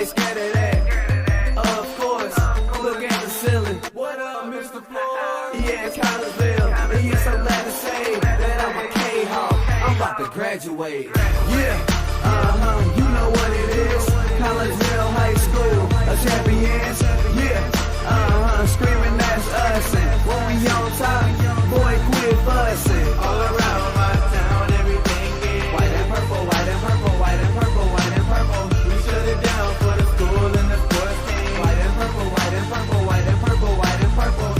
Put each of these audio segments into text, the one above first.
ain't scared of that. Of course, look at the ceiling. What up, Mr. Floyd? Yeah, it's Collinsville. And yes, I'm glad to say that I'm a Kahok. I'm about to graduate. Yeah, you know what it is. Collinsville High School, a champions. Yeah, screaming that's us. And when we on top, boy, quit fussing. All around my town, everything is white and purple, white and purple, white and purple, white and purple. We shut it down for the school and the sports team. White and purple, white and purple, white and purple, white and purple.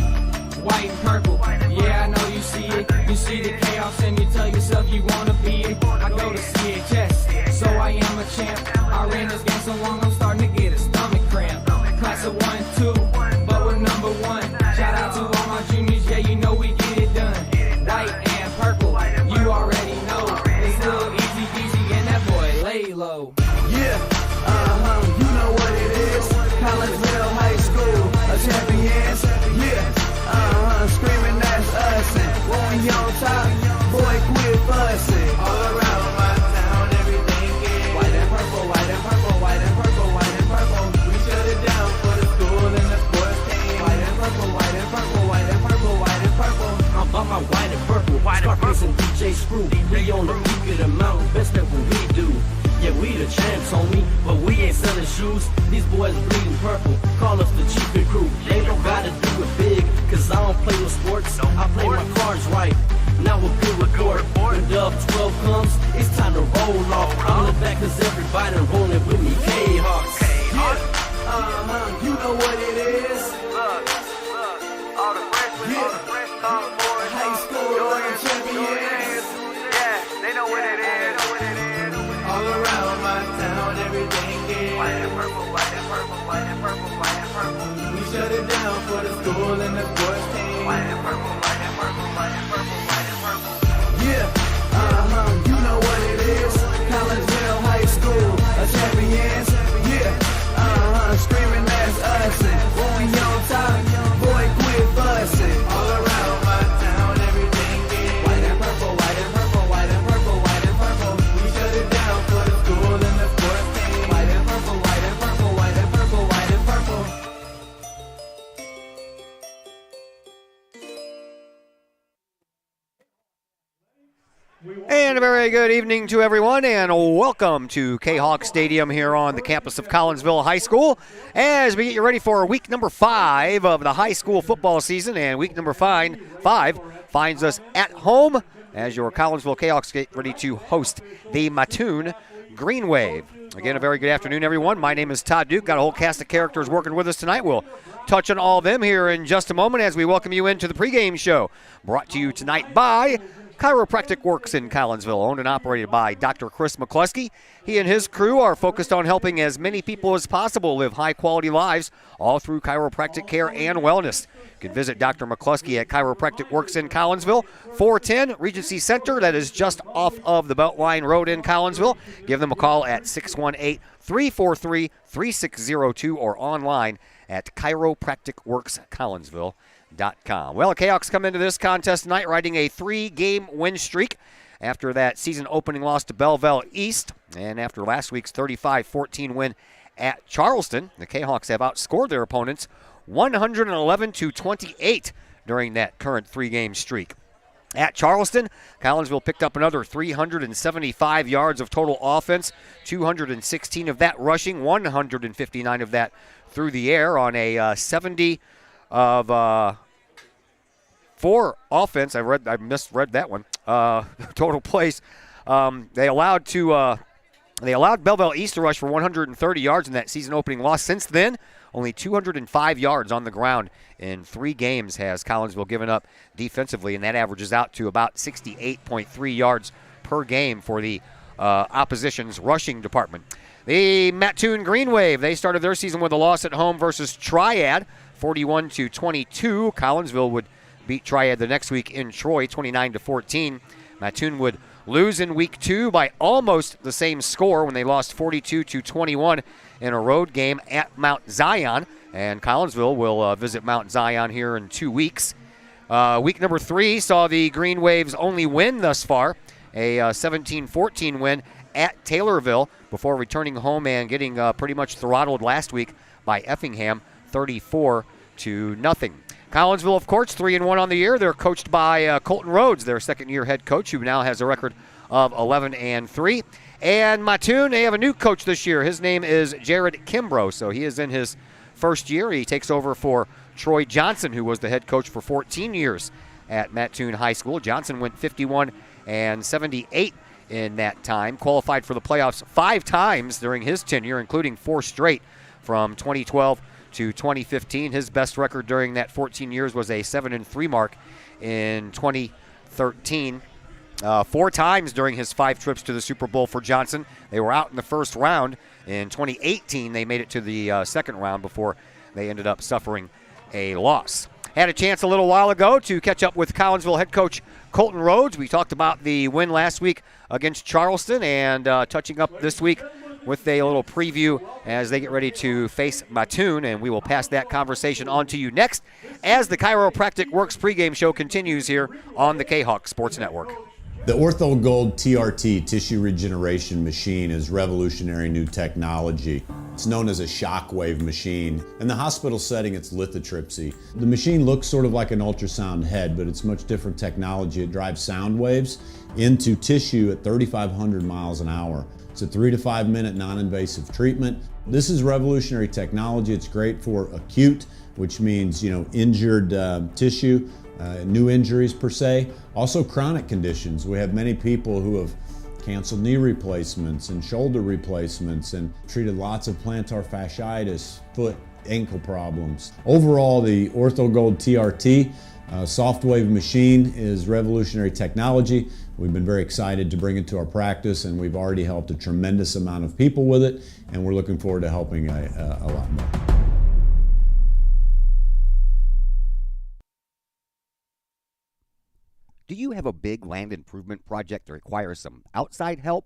White and purple, yeah, I know you see it. You see the chaos and you tell yourself you wanna be it. I go to CHS, so I am a champ. I ran this game so long I'm starting to get a stomach cramp. Class of 1, 2, but we're number 1. Shout out to all my juniors, yeah, you know we get it done. White and purple, you already know. It's little easy peasy and that boy lay low. Yeah, you know what it is. Collinsville High School, a champions. Yeah, screaming that's us. And when we on top, boy, quit fussing. All around my town, everything is white and purple, white and purple, white and purple, white and purple. We shut it down for the school and the sports team. White and purple, white and purple, white and purple, white and purple. I'm about my white and purple, Scarface and DJ Screw. We on the peak of the mountain, best at what we do. Yeah, we the champs, homie, but we ain't selling shoes. These boys bleeding purple, call us the cheapest crew. They don't gotta do it big, cause I don't play no sports. I play my cards right, now a good report. When Dub 12 comes, it's time to roll off. I'm the back cause everybody rolling with me, K-Hawks. Yeah, you know what it is. All the freshmen come forward. High school, champions. Yeah, they know what it is. All around my town, everything is White and purple, white and purple, white and purple, white and purple. we shut it down for the school and the sports team. White and purple, white and purple, white and purple, white and purple. Yeah, you know what it is. Collinsville High School, a champions. Yeah, screaming that's us. And when we on top, boy, quit fussing. All around my town, everything is white and purple, white and purple, white and purple, white and purple. We shut it down for the school and the sports team. White and purple, white and purple, white and purple, white and purple. And a very good evening to everyone, and welcome to Kahok Stadium here on the campus of Collinsville High School as we get you ready for week number 5 of the high school football season. And week number 5 finds us at home as your Collinsville Kahawks get ready to host the Mattoon Green Wave. Again, a very good afternoon, everyone. My name is Todd Duke. Got a whole cast of characters working with us tonight. We'll touch on all of them here in just a moment as we welcome you into the pregame show. Brought to you tonight by Chiropractic Works in Collinsville, owned and operated by Dr. Chris McCluskey. He and his crew are focused on helping as many people as possible live high-quality lives, all through chiropractic care and wellness. You can visit Dr. McCluskey at Chiropractic Works in Collinsville, 410 Regency Center. That is just off of the Beltline Road in Collinsville. Give them a call at 618-343-3602 or online at chiropracticworkscollinsville.com. Well, the Kahawks come into this contest tonight riding a 3-game win streak after that season opening loss to Belleville East and after last week's 35-14 win at Charleston. The Kahawks have outscored their opponents 111-28 during that current 3-game streak. At Charleston, Collinsville picked up another 375 yards of total offense, 216 of that rushing, 159 of that through the air on a 70 of 4 offense. I misread that one. Total plays. They allowed Belleville East to rush for 130 yards in that season opening loss. Since then, only 205 yards on the ground in 3 games has Collinsville given up defensively, and that averages out to about 68.3 yards per game for the opposition's rushing department. The Mattoon Green Wave, they started their season with a loss at home versus Triad, 41-22. Collinsville would beat Triad the next week in Troy, 29-14. Mattoon would lose in week 2 by almost the same score when they lost 42-21 in a road game at Mount Zion. And Collinsville will visit Mount Zion here in 2 weeks. Week number 3 saw the Green Waves only win thus far, a 17-14 win at Taylorville before returning home and getting pretty much throttled last week by Effingham, 34-0. Collinsville, of course, 3-1 on the year. They're coached by Colton Rhodes, their second-year head coach, who now has a record of 11-3. And Mattoon, they have a new coach this year. His name is Jared Kimbrough, so he is in his first year. He takes over for Troy Johnson, who was the head coach for 14 years at Mattoon High School. Johnson went 51-78 in that time, qualified for the playoffs 5 times during his tenure, including 4 straight from 2012 to 2015. His best record during that 14 years was a 7-3 mark in 2013. 4 times during his 5 trips to the Super Bowl for Johnson. They were out in the first round. In 2018, they made it to the second round before they ended up suffering a loss. Had a chance a little while ago to catch up with Collinsville head coach Colton Rhodes. We talked about the win last week against Charleston and touching up this week with a little preview as they get ready to face Mattoon, and we will pass that conversation on to you next as the Chiropractic Works pregame show continues here on the Kahok Sports Network. The Ortho Gold TRT tissue regeneration machine is revolutionary new technology. It's known as a shockwave machine. In the hospital setting, it's lithotripsy. The machine looks sort of like an ultrasound head, but it's much different technology. It drives sound waves into tissue at 3,500 miles an hour. It's a 3 to 5 minute non-invasive treatment. This is revolutionary technology. It's great for acute, which means, injured tissue. New injuries per se, also chronic conditions. We have many people who have canceled knee replacements and shoulder replacements and treated lots of plantar fasciitis, foot, ankle problems. Overall, the Ortho Gold TRT soft wave machine is revolutionary technology. We've been very excited to bring it to our practice, and we've already helped a tremendous amount of people with it, and we're looking forward to helping a lot more. Do you have a big land improvement project that requires some outside help?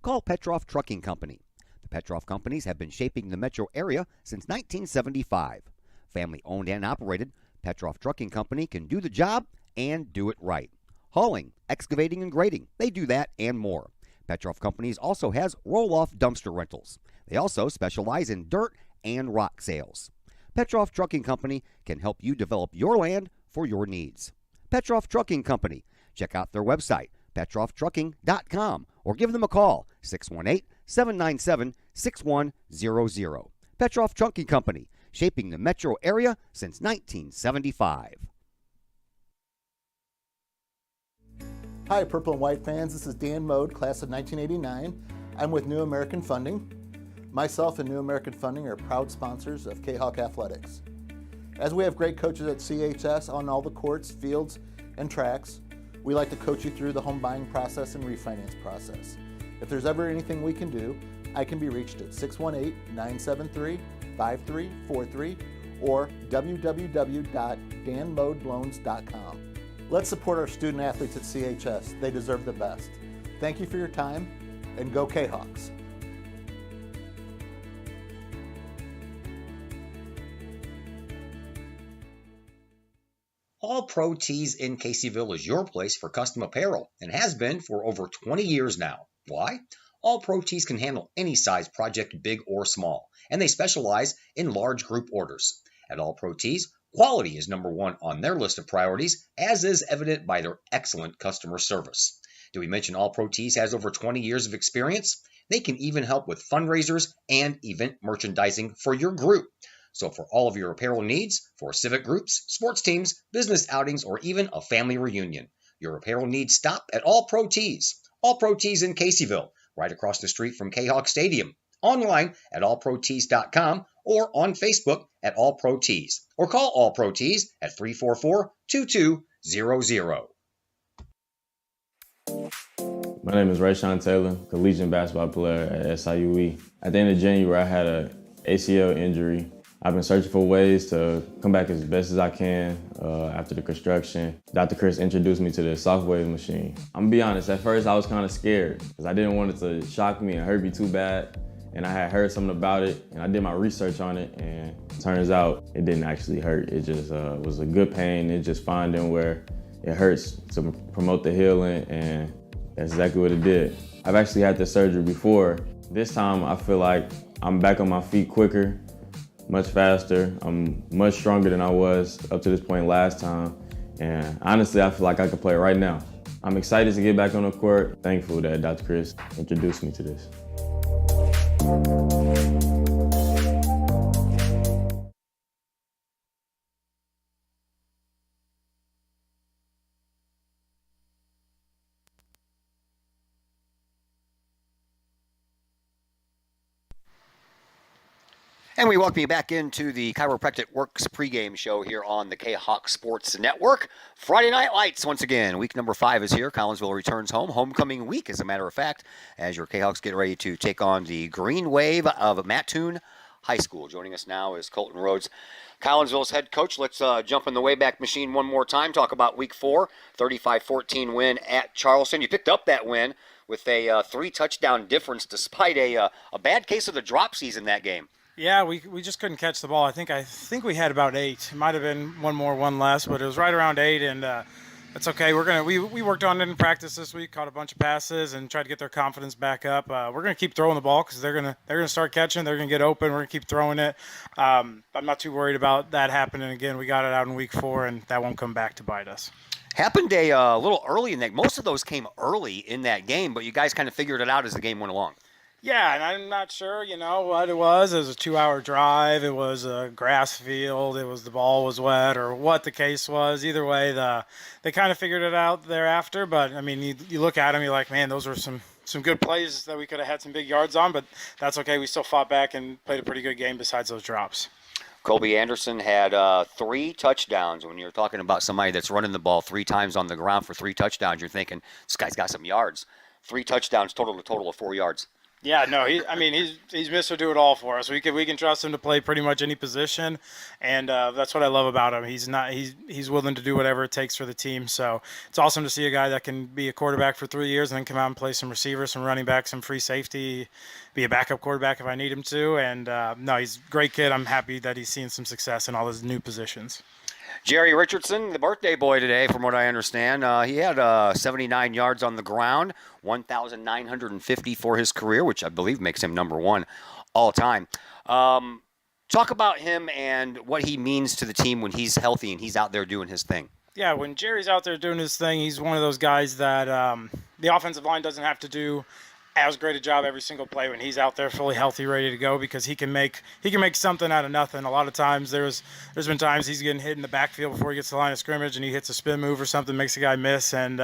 Call Petroff Trucking Company. The Petroff Companies have been shaping the metro area since 1975. Family owned and operated, Petroff Trucking Company can do the job and do it right. Hauling, excavating, and grading, they do that and more. Petroff Companies also has roll-off dumpster rentals. They also specialize in dirt and rock sales. Petroff Trucking Company can help you develop your land for your needs. Petroff Trucking Company. Check out their website, petrofftrucking.com, or give them a call, 618-797-6100. Petroff Trucking Company, shaping the metro area since 1975. Hi, Purple and White fans. This is Dan Mode, class of 1989. I'm with New American Funding. Myself and New American Funding are proud sponsors of Kahok Athletics. As we have great coaches at CHS on all the courts, fields, and tracks, we like to coach you through the home buying process and refinance process. If there's ever anything we can do, I can be reached at 618-973-5343 or www.danmodeloans.com. Let's support our student athletes at CHS. They deserve the best. Thank you for your time, and go Kahawks. All Pro Tees in Caseyville is your place for custom apparel and has been for over 20 years now. Why? All Pro Tees can handle any size project, big or small, and they specialize in large group orders. At All Pro Tees, quality is number one on their list of priorities, as is evident by their excellent customer service. Did we mention All Pro Tees has over 20 years of experience? They can even help with fundraisers and event merchandising for your group. So for all of your apparel needs, for civic groups, sports teams, business outings, or even a family reunion, your apparel needs stop at All Pro Tees. All Pro Tees in Caseyville, right across the street from Kahok Stadium. Online at allprotees.com or on Facebook at All Pro Tees. Or call All Pro Tees at 344-2200. My name is Rayshawn Taylor, collegiate basketball player at SIUE. At the end of January, I had an ACL injury. I've been searching for ways to come back as best as I can after the construction. Dr. Chris introduced me to the soft wave machine. I'm gonna be honest, at first I was kind of scared because I didn't want it to shock me and hurt me too bad. And I had heard something about it and I did my research on it, and it turns out it didn't actually hurt. It just was a good pain. It's just finding where it hurts to promote the healing, and that's exactly what it did. I've actually had the surgery before. This time I feel like I'm back on my feet quicker, much faster. I'm much stronger than I was up to this point last time. And honestly, I feel like I could play right now. I'm excited to get back on the court. Thankful that Dr. Chris introduced me to this. And we welcome you back into the Chiropractic Works pregame show here on the Kahok Sports Network. Friday Night Lights once again. Week number 5 is here. Collinsville returns home. Homecoming week, as a matter of fact, as your Kahawks get ready to take on the Green Wave of Mattoon High School. Joining us now is Colton Rhodes, Collinsville's head coach. Let's jump in the Wayback Machine one more time. Talk about Week 4, 35-14 win at Charleston. You picked up that win with a 3-touchdown difference despite a bad case of the drop season that game. Yeah, we just couldn't catch the ball. I think we had about 8. It might have been one more, one less, but it was right around 8, and that's okay. We worked on it in practice this week, caught a bunch of passes, and tried to get their confidence back up. We're gonna keep throwing the ball because they're gonna start catching. They're gonna get open. We're gonna keep throwing it. I'm not too worried about that happening again. We got it out in Week 4, and that won't come back to bite us. Happened a little early in that. Most of those came early in that game, but you guys kind of figured it out as the game went along. Yeah, and I'm not sure, what it was. It was a 2-hour drive. It was a grass field. It was the ball was wet or what the case was. Either way, they kind of figured it out thereafter. But, I mean, you look at them, you're like, man, those were some good plays that we could have had some big yards on. But that's okay. We still fought back and played a pretty good game besides those drops. Colby Anderson had 3 touchdowns. When you're talking about somebody that's running the ball 3 times on the ground for 3 touchdowns, you're thinking, this guy's got some yards. 3 touchdowns, total of 4 yards. Yeah, no, he's Mr. Do It All for us. We can trust him to play pretty much any position, and that's what I love about him. He's willing to do whatever it takes for the team. So it's awesome to see a guy that can be a quarterback for 3 years and then come out and play some receiver, some running back, some free safety, be a backup quarterback if I need him to. And no, he's a great kid. I'm happy that he's seeing some success in all his new positions. Jerry Richardson, the birthday boy today, from what I understand. He had 79 yards on the ground, 1,950 for his career, which I believe makes him number 1 all time. Talk about him and what he means to the team when he's healthy and he's out there doing his thing. Yeah, when Jerry's out there doing his thing, he's one of those guys that the offensive line doesn't have to do as great a job every single play when he's out there fully healthy, ready to go, because he can make something out of nothing. A lot of times there's been times he's getting hit in the backfield before he gets to the line of scrimmage and he hits a spin move or something, makes a guy miss. And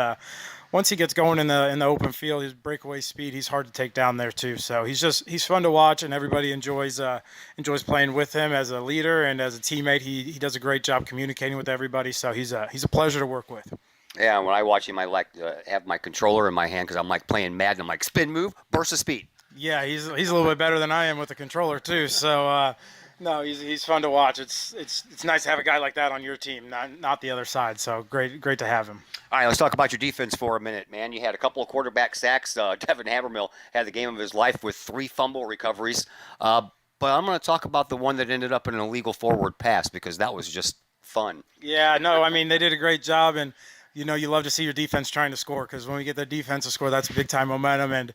once he gets going in the open field, his breakaway speed, he's hard to take down there too. So he's fun to watch, and everybody enjoys playing with him as a leader and as a teammate. He does a great job communicating with everybody. So he's a pleasure to work with. Yeah, when I watch him, I like to have my controller in my hand because I'm like playing Madden. I'm like, spin move, burst of speed. Yeah, he's a little bit better than I am with the controller too. So no, he's fun to watch. It's nice to have a guy like that on your team, not the other side. So great to have him. All right, let's talk about your defense for a minute, man. You had a couple of quarterback sacks. Devin Havermill had the game of his life with 3 fumble recoveries. But I'm going to talk about the one that ended up in an illegal forward pass because that was just fun. Yeah, no, I mean, they did a great job, and you love to see your defense trying to score, because when we get the defense to score, that's big-time momentum. And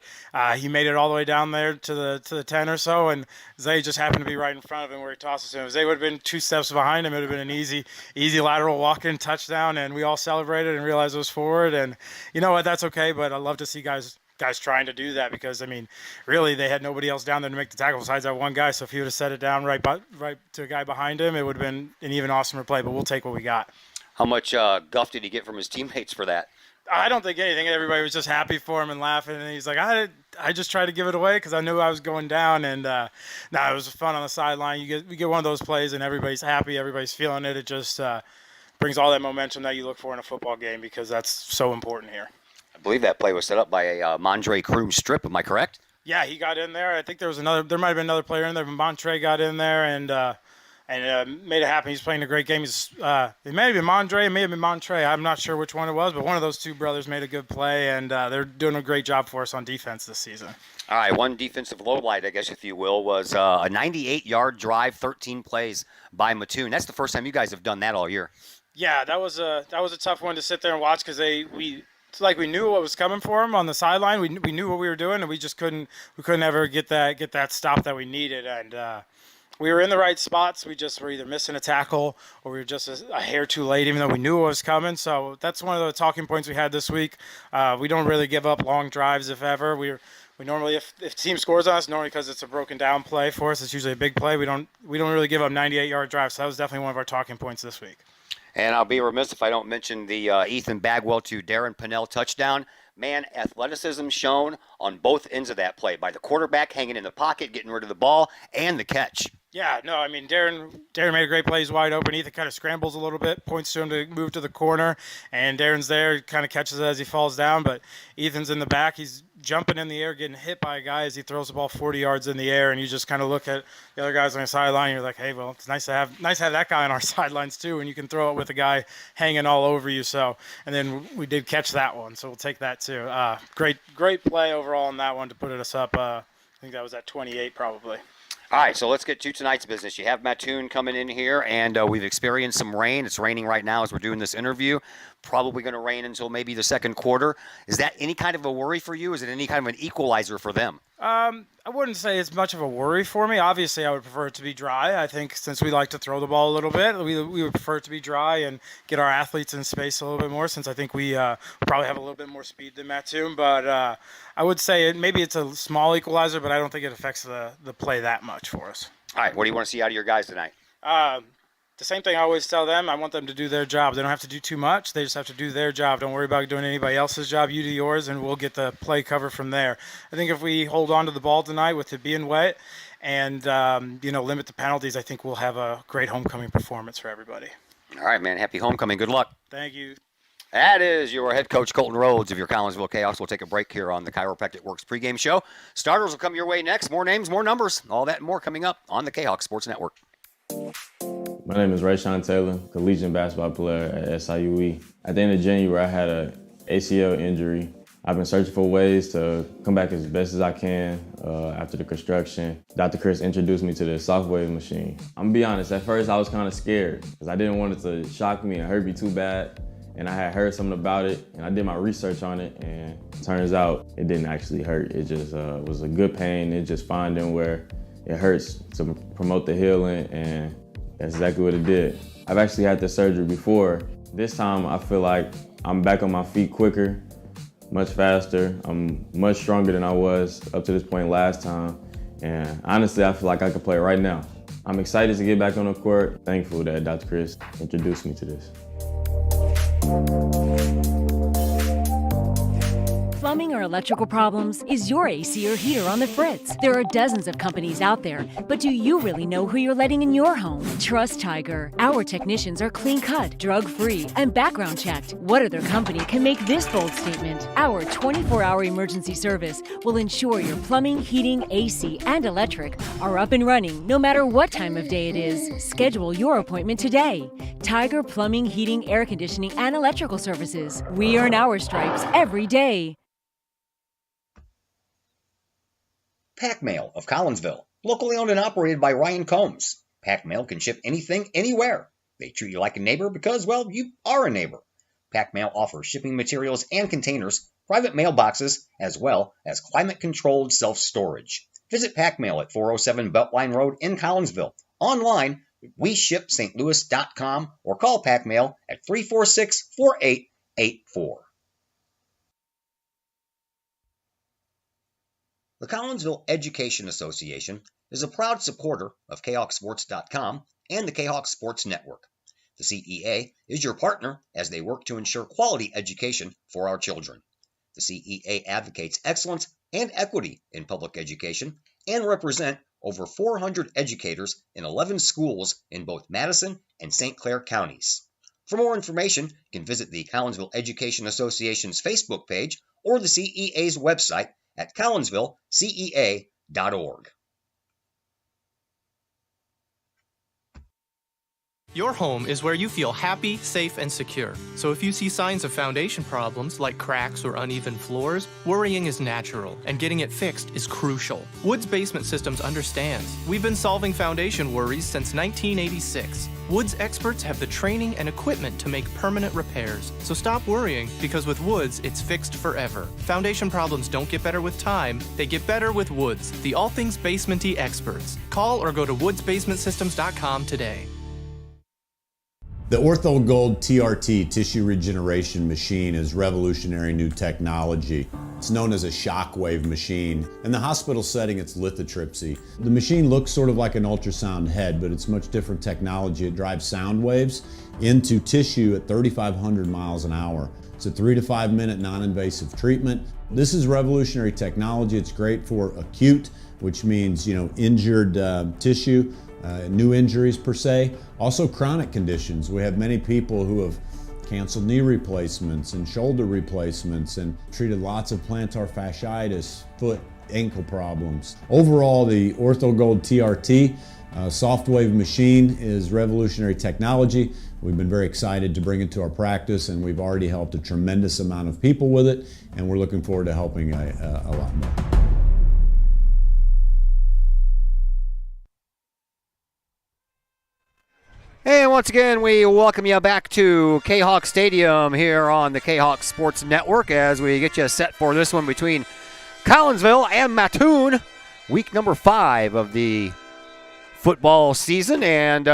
he made it all the way down there to the 10 or so, and Zay just happened to be right in front of him where he tosses him. If Zay would have been 2 steps behind him, it would have been an easy lateral walk-in touchdown, and we all celebrated and realized it was forward. And you know what? That's okay, but I love to see guys trying to do that, because, I mean, really, they had nobody else down there to make the tackle besides that one guy. So if he would have set it down right to a guy behind him, it would have been an even awesomer play, but we'll take what we got. How much guff did he get from his teammates for that? I don't think anything. Everybody was just happy for him and laughing. And he's like, I just tried to give it away because I knew I was going down. And it was fun on the sideline. We get one of those plays and everybody's happy. Everybody's feeling it. It just brings all that momentum that you look for in a football game, because that's so important here. I believe that play was set up by a Mondre Kroom strip. Am I correct? Yeah, he got in there. I think there might have been another player in there, but Montre got in there and made it happen. He's playing a great game. It may have been Mondre, it may have been Montre. I'm not sure which one it was, but one of those 2 brothers made a good play, and they're doing a great job for us on defense this season. All right, one defensive lowlight, I guess, if you will, was a 98-yard drive, 13 plays by Mattoon. That's the first time you guys have done that all year. Yeah, that was a tough one to sit there and watch, because like we knew what was coming for him on the sideline. We knew what we were doing, and we just couldn't ever get that stop that we needed. And we were in the right spots. We just were either missing a tackle or we were just a hair too late, even though we knew it was coming. So that's one of the talking points we had this week. We don't really give up long drives, if ever. We normally, if team scores on us, normally because it's a broken down play for us, it's usually a big play. We don't really give up 98-yard drives. So that was definitely one of our talking points this week. And I'll be remiss if I don't mention the Ethan Bagwell to Darren Pennell touchdown. Man, athleticism shown on both ends of that play by the quarterback hanging in the pocket, getting rid of the ball, and the catch. Yeah, no, I mean, Darren made a great play. He's wide open. Ethan kind of scrambles a little bit, points to him to move to the corner, and Darren's there, kind of catches it as he falls down, but Ethan's in the back. He's jumping in the air, getting hit by a guy as he throws the ball 40 yards in the air, and you just kind of look at the other guys on the sideline, and you're like, hey, well, it's nice to have that guy on our sidelines too, and you can throw it with a guy hanging all over you. So, and then we did catch that one, so we'll take that too. Great play overall on that one to put us up. I think that was at 28 probably. All right, so let's get to tonight's business. You have Mattoon coming in here, and we've experienced some rain. It's raining right now as we're doing this interview. Probably going to rain until maybe the second quarter. Is that any kind of a worry for you? Is it any kind of an equalizer for them? I wouldn't say it's much of a worry for me. Obviously, I would prefer it to be dry. I think since we like to throw the ball a little bit, we would prefer it to be dry and get our athletes in space a little bit more, since I think we probably have a little bit more speed than Mattoon. But I would say maybe it's a small equalizer, but I don't think it affects the play that much for us. All right, what do you want to see out of your guys tonight? The same thing I always tell them, I want them to do their job. They don't have to do too much. They just have to do their job. Don't worry about doing anybody else's job. You do yours, and we'll get the play cover from there. I think if we hold on to the ball tonight with it being wet and, limit the penalties, I think we'll have a great homecoming performance for everybody. All right, man. Happy homecoming. Good luck. Thank you. That is your head coach, Colton Rhodes, of your Collinsville Chaos. We'll take a break here on the Chiropractic Works pregame show. Starters will come your way next. More names, more numbers. All that and more coming up on the Kahok Sports Network. My name is Rayshawn Taylor, collegiate basketball player at SIUE. At the end of January, I had an ACL injury. I've been searching for ways to come back as best as I can after the construction. Dr. Chris introduced me to the Shockwave machine. I'm gonna be honest, at first I was kind of scared because I didn't want it to shock me and hurt me too bad. And I had heard something about it, and I did my research on it, and it turns out it didn't actually hurt. It just was a good pain. It just finding where it hurts to promote the healing, and that's exactly what it did. I've actually had this surgery before. This time I feel like I'm back on my feet quicker, much faster. I'm much stronger than I was up to this point last time. And honestly, I feel like I could play right now. I'm excited to get back on the court. Thankful that Dr. Chris introduced me to this. Plumbing or electrical problems? Is your AC or heater on the fritz? There are dozens of companies out there, but do you really know who you're letting in your home? Trust Tiger. Our technicians are clean-cut, drug-free, and background checked. What other company can make this bold statement? Our 24-hour emergency service will ensure your plumbing, heating, AC, and electric are up and running no matter what time of day it is. Schedule your appointment today. Tiger Plumbing, Heating, Air Conditioning, and Electrical Services. We earn our stripes every day. Pack Mail of Collinsville, locally owned and operated by Ryan Combs. Pack Mail can ship anything, anywhere. They treat you like a neighbor because, well, you are a neighbor. Pack Mail offers shipping materials and containers, private mailboxes, as well as climate-controlled self-storage. Visit Pack Mail at 407 Beltline Road in Collinsville. Online, WeShipSt.Louis.com or call Pack Mail at 346-4884. The Collinsville Education Association is a proud supporter of KahokSports.com and the Kahok Sports Network. The CEA is your partner as they work to ensure quality education for our children. The CEA advocates excellence and equity in public education and represent over 400 educators in 11 schools in both Madison and St. Clair counties. For more information, you can visit the Collinsville Education Association's Facebook page or the CEA's website at collinsvillecea.org. Your home is where you feel happy, safe, and secure. So if you see signs of foundation problems like cracks or uneven floors, worrying is natural, and getting it fixed is crucial. Woods Basement Systems understands. We've been solving foundation worries since 1986. Woods experts have the training and equipment to make permanent repairs. So stop worrying, because with Woods, it's fixed forever. Foundation problems don't get better with time, they get better with Woods, the all things basement-y experts. Call or go to woodsbasementsystems.com today. The Ortho Gold TRT tissue regeneration machine is revolutionary new technology. It's known as a shockwave machine. In the hospital setting, it's lithotripsy. The machine looks sort of like an ultrasound head, but it's much different technology. It drives sound waves into tissue at 3,500 miles an hour. It's a 3 to 5 minute non-invasive treatment. This is revolutionary technology. It's great for acute, which means, injured tissue. New injuries per se, also chronic conditions. We have many people who have canceled knee replacements and shoulder replacements and treated lots of plantar fasciitis, foot, ankle problems. Overall, the Ortho Gold TRT soft wave machine is revolutionary technology. We've been very excited to bring it to our practice, and we've already helped a tremendous amount of people with it, and we're looking forward to helping a lot more. And once again, we welcome you back to Kahok Stadium here on the Kahok Sports Network as we get you set for this one between Collinsville and Mattoon, week number 5 of the football season. And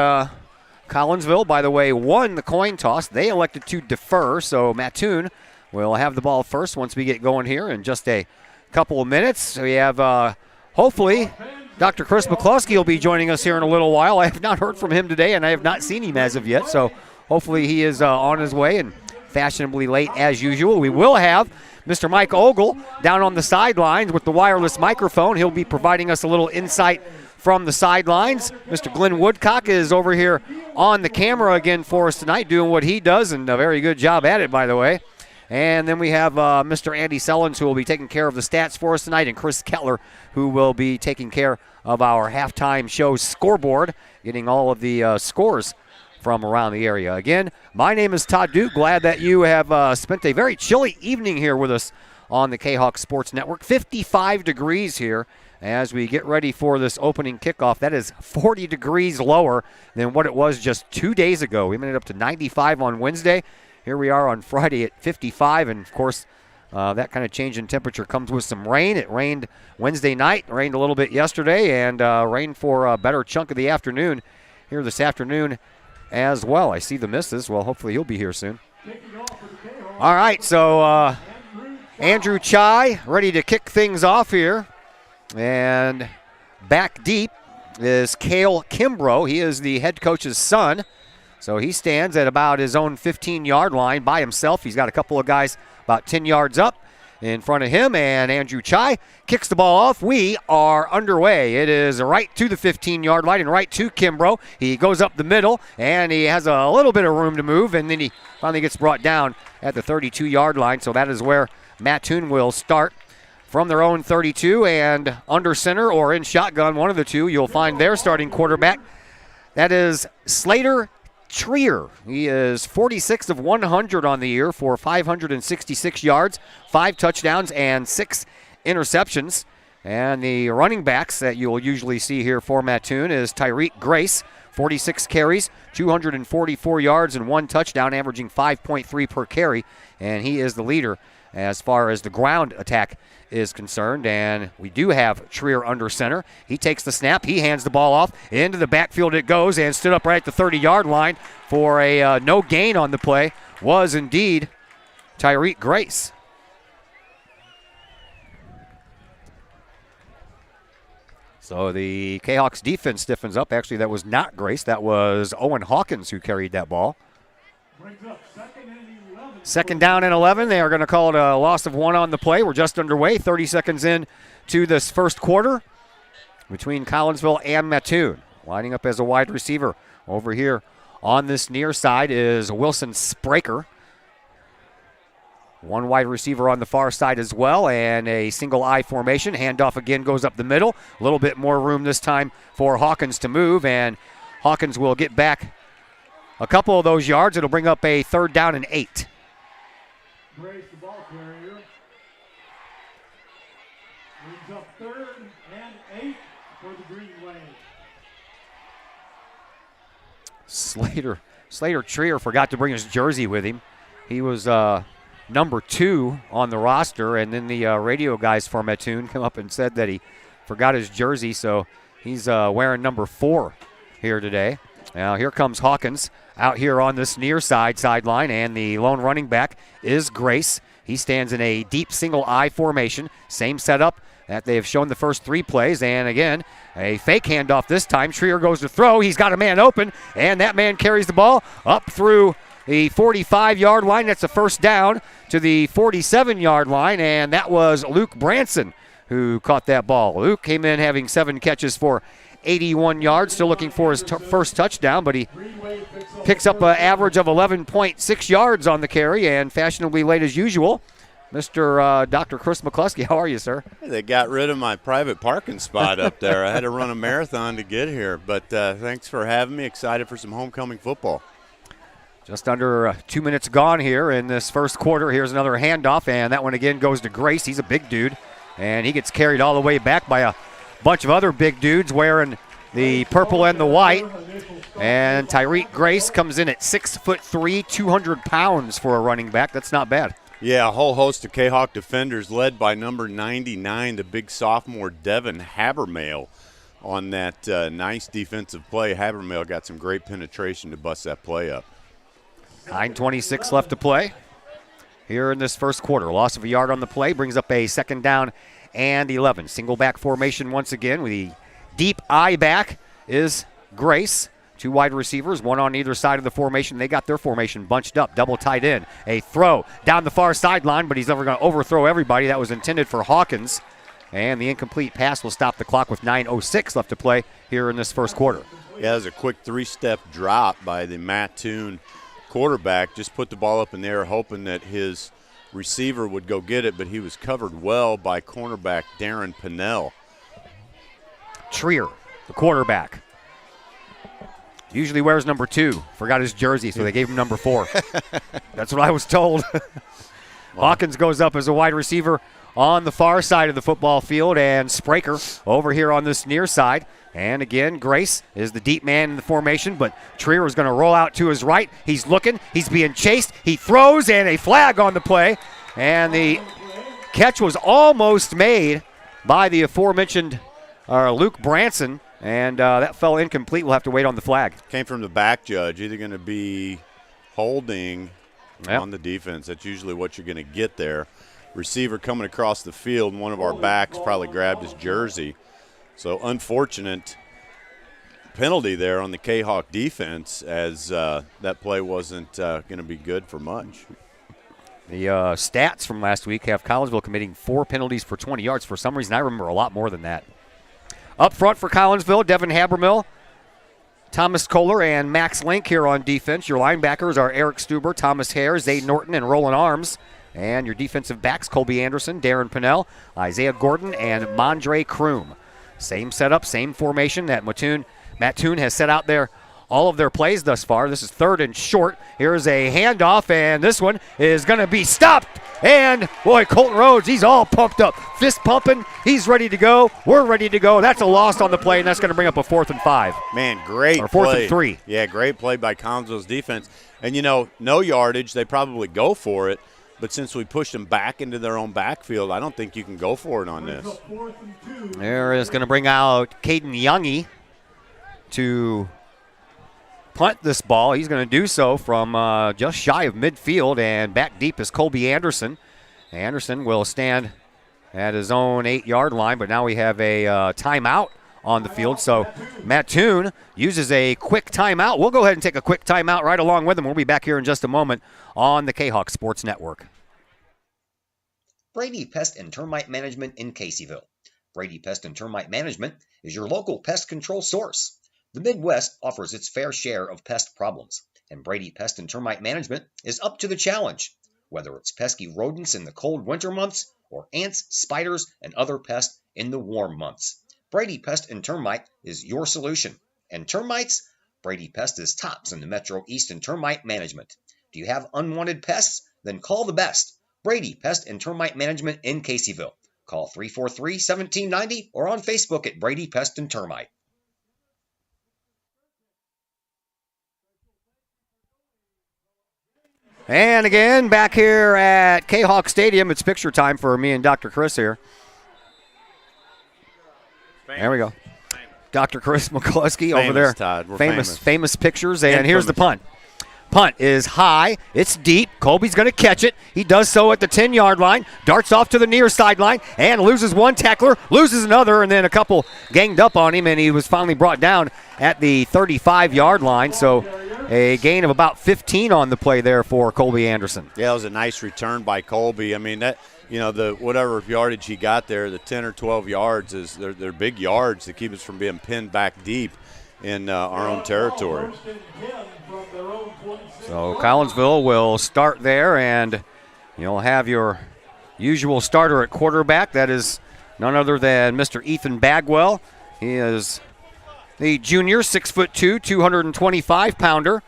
Collinsville, by the way, won the coin toss. They elected to defer, so Mattoon will have the ball first once we get going here in just a couple of minutes. So we have, hopefully, Dr. Chris McCluskey will be joining us here in a little while. I have not heard from him today, and I have not seen him as of yet, so hopefully he is on his way and fashionably late as usual. We will have Mr. Mike Ogle down on the sidelines with the wireless microphone. He'll be providing us a little insight from the sidelines. Mr. Glenn Woodcock is over here on the camera again for us tonight, doing what he does, and a very good job at it, by the way. And then we have Mr. Andy Sellens, who will be taking care of the stats for us tonight, and Chris Kettler, who will be taking care of our halftime show scoreboard, getting all of the scores from around the area. Again, my name is Todd Duke. Glad that you have spent a very chilly evening here with us on the Kahok Sports Network. 55 degrees here as we get ready for this opening kickoff. That is 40 degrees lower than what it was just 2 days ago. We made it up to 95 on Wednesday. Here we are on Friday at 55, and of course, that kind of change in temperature comes with some rain. It rained Wednesday night, rained a little bit yesterday, and rained for a better chunk of the afternoon here this afternoon as well. I see the misses. Well, hopefully he'll be here soon. All right, so Andrew Chai ready to kick things off here. And back deep is Cale Kimbrough. He is the head coach's son. So he stands at about his own 15-yard line by himself. He's got a couple of guys about 10 yards up in front of him, and Andrew Chai kicks the ball off. We are underway. It is right to the 15-yard line and right to Kimbrough. He goes up the middle, and he has a little bit of room to move, and then he finally gets brought down at the 32-yard line. So that is where Mattoon will start from their own 32, and under center or in shotgun, one of the two, you'll find their starting quarterback. That is Slater Trier. He is 46 of 100 on the year for 566 yards, 5 touchdowns, and 6 interceptions. And the running backs that you'll usually see here for Mattoon is Tyreek Grace, 46 carries, 244 yards, and 1 touchdown, averaging 5.3 per carry. And he is the leader as far as the ground attack is concerned. And we do have Trier under center. He takes the snap. He hands the ball off. Into the backfield it goes, and stood up right at the 30-yard line for a no gain on the play was indeed Tyreek Grace. So the Kahawks defense stiffens up. Actually, that was not Grace. That was Owen Hawkins who carried that ball. Second down and 11. They are going to call it a loss of 1 on the play. We're just underway, 30 seconds in to this first quarter between Collinsville and Mattoon. Lining up as a wide receiver over here on this near side is Wilson Spraker. One wide receiver on the far side as well, and a single I formation. Handoff again goes up the middle. A little bit more room this time for Hawkins to move, and Hawkins will get back a couple of those yards. It'll bring up a 3rd down and 8. Grace, the ball carrier. Brings up 3rd and 8 for the Green Wave. Slater Trier forgot to bring his jersey with him. He was number 2 on the roster, and then the radio guys for Mattoon come up and said that he forgot his jersey, so he's wearing number 4 here today. Now here comes Hawkins out here on this near sideline, and the lone running back is Grace. He stands in a deep single I formation, same setup that they have shown the first 3 plays, and again, a fake handoff this time. Trier goes to throw. He's got a man open, and that man carries the ball up through the 45-yard line. That's a 1st down to the 47-yard line, and that was Luke Branson who caught that ball. Luke came in having 7 catches for 81 yards, still looking for his first touchdown, but he picks up an average of 11.6 yards on the carry, and fashionably late as usual, Mr. Dr. Chris McCluskey. How are you, sir? They got rid of my private parking spot up there. I had to run a marathon to get here, but thanks for having me. Excited for some homecoming football. Just under 2 minutes gone here in this first quarter. Here's another handoff, and that one again goes to Grace. He's a big dude, and he gets carried all the way back by a bunch of other big dudes wearing the purple and the white. And Tyreek Grace comes in at 6'3", 200 pounds for a running back. That's not bad. Yeah, a whole host of Kahok defenders led by number 99, the big sophomore Devin Habermail on that nice defensive play. Habermail got some great penetration to bust that play up. 9:26 left to play here in this first quarter. Loss of a yard on the play brings up a 2nd down and 11. Single back formation once again with the deep I back is Grace. 2 wide receivers, 1 on either side of the formation. They got their formation bunched up, double tight end. A throw down the far sideline, but he's never going to overthrow everybody. That was intended for Hawkins. And the incomplete pass will stop the clock with 9:06 left to play here in this first quarter. Yeah, it was a quick 3-step drop by the Mattoon quarterback. Just put the ball up in the air, hoping that his receiver would go get it, but he was covered well by cornerback Darren Pinnell. Trier, the quarterback, usually wears number 2. Forgot his jersey, so they gave him number 4. That's what I was told. Hawkins goes up as a wide receiver on the far side of the football field, and Spraker over here on this near side. And again, Grace is the deep man in the formation, but Trier is going to roll out to his right. He's looking. He's being chased. He throws, and a flag on the play. And the catch was almost made by the aforementioned Luke Branson, and that fell incomplete. We'll have to wait on the flag. Came from the back judge. Either going to be holding on the defense. That's usually what you're going to get there. Receiver coming across the field, and one of our backs probably grabbed his jersey. So unfortunate penalty there on the Kahok defense, as that play wasn't going to be good for much. The stats from last week have Collinsville committing 4 penalties for 20 yards. For some reason, I remember a lot more than that. Up front for Collinsville, Devin Habermill, Thomas Kohler, and Max Link here on defense. Your linebackers are Eric Stuber, Thomas Hare, Zay Norton, and Roland Arms. And your defensive backs, Colby Anderson, Darren Pinnell, Isaiah Gordon, and Mondre Kroom. Same setup, same formation that Mattoon has set out there all of their plays thus far. This is 3rd and short. Here's a handoff, and this one is going to be stopped. And, boy, Colton Rhodes, he's all pumped up. Fist pumping. He's ready to go. We're ready to go. That's a loss on the play, and that's going to bring up a 4th and 5. Man, great or 4th play. and 3. Yeah, great play by Collinsville's defense. And, no yardage. They probably go for it. But since we pushed them back into their own backfield, I don't think you can go for it on this. There is going to bring out Caden Youngie to punt this ball. He's going to do so from just shy of midfield, and back deep is Colby Anderson. Anderson will stand at his own 8-yard line, but now we have a timeout on the field. So Mattoon uses a quick timeout. We'll go ahead and take a quick timeout right along with him. We'll be back here in just a moment on the Kahok Sports Network. Brady Pest and Termite Management in Caseyville. Brady Pest and Termite Management is your local pest control source. The Midwest offers its fair share of pest problems, and Brady Pest and Termite Management is up to the challenge. Whether it's pesky rodents in the cold winter months or ants, spiders, and other pests in the warm months, Brady Pest and Termite is your solution. And termites, Brady Pest is tops in the Metro East in termite management. Do you have unwanted pests? Then call the best. Brady Pest and Termite Management in Caseyville. Call 343-1790 or on Facebook at Brady Pest and Termite. And again, back here at Kahok Stadium, it's picture time for me and Dr. Chris here. There we go. Dr. Chris McCluskey over there. Todd. We're famous pictures. And here's the punt. Punt is high. It's deep. Colby's going to catch it. He does so at the 10-yard line. Darts off to the near sideline and loses one tackler, loses another, and then a couple ganged up on him, and he was finally brought down at the 35-yard line. So a gain of about 15 on the play there for Colby Anderson. Yeah, it was a nice return by Colby. I mean, that, you know, the whatever yardage he got there, the 10 or 12 yards, is they're big yards to keep us from being pinned back deep in our own territory. So Collinsville will start there, and you'll have your usual starter at quarterback. That is none other than Mr. Ethan Bagwell. He is the junior, 6'2", 225-pounder.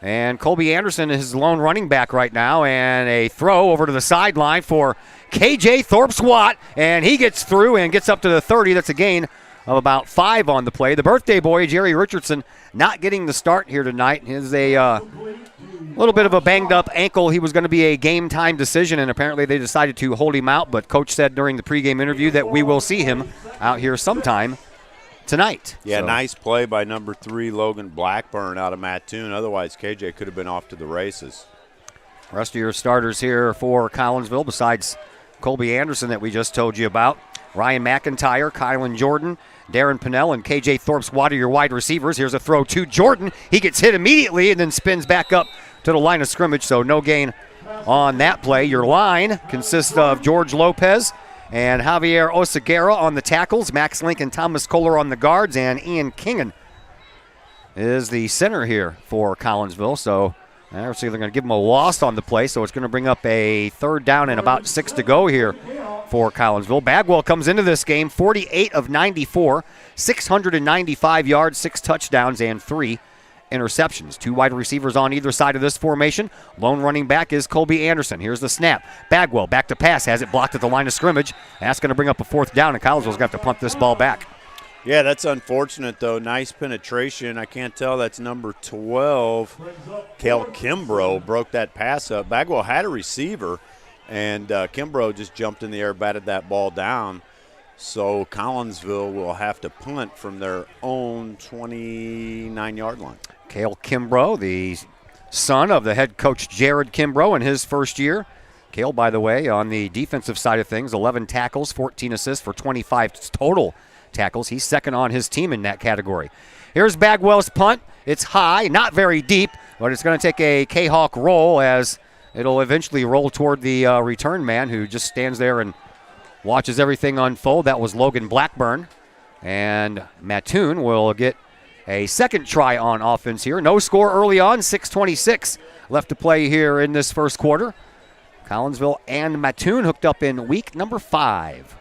And Colby Anderson is his lone running back right now, and a throw over to the sideline for KJ Thorpe-Swat, and he gets through and gets up to the 30. That's a gain of about 5 on the play. The birthday boy, Jerry Richardson, not getting the start here tonight. He has a little bit of a banged-up ankle. He was going to be a game-time decision, and apparently they decided to hold him out, but Coach said during the pregame interview that we will see him out here sometime tonight. Yeah, so nice play by number 3, Logan Blackburn out of Mattoon. Otherwise, KJ could have been off to the races. Rest of your starters here for Collinsville, besides Colby Anderson that we just told you about. Ryan McIntyre, Kylan Jordan, Darren Pinnell, and KJ Thorpe-Swat are your wide receivers. Here's a throw to Jordan. He gets hit immediately and then spins back up to the line of scrimmage, so no gain on that play. Your line consists of George Lopez and Javier Oseguera on the tackles, Max Link and Thomas Kohler on the guards, and Ian Kingan is the center here for Collinsville. So actually they're going to give him a loss on the play, so it's going to bring up a 3rd down and about 6 to go here for Collinsville. Bagwell comes into this game 48 of 94, 695 yards, 6 touchdowns, and 3 interceptions. 2 wide receivers on either side of this formation. Lone running back is Colby Anderson. Here's the snap. Bagwell back to pass, has it blocked at the line of scrimmage. That's going to bring up a 4th down, and Collinsville's got to punt this ball back. Yeah, that's unfortunate, though. Nice penetration. I can't tell. That's number 12. Kale Kimbrough broke that pass up. Bagwell had a receiver, and Kimbrough just jumped in the air, batted that ball down. So Collinsville will have to punt from their own 29-yard line. Kale Kimbrough, the son of the head coach Jared Kimbrough in his first year. Kale, by the way, on the defensive side of things, 11 tackles, 14 assists for 25 total tackles. He's second on his team in that category. Here's Bagwell's punt. It's high, not very deep, but it's going to take a Kahok roll as it'll eventually roll toward the return man who just stands there and watches everything unfold. That was Logan Blackburn. And Mattoon will get a second try on offense here. No score early on, 6:26 left to play here in this first quarter. Collinsville and Mattoon hooked up in week number 5.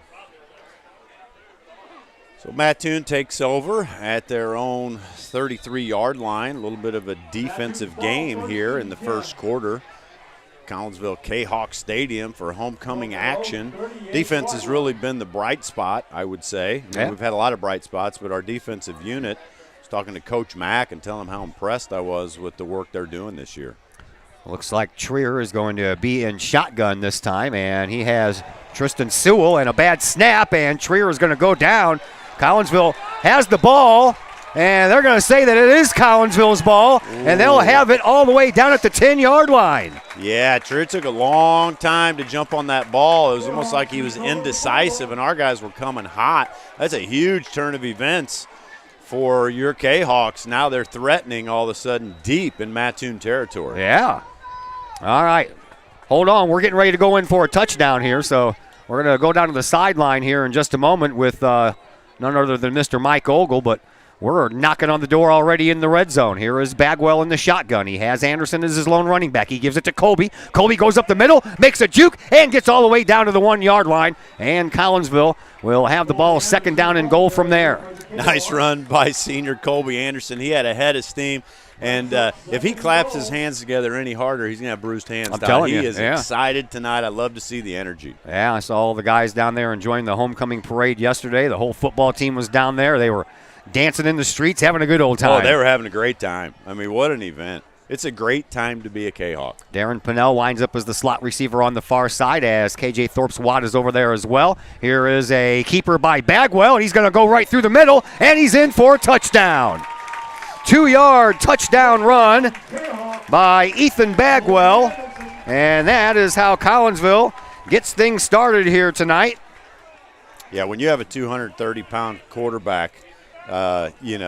So Mattoon takes over at their own 33-yard line. A little bit of a defensive game here in the first quarter. Collinsville Kahok Stadium for homecoming action. Defense has really been the bright spot, I would say. I mean, we've had a lot of bright spots, but our defensive unit, I was talking to Coach Mack and telling him how impressed I was with the work they're doing this year. Looks like Trier is going to be in shotgun this time, and he has Tristan Sewell and a bad snap, and Trier is going to go down. Collinsville has the ball, and they're going to say that it is Collinsville's ball, and they'll have it all the way down at the 10-yard line. Yeah, Trier took a long time to jump on that ball. It was almost like he was indecisive, and our guys were coming hot. That's a huge turn of events for your Kahawks. Now they're threatening all of a sudden deep in Mattoon territory. Yeah. All right. Hold on. We're getting ready to go in for a touchdown here, so we're going to go down to the sideline here in just a moment with none other than Mr. Mike Ogle, but we're knocking on the door already in the red zone. Here is Bagwell in the shotgun. He has Anderson as his lone running back. He gives it to Colby. Colby goes up the middle, makes a juke, and gets all the way down to the 1-yard line. And Collinsville will have the ball 2nd down and goal from there. Nice run by senior Colby Anderson. He had a head of steam. And if he claps his hands together any harder, he's going to have bruised hands. I'm telling you. He is excited tonight. I love to see the energy. Yeah, I saw all the guys down there enjoying the homecoming parade yesterday. The whole football team was down there. They were dancing in the streets, having a good old time. Oh, they were having a great time. I mean, what an event. It's a great time to be a Kahawk. Darren Pinnell winds up as the slot receiver on the far side as KJ Thorpe's-Watt is over there as well. Here is a keeper by Bagwell, and he's going to go right through the middle, and he's in for a touchdown. 2-yard touchdown run by Ethan Bagwell, and that is how Collinsville gets things started here tonight. Yeah, when you have a 230-pound quarterback, you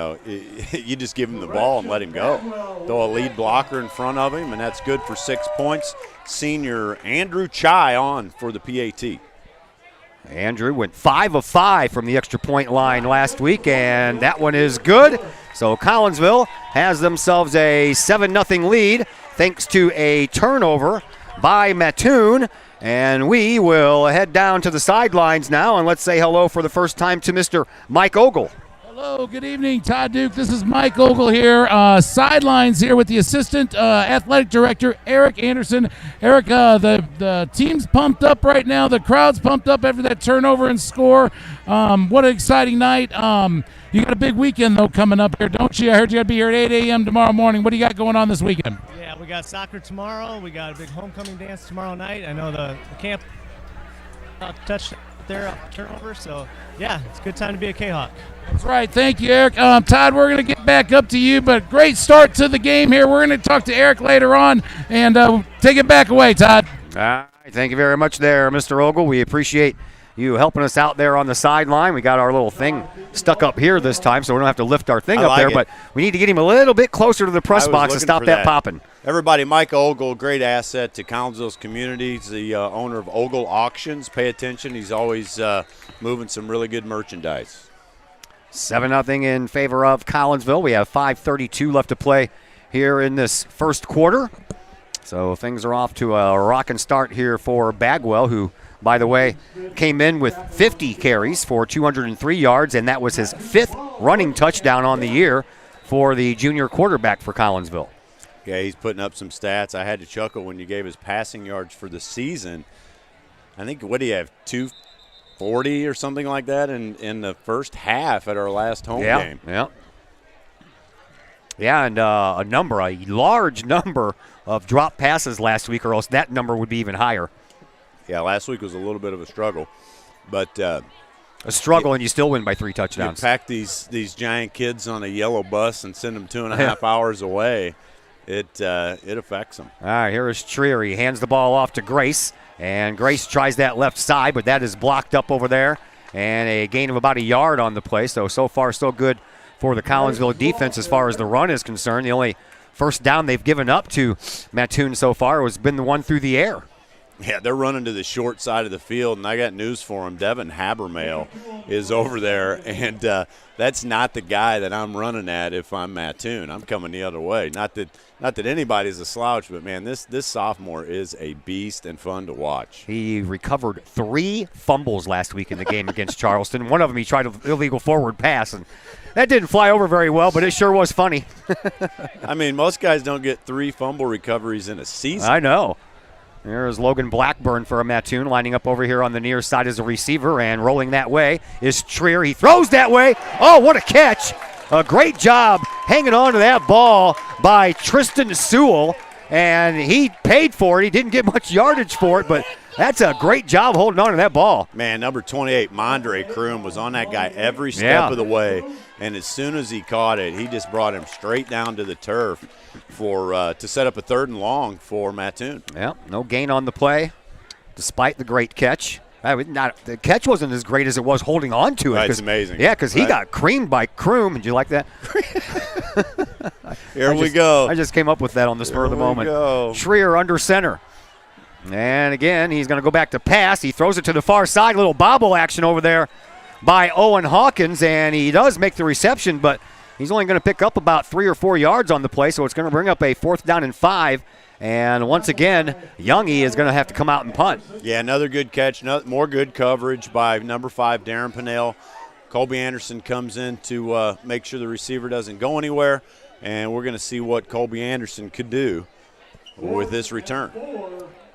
just give him the ball and let him go. Throw a lead blocker in front of him, and that's good for 6 points. Senior Andrew Chai on for the PAT. Andrew went 5 of 5 from the extra point line last week, and that one is good. So Collinsville has themselves a 7-0 lead thanks to a turnover by Mattoon. And we will head down to the sidelines now, and let's say hello for the first time to Mr. Mike Ogle. Hello, good evening, Todd Duke. This is Mike Ogle here. Sidelines here with the assistant athletic director, Eric Anderson. Eric, the team's pumped up right now. The crowd's pumped up after that turnover and score. What an exciting night. You got a big weekend, though, coming up here, don't you? I heard you got to be here at 8 a.m. tomorrow morning. What do you got going on this weekend? Yeah, we got soccer tomorrow. We got a big homecoming dance tomorrow night. I know the camp touched there turnover, so yeah, it's a good time to be a Kahawk. That's right. Thank you, Eric. Todd, we're going to get back up to you, but great start to the game here. We're going to talk to Eric later on, and take it back away, Todd. All right. Thank you very much there, Mr. Ogle. We appreciate you helping us out there on the sideline. We got our little thing stuck up here this time, so we don't have to lift our thing up there, but we need to get him a little bit closer to the press box to stop that popping. Everybody, Mike Ogle, great asset to Collinsville's community. He's the owner of Ogle Auctions. Pay attention. He's always moving some really good merchandise. 7-0 in favor of Collinsville. We have 5:32 left to play here in this first quarter. So things are off to a rocking start here for Bagwell, who, by the way, came in with 50 carries for 203 yards, and that was his 5th running touchdown on the year for the junior quarterback for Collinsville. Yeah, he's putting up some stats. I had to chuckle when you gave his passing yards for the season. I think, what do you have, 240 or something like that in the first half at our last home game? Yeah, and a large number of drop passes last week, or else that number would be even higher. Yeah, last week was a little bit of a struggle. But a struggle, and you still win by 3 touchdowns. You pack these giant kids on a yellow bus and send them 2.5 hours away. It affects them. All right, here is Trier. He hands the ball off to Grace, and Grace tries that left side, but that is blocked up over there, and a gain of about a yard on the play. So far, so good for the Collinsville defense as far as the run is concerned. The only first down they've given up to Mattoon so far has been the one through the air. Yeah, they're running to the short side of the field, and I got news for them. Devin Habermail is over there, and that's not the guy that I'm running at if I'm Mattoon. I'm coming the other way. Not that anybody's a slouch, but, man, this sophomore is a beast and fun to watch. He recovered 3 fumbles last week in the game against Charleston. One of them he tried an illegal forward pass, and that didn't fly over very well, but it sure was funny. I mean, most guys don't get 3 fumble recoveries in a season. I know. There's Logan Blackburn for a Mattoon, lining up over here on the near side as a receiver, and rolling that way is Trier. He throws that way. Oh, what a catch. A great job hanging on to that ball by Tristan Sewell, and he paid for it. He didn't get much yardage for it, but that's a great job holding on to that ball. Man, number 28, Mondre Kroom, was on that guy every step of the way, and as soon as he caught it, he just brought him straight down to the turf to set up a 3rd and long for Mattoon. Yeah, no gain on the play, despite the great catch. The catch wasn't as great as it was holding on to it. That's amazing. Yeah, because he got creamed by Kroom. Did you like that? Here we go. I just came up with that on the spur of the moment. Trier under center. And again, he's going to go back to pass. He throws it to the far side. A little bobble action over there by Owen Hawkins, and he does make the reception, but He's only going to pick up about 3 or 4 yards on the play, so it's going to bring up a 4th down and 5. And once again, Youngie is going to have to come out and punt. Yeah, another good catch, more good coverage by number 5, Darren Pinnell. Colby Anderson comes in to make sure the receiver doesn't go anywhere, and we're going to see what Colby Anderson could do with this return.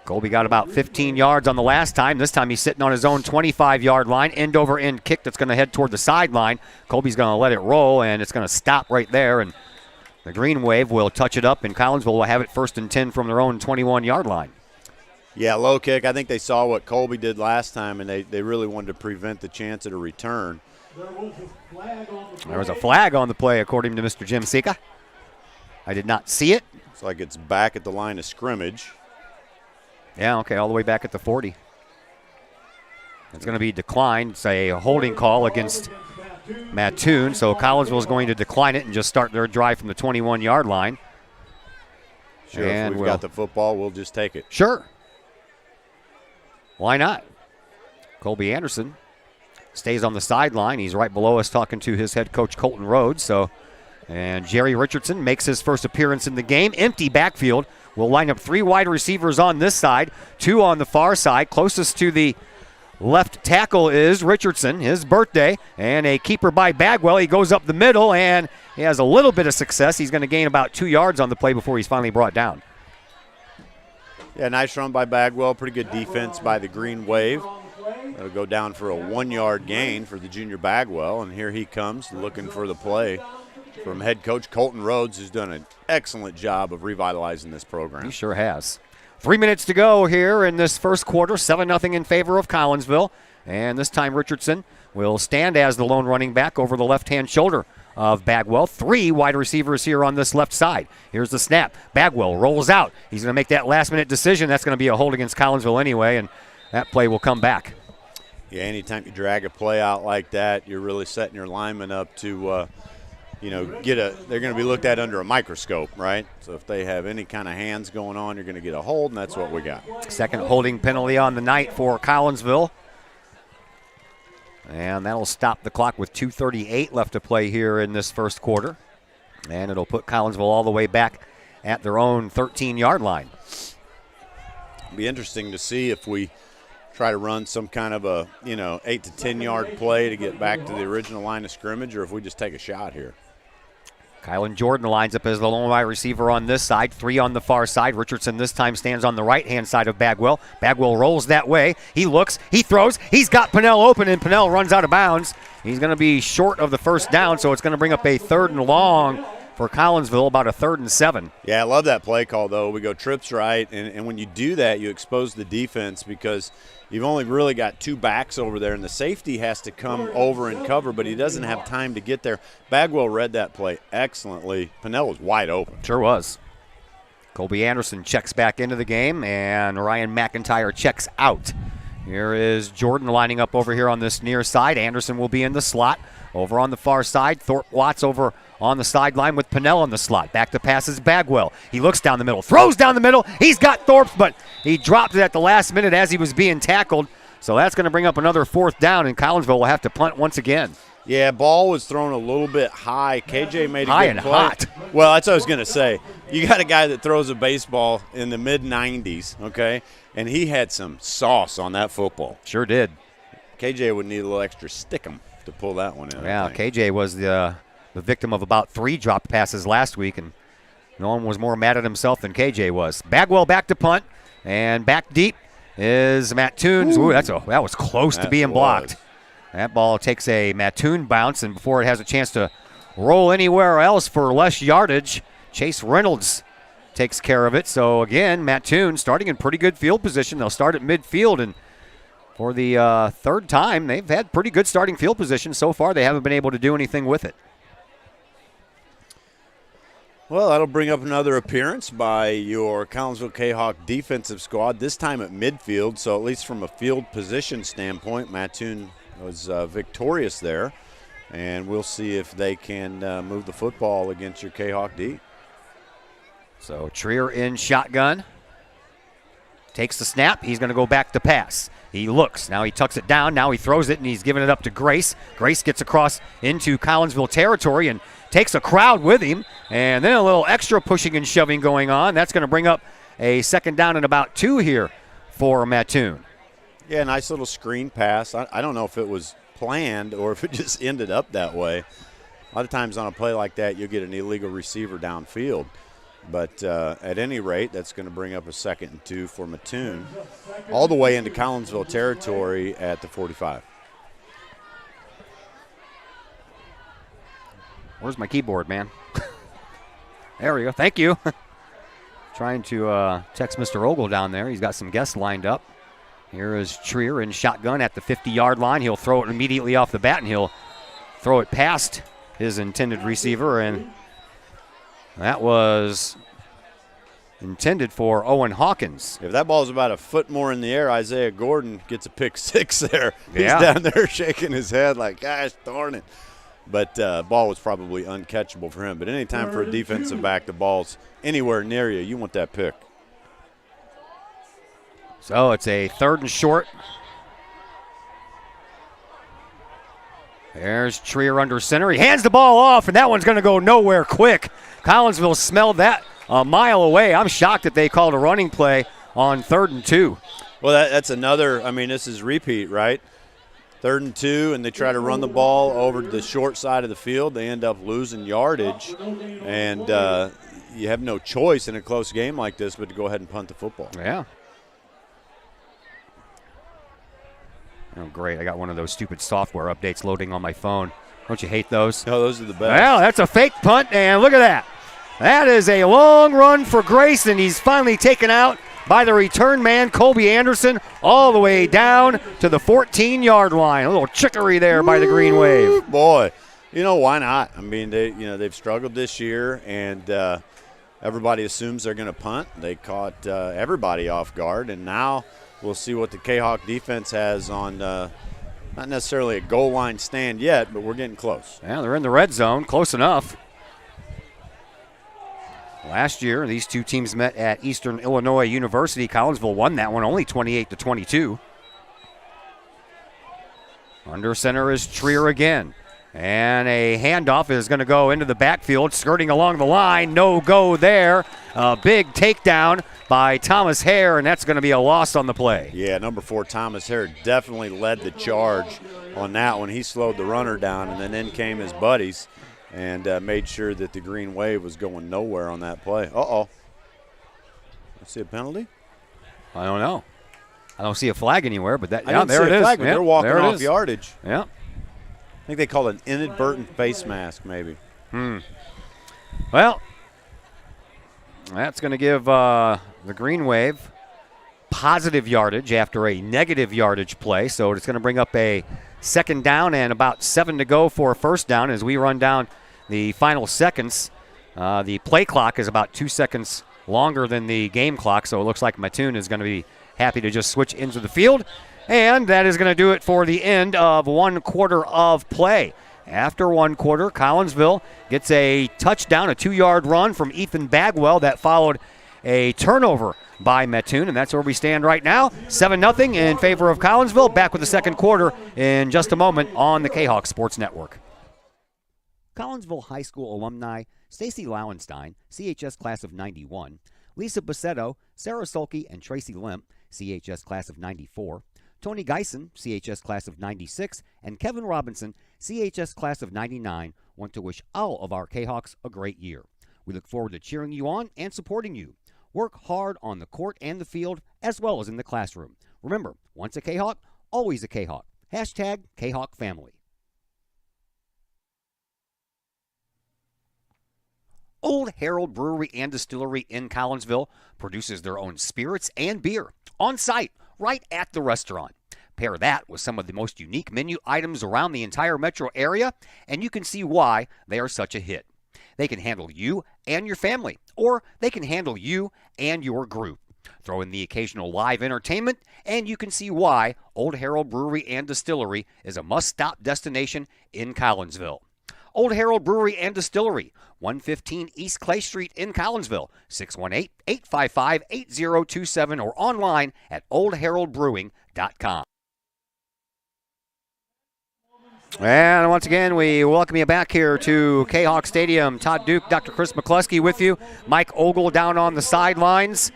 Colby got about 15 yards on the last time. This time he's sitting on his own 25-yard line, end-over-end kick that's going to head toward the sideline. Colby's going to let it roll, and it's going to stop right there, and the Green Wave will touch it up, and Collinsville will have it 1st and 10 from their own 21-yard line. Yeah, low kick. I think they saw what Colby did last time, and they really wanted to prevent the chance at a return. There was a flag on the play, according to Mr. Jim Sika. I did not see it. It's like it's back at the line of scrimmage. Yeah, okay, all the way back at the 40. It's going to be declined. It's a holding call against Mattoon, so Collinsville is going to decline it and just start their drive from the 21-yard line. Sure, and if we've got the football, we'll just take it. Sure. Why not? Colby Anderson stays on the sideline. He's right below us talking to his head coach, Colton Rhodes. And Jerry Richardson makes his first appearance in the game. Empty backfield. We'll line up 3 wide receivers on this side, 2 on the far side. Closest to the left tackle is Richardson, his birthday, and a keeper by Bagwell. He goes up the middle, and he has a little bit of success. He's going to gain about 2 yards on the play before he's finally brought down. Yeah, nice run by Bagwell. Pretty good defense by the Green Wave. It'll go down for a 1-yard gain for the junior Bagwell, and here he comes looking for the play from head coach Colton Rhodes, who's done an excellent job of revitalizing this program. He sure has. 3 minutes to go here in this first quarter, 7-0 in favor of Collinsville. And this time Richardson will stand as the lone running back over the left-hand shoulder of Bagwell. 3 wide receivers here on this left side. Here's the snap. Bagwell rolls out. He's going to make that last-minute decision. That's going to be a hold against Collinsville anyway, and that play will come back. Yeah, anytime you drag a play out like that, you're really setting your lineman up to they're going to be looked at under a microscope, right? So if they have any kind of hands going on, you're going to get a hold, and that's what we got. Second holding penalty on the night for Collinsville. And that'll stop the clock with 2:38 left to play here in this first quarter. And it'll put Collinsville all the way back at their own 13-yard line. It'll be interesting to see if we try to run some kind of a 8 to 10-yard play to get back to the original line of scrimmage, or if we just take a shot here. Kylan Jordan lines up as the lone wide receiver on this side, 3 on the far side. Richardson this time stands on the right-hand side of Bagwell. Bagwell rolls that way. He looks, he throws, he's got Pinnell open, and Pinnell runs out of bounds. He's going to be short of the first down, so it's going to bring up a 3rd and long for Collinsville, about a 3rd and 7. Yeah, I love that play call, though. We go trips right, and when you do that, you expose the defense because you've only really got 2 backs over there, and the safety has to come over and cover, but he doesn't have time to get there. Bagwell read that play excellently. Pinnell was wide open. Sure was. Colby Anderson checks back into the game, and Ryan McIntyre checks out. Here is Jordan lining up over here on this near side. Anderson will be in the slot. Over on the far side, Thorpe Watts over on the sideline with Pinnell in the slot. Back to passes Bagwell. He looks down the middle, throws down the middle. He's got Thorpe, but he dropped it at the last minute as he was being tackled. So that's going to bring up another 4th down, and Collinsville will have to punt once again. Yeah, ball was thrown a little bit high. KJ made a high good and play. Hot. Well, that's what I was going to say. You got a guy that throws a baseball in the mid-90s, okay, and he had some sauce on that football. Sure did. KJ would need a little extra stickum to pull that one in. Yeah, KJ was the victim of about 3 dropped passes last week, and no one was more mad at himself than KJ was. Bagwell back to punt, and back deep is Mattoon. Ooh, that was close to being blocked. That ball takes a Mattoon bounce, and before it has a chance to roll anywhere else for less yardage, Chase Reynolds takes care of it. So again, Mattoon starting in pretty good field position. They'll start at midfield, and for the 3rd time, they've had pretty good starting field position so far. They haven't been able to do anything with it. Well, that'll bring up another appearance by your Collinsville Kahok defensive squad, this time at midfield. So at least from a field position standpoint, Mattoon was victorious there. And we'll see if they can move the football against your Kahok D. So Trier in shotgun. takes the snap. He's going to go back to pass. He looks. Now he tucks it down. Now he throws it, and he's giving it up to Grace. Grace gets across into Collinsville territory and takes a crowd with him. And then a little extra pushing and shoving going on. That's going to bring up a second down and about 2 here for Mattoon. Yeah, nice little screen pass. I don't know if it was planned or if it just ended up that way. A lot of times on a play like that, you'll get an illegal receiver downfield. But at any rate, that's going to bring up a 2nd and 2 for Mattoon, all the way into Collinsville territory at the 45. Where's my keyboard, man? There we go. Thank you. Trying to text Mr. Ogle down there. He's got some guests lined up. Here is Trier in shotgun at the 50-yard line. He'll throw it immediately off the bat, and he'll throw it past his intended receiver, and that was intended for Owen Hawkins. If that ball's about a foot more in the air, Isaiah Gordon gets a pick 6 there. Yeah. He's down there shaking his head like, gosh darn it. But ball was probably uncatchable for him. But anytime for a defensive back, the ball's anywhere near you, you want that pick. So it's a 3rd and short. There's Trier under center. He hands the ball off, and that one's going to go nowhere quick. Collinsville smelled that a mile away. I'm shocked that they called a running play on 3rd and 2. Well, that's another, this is repeat, right? 3rd and 2, and they try to run the ball over to the short side of the field. They end up losing yardage, and you have no choice in a close game like this but to go ahead and punt the football. Yeah. Oh, great. I got one of those stupid software updates loading on my phone. Don't you hate those? No, those are the best. Well, that's a fake punt, and look at that. That is a long run for Grace, and he's finally taken out by the return man, Colby Anderson, all the way down to the 14-yard line. A little trickery there by the Green Wave. Boy, why not? They've struggled this year, and everybody assumes they're going to punt. They caught everybody off guard, and now we'll see what the Kahok defense has on not necessarily a goal line stand yet, but we're getting close. Yeah, they're in the red zone, close enough. Last year, these two teams met at Eastern Illinois University. Collinsville won that one only 28-22. Under center is Trier again. And a handoff is going to go into the backfield, skirting along the line. No go there. A big takedown by Thomas Hare, and that's going to be a loss on the play. Yeah, number 4, Thomas Hare, definitely led the charge on that one. He slowed the runner down, and then in came his buddies and made sure that the Green Wave was going nowhere on that play. Uh-oh. I see a penalty? I don't know. I don't see a flag anywhere, but that, I didn't there see it a is. flag, but Yep, they're walking there it off is. yardage. Yeah. I think they call it an inadvertent face mask, maybe. Well, that's going to give the Green Wave positive yardage after a negative yardage play. So it's going to bring up a 2nd down and about 7 to go for a 1st down as we run down the final seconds. The play clock is about 2 seconds longer than the game clock, so it looks like Mattoon is going to be happy to just switch into the field. And that is going to do it for the end of 1 quarter of play. After 1 quarter, Collinsville gets a touchdown, a 2-yard run from Ethan Bagwell that followed a turnover by Mattoon, and that's where we stand right now. 7-0 in favor of Collinsville. Back with the 2nd quarter in just a moment on the Kahok Sports Network. Collinsville High School alumni Stacy Lauenstein, CHS class of 91, Lisa Bassetto, Sarah Sulke, and Tracy Limp, CHS class of 94, Tony Geisen, CHS class of 96, and Kevin Robinson, CHS class of 99, want to wish all of our Kahawks a great year. We look forward to cheering you on and supporting you. Work hard on the court and the field, as well as in the classroom. Remember, once a Kahawk, always a Kahawk. Hashtag Kahawk Family. Old Herald Brewery and Distillery in Collinsville produces their own spirits and beer on site, right at the restaurant. Pair that with some of the most unique menu items around the entire metro area, and you can see why they are such a hit. They can handle you and your family, or they can handle you and your group. Throw in the occasional live entertainment, and you can see why Old Herald Brewery and Distillery is a must-stop destination in Collinsville. Old Herald Brewery and Distillery, 115 East Clay Street in Collinsville, 618-855-8027 or online at oldheraldbrewing.com. And once again, we welcome you back here to Kahok Stadium. Todd Duke, Dr. Chris McCluskey with you. Mike Ogle down on the sidelines.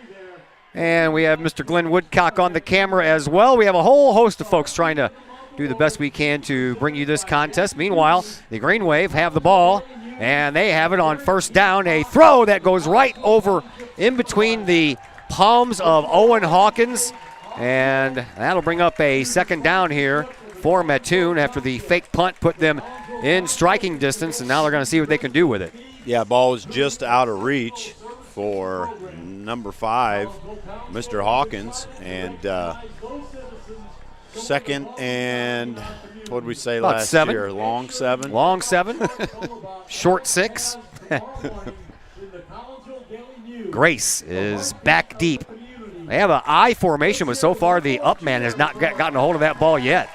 And we have Mr. Glenn Woodcock on the camera as well. We have a whole host of folks trying to do the best we can to bring you this contest. Meanwhile, the Green Wave have the ball, and they have it on first down. A throw that goes right over in between the palms of Owen Hawkins. And that'll bring up a second down here for Mattoon after the fake punt put them in striking distance, and now they're going to see what they can do with it. Yeah, ball was just out of reach for number 5, Mr. Hawkins, and second and what did we say about last 7. year? Long 7. Long 7. Short 6. Grace is back deep. They have an I formation, but so far the up man has not gotten a hold of that ball yet.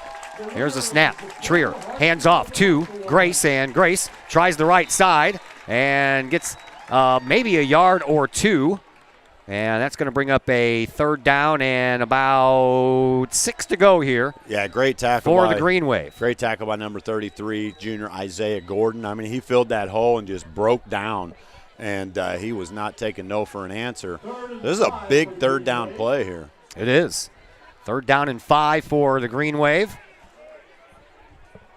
Here's a snap. Trier hands off to Grace, and Grace tries the right side and gets maybe a yard or 2. And that's going to bring up a third down and about 6 to go here. Yeah, great tackle for the Green Wave. Great tackle by number 33, junior Isaiah Gordon. I mean, he filled that hole and just broke down, and he was not taking no for an answer. This is a big third down play here. It is. Third down and 5 for the Green Wave.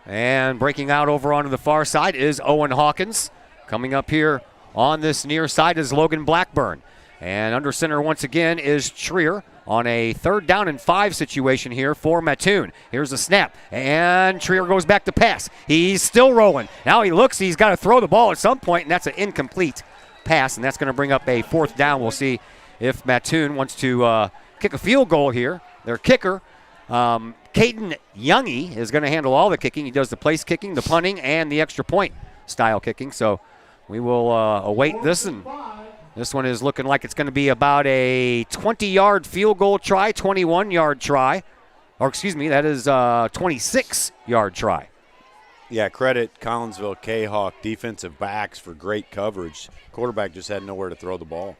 And breaking out over onto the far side is Owen Hawkins. Coming up here on this near side is Logan Blackburn. And under center once again is Trier on a third down and 5 situation here for Mattoon. Here's the snap, and Trier goes back to pass. He's still rolling. Now he looks, he's got to throw the ball at some point, and that's an incomplete pass, and that's going to bring up a fourth down. We'll see if Mattoon wants to kick a field goal here. Their kicker, Caden Youngie, is going to handle all the kicking. He does the place kicking, the punting, and the extra point style kicking. So we will await this, and this one is looking like it's going to be about a 20-yard field goal try, 21-yard try. Or excuse me, that is a 26-yard try. Yeah, credit Collinsville Kahok defensive backs for great coverage. Quarterback just had nowhere to throw the ball.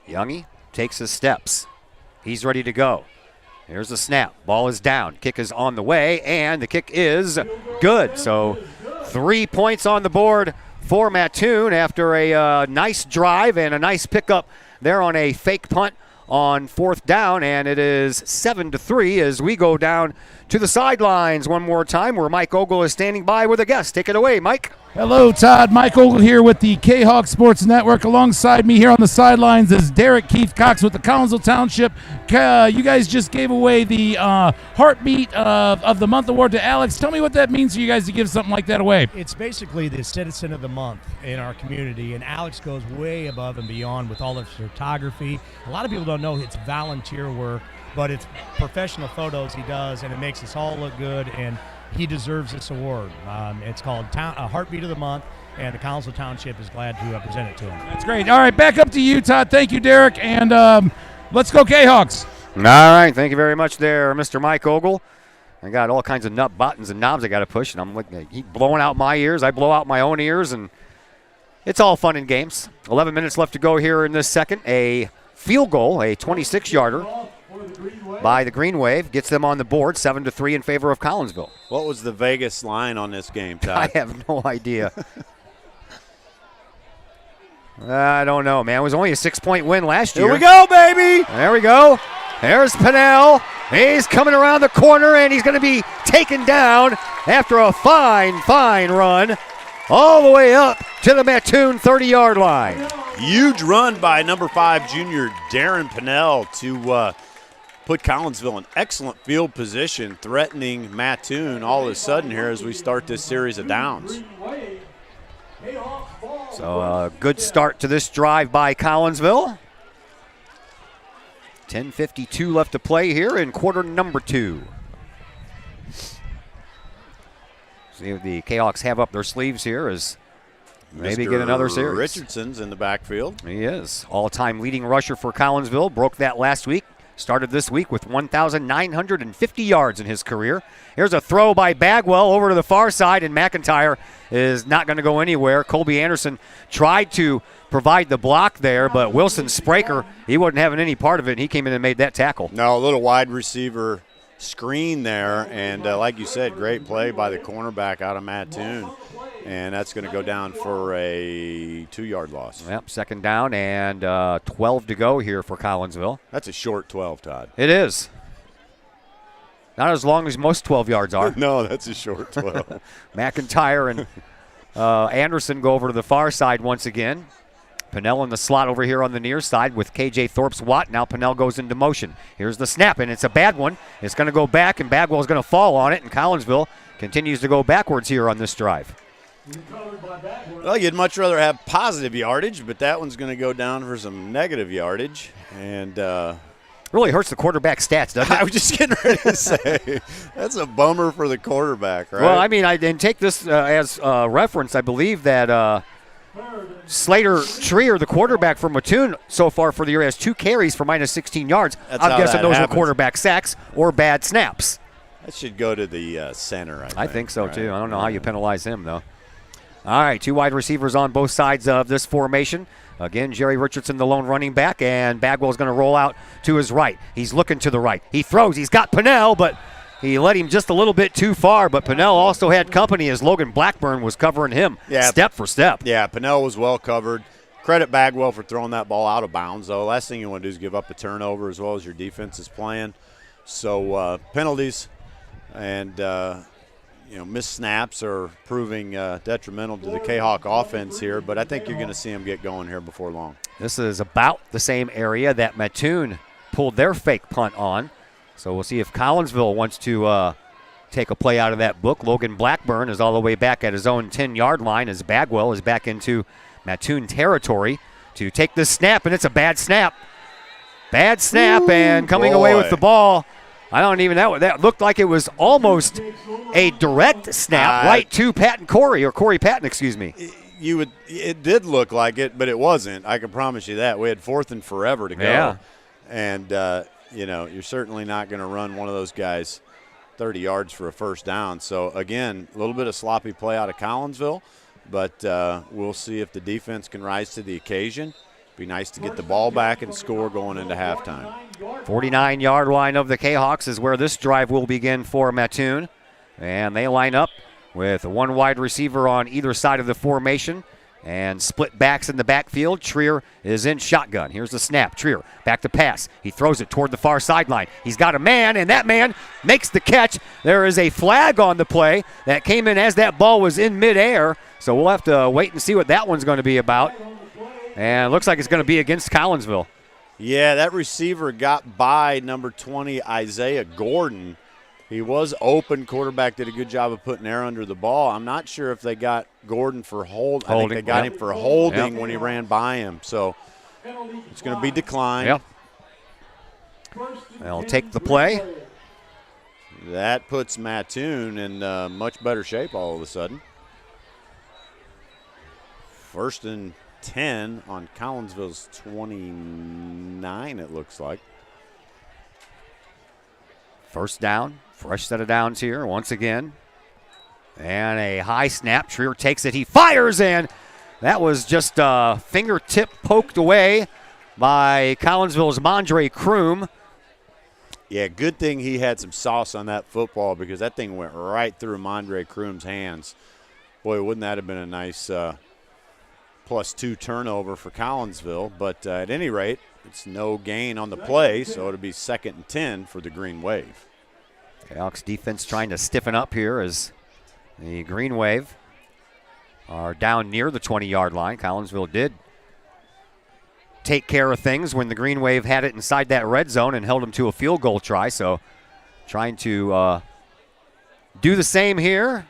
Youngie takes his steps. He's ready to go. Here's the snap. Ball is down. Kick is on the way, and the kick is good. So 3 points on the board for Mattoon after a nice drive and a nice pickup there on a fake punt on fourth down, and it is 7-3 as we go down to the sidelines one more time where Mike Ogle is standing by with a guest. Take it away, Mike. Hello, Todd. Mike Ogle here with the Kahok Sports Network. Alongside me here on the sidelines is Derek Keith Cox with the Collinsville Township. You guys just gave away the Heartbeat of the Month award to Alex. Tell me what that means for you guys to give something like that away. It's basically the Citizen of the Month in our community, and Alex goes way above and beyond with all of his photography. A lot of people don't know it's volunteer work, but it's professional photos he does, and it makes us all look good, and he deserves this award. It's called Heartbeat of the Month, and the Collinsville Township is glad to present it to him. That's great. All right, back up to you, Todd. Thank you, Derek, and let's go Kahawks. All right, thank you very much there, Mr. Mike Ogle. I got all kinds of nut buttons and knobs I got to push, and I'm like, he's blowing out my ears. I blow out my own ears, and it's all fun and games. 11 minutes left to go here in this second. A field goal, a 26-yarder by the Green Wave, gets them on the board, 7-3 in favor of Collinsville. What was the Vegas line on this game, Todd? I have no idea. I don't know, man. It was only a 6-point win last year. Here we go, baby! There we go. There's Pinnell. He's coming around the corner, and he's going to be taken down after a fine run all the way up to the Mattoon 30-yard line. Huge run by number 5 junior Darren Pinnell to put Collinsville in excellent field position, threatening Mattoon all of a sudden here as we start this series of downs. So a good start to this drive by Collinsville. 10:52 left to play here in quarter number 2. See if the Kahawks have up their sleeves here as maybe get another series. Richardson's in the backfield. He is. All-time leading rusher for Collinsville. Broke that last week. started this week with 1,950 yards in his career. Here's a throw by Bagwell over to the far side, and McIntyre is not going to go anywhere. Colby Anderson tried to provide the block there, but Wilson Spraker, he wasn't having any part of it, and he came in and made that tackle. No, a little wide receiver screen there, and like you said, great play by the cornerback out of Mattoon, and that's going to go down for a 2-yard loss. Yep, second down and 12 to go here for Collinsville. That's a short 12, Todd. It is. Not as long as most 12 yards are. No, that's a short 12. McIntyre and Anderson go over to the far side once again. Pennell in the slot over here on the near side with KJ Thorpe's Watt. Now Pennell goes into motion. Here's the snap, and it's a bad one. It's going to go back, and Bagwell's going to fall on it, and Collinsville continues to go backwards here on this drive. Well, you'd much rather have positive yardage, but that one's going to go down for some negative yardage. And really hurts the quarterback stats, doesn't it? I was just getting ready to say, that's a bummer for the quarterback, right? Well, I mean, and take this as reference. I believe that Slater Trier, the quarterback for Mattoon so far for the year, has 2 carries for minus 16 yards. I'm guessing those were quarterback sacks or bad snaps. That should go to the center, I think so, too. I don't know how you penalize him, though. All right, 2 wide receivers on both sides of this formation. Again, Jerry Richardson, the lone running back, and Bagwell's going to roll out to his right. He's looking to the right. He throws. He's got Pennell, but he let him just a little bit too far. But Pennell also had company as Logan Blackburn was covering him step for step. Yeah, Pennell was well covered. Credit Bagwell for throwing that ball out of bounds, though. Last thing you want to do is give up a turnover as well as your defense is playing. So penalties and missed snaps are proving detrimental to the Kahok offense here, but I think you're going to see them get going here before long. This is about the same area that Mattoon pulled their fake punt on. So we'll see if Collinsville wants to take a play out of that book. Logan Blackburn is all the way back at his own 10-yard line as Bagwell is back into Mattoon territory to take this snap, and it's a bad snap. Bad snap, and coming away with the ball. I don't even know. That looked like it was almost a direct snap right to Corey Patton, excuse me. It did look like it, but it wasn't. I can promise you that. We had 4th and forever to go. Yeah. And, you're certainly not going to run one of those guys 30 yards for a first down. So, again, a little bit of sloppy play out of Collinsville, but we'll see if the defense can rise to the occasion. Be nice to get the ball back and score going into halftime. 49-yard line of the Kahawks is where this drive will begin for Mattoon. And they line up with 1 wide receiver on either side of the formation and split backs in the backfield. Trier is in shotgun. Here's the snap. Trier back to pass. He throws it toward the far sideline. He's got a man, and that man makes the catch. There is a flag on the play that came in as that ball was in midair. So we'll have to wait and see what that one's going to be about. And it looks like it's going to be against Collinsville. Yeah, that receiver got by number 20, Isaiah Gordon. He was open. Quarterback did a good job of putting air under the ball. I'm not sure if they got Gordon for holding. I think they got him for holding when he ran by him. So it's going to be declined. Yep. They'll take the play. That puts Mattoon in much better shape all of a sudden. 1st and 10 on Collinsville's 29, it looks like. First down, fresh set of downs here once again. And a high snap. Trier takes it. He fires, and that was just a fingertip poked away by Collinsville's Mondre Kroom. Yeah, good thing he had some sauce on that football because that thing went right through Mondre Kroom's hands. Boy, wouldn't that have been a nice +2 turnover for Collinsville, but at any rate, it's no gain on the play, so it'll be 2nd and 10 for the Green Wave. Hawks defense trying to stiffen up here as the Green Wave are down near the 20-yard line. Collinsville did take care of things when the Green Wave had it inside that red zone and held them to a field goal try, so trying to do the same here,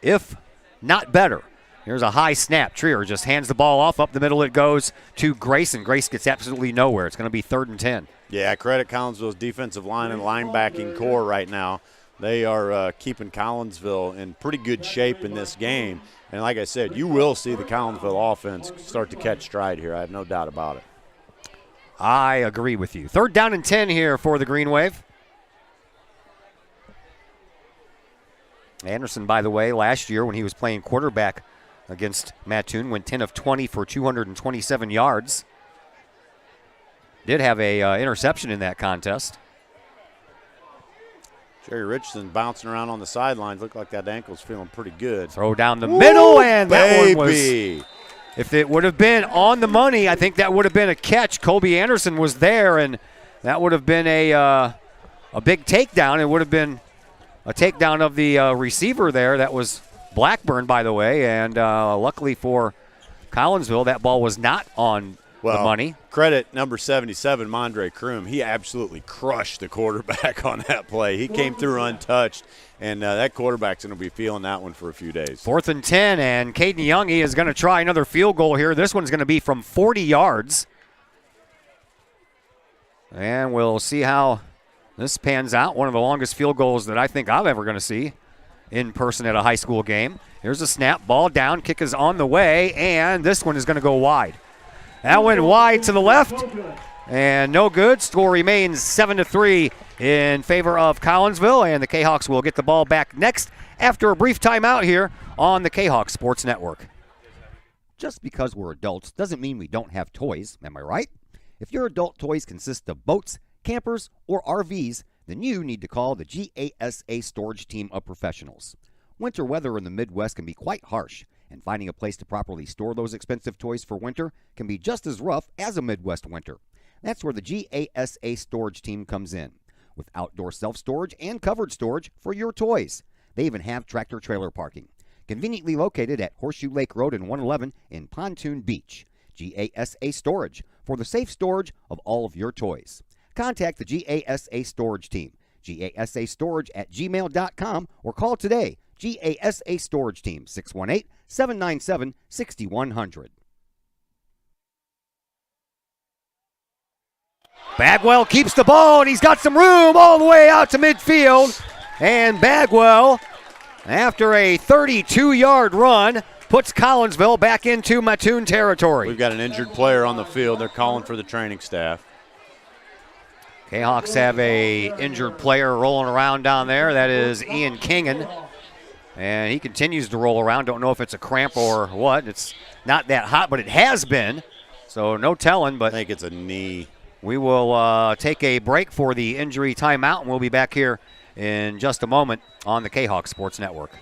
if not better. Here's a high snap. Trier just hands the ball off. Up the middle it goes to Grayson. Grace gets absolutely nowhere. It's going to be 3rd and 10. Yeah, credit Collinsville's defensive line and linebacking core right now. They are keeping Collinsville in pretty good shape in this game. And like I said, you will see the Collinsville offense start to catch stride here. I have no doubt about it. I agree with you. 3rd down and 10 here for the Green Wave. Anderson, by the way, last year when he was playing quarterback against Mattoon, went 10 of 20 for 227 yards. Did have a interception in that contest. Jerry Richardson bouncing around on the sidelines. Looked like that ankle's feeling pretty good. Throw down the middle, and that one was... If it would have been on the money, I think that would have been a catch. Colby Anderson was there, and that would have been a big takedown. It would have been a takedown of the receiver there. That was Blackburn, by the way, and luckily for Collinsville, that ball was not on the money. Credit number 77, Mondre Kroom. He absolutely crushed the quarterback on that play. He came through untouched, and that quarterback's going to be feeling that one for a few days. 4th and 10, and Caden Youngie is going to try another field goal here. This one's going to be from 40 yards. And we'll see how this pans out. One of the longest field goals that I think I'm ever going to see in person at a high school game. Here's a snap, ball down, kick is on the way, and this one is going to go wide. That went wide to the left, and no good. Score remains 7-3 in favor of Collinsville, and the Kahawks will get the ball back next after a brief timeout here on the Kahawk Sports Network. Just because we're adults doesn't mean we don't have toys, am I right? If your adult toys consist of boats, campers, or RVs, then you need to call the GASA storage team of professionals. Winter weather in the Midwest can be quite harsh, and finding a place to properly store those expensive toys for winter can be just as rough as a Midwest winter. That's where the GASA storage team comes in, with outdoor self-storage and covered storage for your toys. They even have tractor-trailer parking, conveniently located at Horseshoe Lake Road and 111 in Pontoon Beach. GASA Storage, for the safe storage of all of your toys. Contact the GASA Storage team, gasastorage@gmail.com, or call today, GASA Storage Team, 618-797-6100. Bagwell keeps the ball, and he's got some room all the way out to midfield. And Bagwell, after a 32-yard run, puts Collinsville back into Mattoon territory. We've got an injured player on the field. They're calling for the training staff. Kahawks have a injured player rolling around down there. That is Ian Kingan. And he continues to roll around. Don't know if it's a cramp or what. It's not that hot, but it has been. So no telling, but I think it's a knee. We will take a break for the injury timeout, and we'll be back here in just a moment on the Kahawk Sports Network.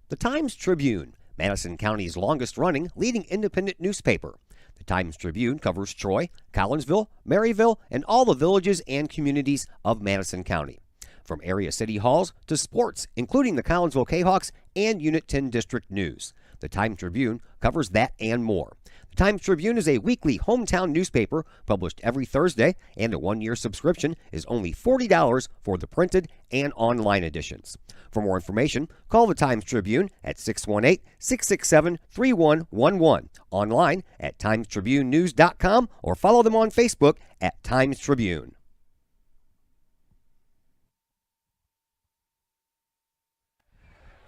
The Times-Tribune, Madison County's longest-running leading independent newspaper. The Times-Tribune covers Troy, Collinsville, Maryville, and all the villages and communities of Madison County. From area city halls to sports, including the Collinsville Kahawks and Unit 10 District News. The Times-Tribune covers that and more. The Times-Tribune is a weekly hometown newspaper published every Thursday, and a one-year subscription is only $40 for the printed and online editions. For more information, call the Times-Tribune at 618-667-3111, online at timestribunenews.com, or follow them on Facebook at Times-Tribune.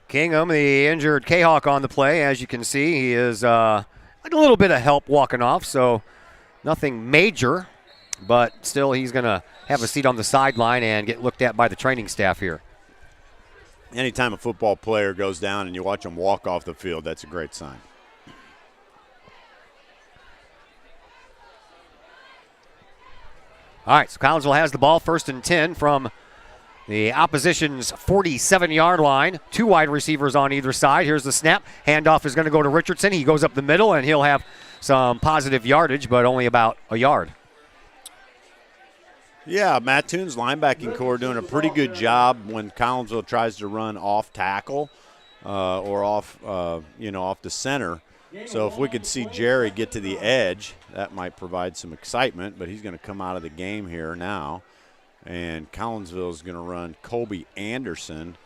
Kingham, the injured Kahawk, on the play. As you can see, he is a little bit of help walking off, so nothing major, but still he's going to have a seat on the sideline and get looked at by the training staff here. Anytime a football player goes down and you watch him walk off the field, that's a great sign. All right, so Collinsville has the ball, 1st and 10 from the opposition's 47-yard line. 2 wide receivers on either side. Here's the snap. Handoff is going to go to Richardson. He goes up the middle, and he'll have some positive yardage, but only about a yard. Yeah, Mattoon's linebacking core doing a pretty good job when Collinsville tries to run off tackle or off the center. So if we could see Jerry get to the edge, that might provide some excitement, but he's going to come out of the game here now. And Collinsville is going to run Colby Anderson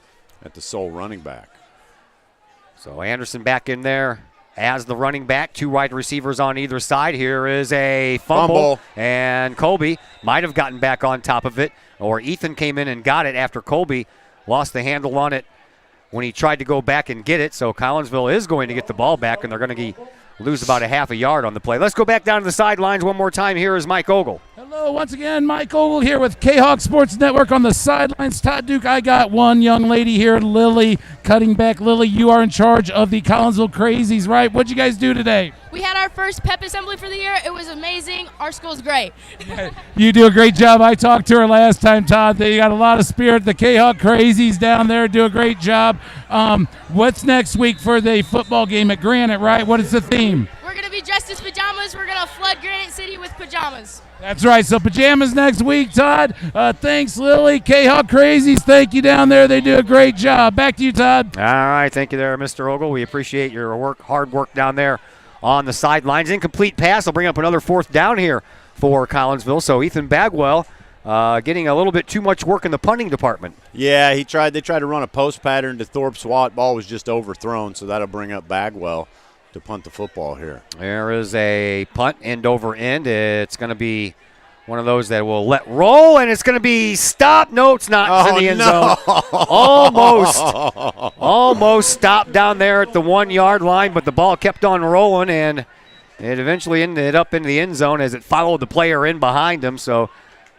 at the sole running back. So Anderson back in there as the running back. 2 wide receivers on either side. Here is a fumble. And Colby might have gotten back on top of it, or Ethan came in and got it after Colby lost the handle on it when he tried to go back and get it. So Collinsville is going to get the ball back, and they're going to be lose about a half a yard on the play. Let's go back down to the sidelines one more time. Here is Mike Ogle. Hello, once again, Mike Ogle here with Kahok Sports Network on the sidelines. Todd Duke, I got one young lady here, Lily, cutting back. Lily, you are in charge of the Collinsville Crazies, right? What'd you guys do today? We had our first pep assembly for the year. It was amazing. Our school's great. You do a great job. I talked to her last time, Todd. They got a lot of spirit. The Kahok Crazies down there do a great job. What's next week for the football game at Granite, right? What is the theme? We're going to be dressed as pajamas. We're going to flood Granite City with pajamas. That's right. So pajamas next week, Todd. Thanks, Lily. Kahok Crazies, thank you down there. They do a great job. Back to you, Todd. All right. Thank you there, Mr. Ogle. We appreciate your hard work down there on the sidelines. Incomplete pass will bring up another 4th down here for Collinsville. So Ethan Bagwell getting a little bit too much work in the punting department. Yeah, they tried to run a post pattern to Thorpe Swat. Ball was just overthrown, so that'll bring up Bagwell to punt the football here. There is a punt end over end. It's going to be one of those that will let roll, and it's going to be stopped. No, it's not. It's in the end zone. Almost stopped down there at the 1-yard line, but the ball kept on rolling, and it eventually ended up in the end zone as it followed the player in behind him. So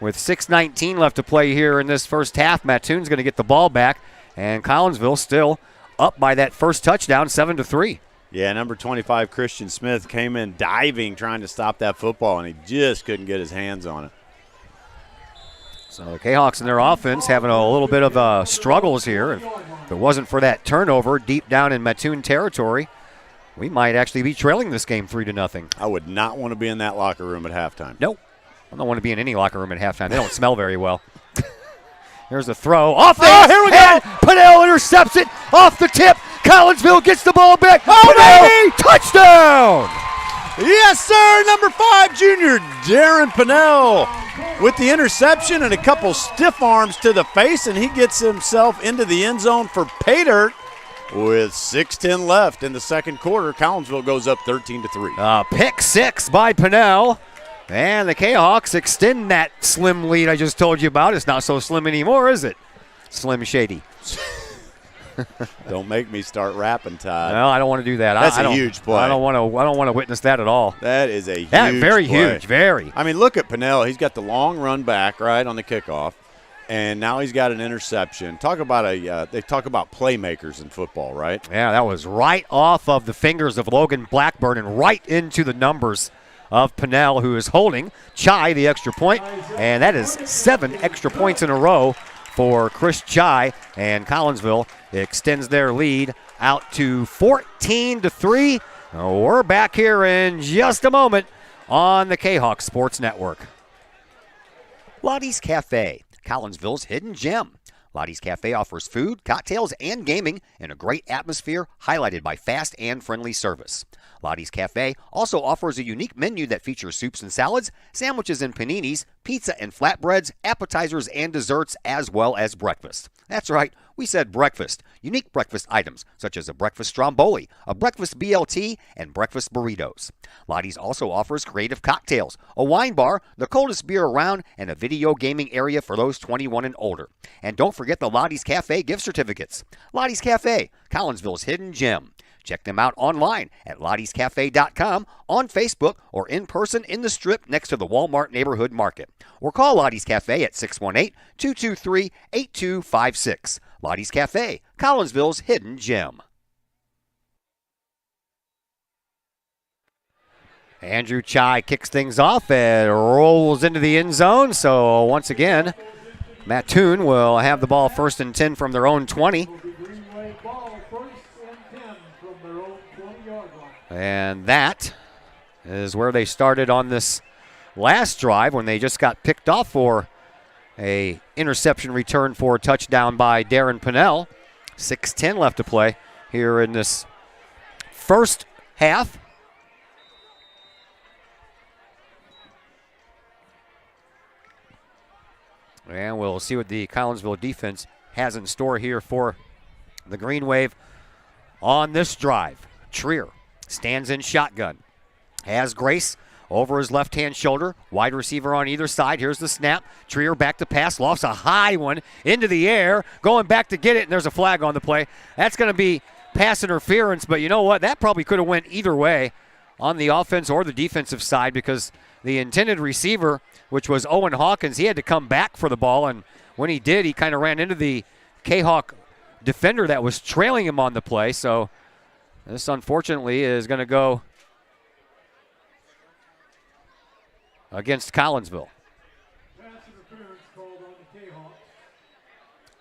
with 6:19 left to play here in this first half, Mattoon's going to get the ball back, and Collinsville still up by that first touchdown, 7-3. Yeah, number 25, Christian Smith, came in diving, trying to stop that football, and he just couldn't get his hands on it. So the Kahawks in their offense having a little bit of struggles here. If it wasn't for that turnover deep down in Mattoon territory, we might actually be trailing this game 3-0. I would not want to be in that locker room at halftime. Nope. I don't want to be in any locker room at halftime. They don't smell very well. Here's a throw. Off the here we go. Pinnell intercepts it off the tip. Collinsville gets the ball back. Pinnell, touchdown! Yes, sir. Number 5, junior Darren Pinnell with the interception and a couple stiff arms to the face, and he gets himself into the end zone for pay dirt with 6:10 left in the second quarter. Collinsville goes up 13-3. Pick 6 by Pinnell. And the Kahawks extend that slim lead I just told you about. It's not so slim anymore, is it? Slim Shady. Don't make me start rapping, Todd. No, I don't want to do that. That's a huge play. I don't want to witness that at all. That is a huge very play. huge, very. I mean, look at Pinnell. He's got the long run back right on the kickoff, and now he's got an interception. Talk about they talk about playmakers in football, right? Yeah, that was right off of the fingers of Logan Blackburn and right into the numbers of Pinnell, who is holding Chai the extra point, and that is 7 extra points in a row for Chris Chai, and Collinsville extends their lead out to 14-3. We're back here in just a moment on the Kahawk Sports Network. Lottie's Cafe, Collinsville's hidden gem. Lottie's Cafe offers food, cocktails, and gaming in a great atmosphere highlighted by fast and friendly service. Lottie's Cafe also offers a unique menu that features soups and salads, sandwiches and paninis, pizza and flatbreads, appetizers and desserts, as well as breakfast. That's right, we said breakfast. Unique breakfast items such as a breakfast stromboli, a breakfast BLT, and breakfast burritos. Lottie's also offers creative cocktails, a wine bar, the coldest beer around, and a video gaming area for those 21 and older. And don't forget the Lottie's Cafe gift certificates. Lottie's Cafe, Collinsville's hidden gem. Check them out online at lottiescafe.com, on Facebook, or in person in the Strip next to the Walmart Neighborhood Market. Or call Lottie's Cafe at 618-223-8256. Lottie's Cafe, Collinsville's hidden gem. Andrew Chai kicks things off and rolls into the end zone. So once again, Mattoon will have the ball 1st and 10 from their own 20. And that is where they started on this last drive when they just got picked off for a interception return for a touchdown by Darren Pinnell. 6:10 left to play here in this first half. And we'll see what the Collinsville defense has in store here for the Green Wave on this drive. Trier stands in shotgun. Has Grace over his left-hand shoulder. Wide receiver on either side. Here's the snap. Trier back to pass. Lofts a high one into the air. Going back to get it, and there's a flag on the play. That's going to be pass interference, but you know what? That probably could have went either way on the offense or the defensive side because the intended receiver, which was Owen Hawkins, he had to come back for the ball, and when he did, he kind of ran into the Kahok defender that was trailing him on the play. So this, unfortunately, is going to go against Collinsville.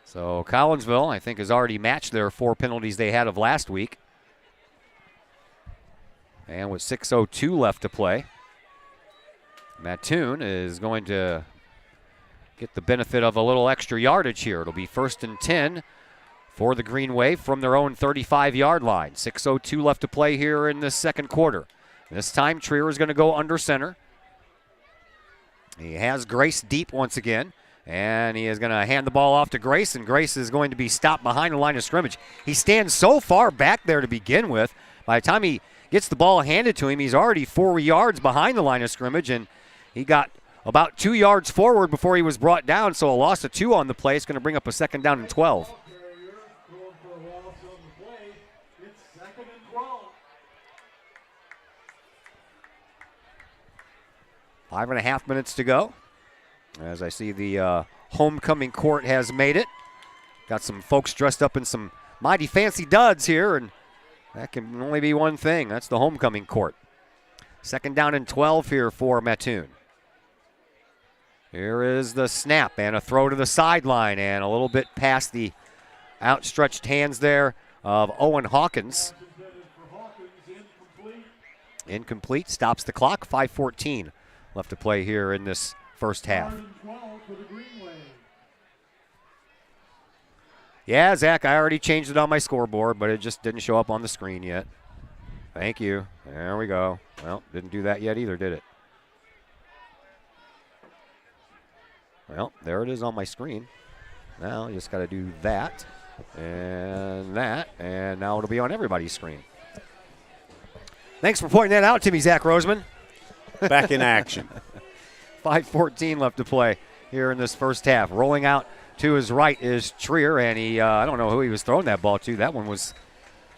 So Collinsville, I think, has already matched their 4 penalties they had of last week. And with 6:02 left to play, Mattoon is going to get the benefit of a little extra yardage here. It'll be 1st and 10 for the Green Wave from their own 35-yard line. 6:02 left to play here in the second quarter. This time, Trier is going to go under center. He has Grace deep once again, and he is going to hand the ball off to Grace, and Grace is going to be stopped behind the line of scrimmage. He stands so far back there to begin with. By the time he gets the ball handed to him, he's already 4 yards behind the line of scrimmage, and he got about 2 yards forward before he was brought down, so a loss of 2 on the play. It's going to bring up a 2nd down and 12. 5.5 minutes to go. As I see the homecoming court has made it. Got some folks dressed up in some mighty fancy duds here, and that can only be one thing. That's the homecoming court. 2nd down and 12 here for Mattoon. Here is the snap and a throw to the sideline and a little bit past the outstretched hands there of Owen Hawkins. Incomplete, stops the clock. 5:14 left to play here in this first half. Yeah, Zach, I already changed it on my scoreboard, but it just didn't show up on the screen yet. Thank you. There we go. Well, didn't do that yet either, did it? Well, there it is on my screen. Now you just got to do that, and now it'll be on everybody's screen. Thanks for pointing that out to me, Zach Roseman. Back in action. 5:14 left to play here in this first half. Rolling out to his right is Trier, and he I don't know who he was throwing that ball to. That one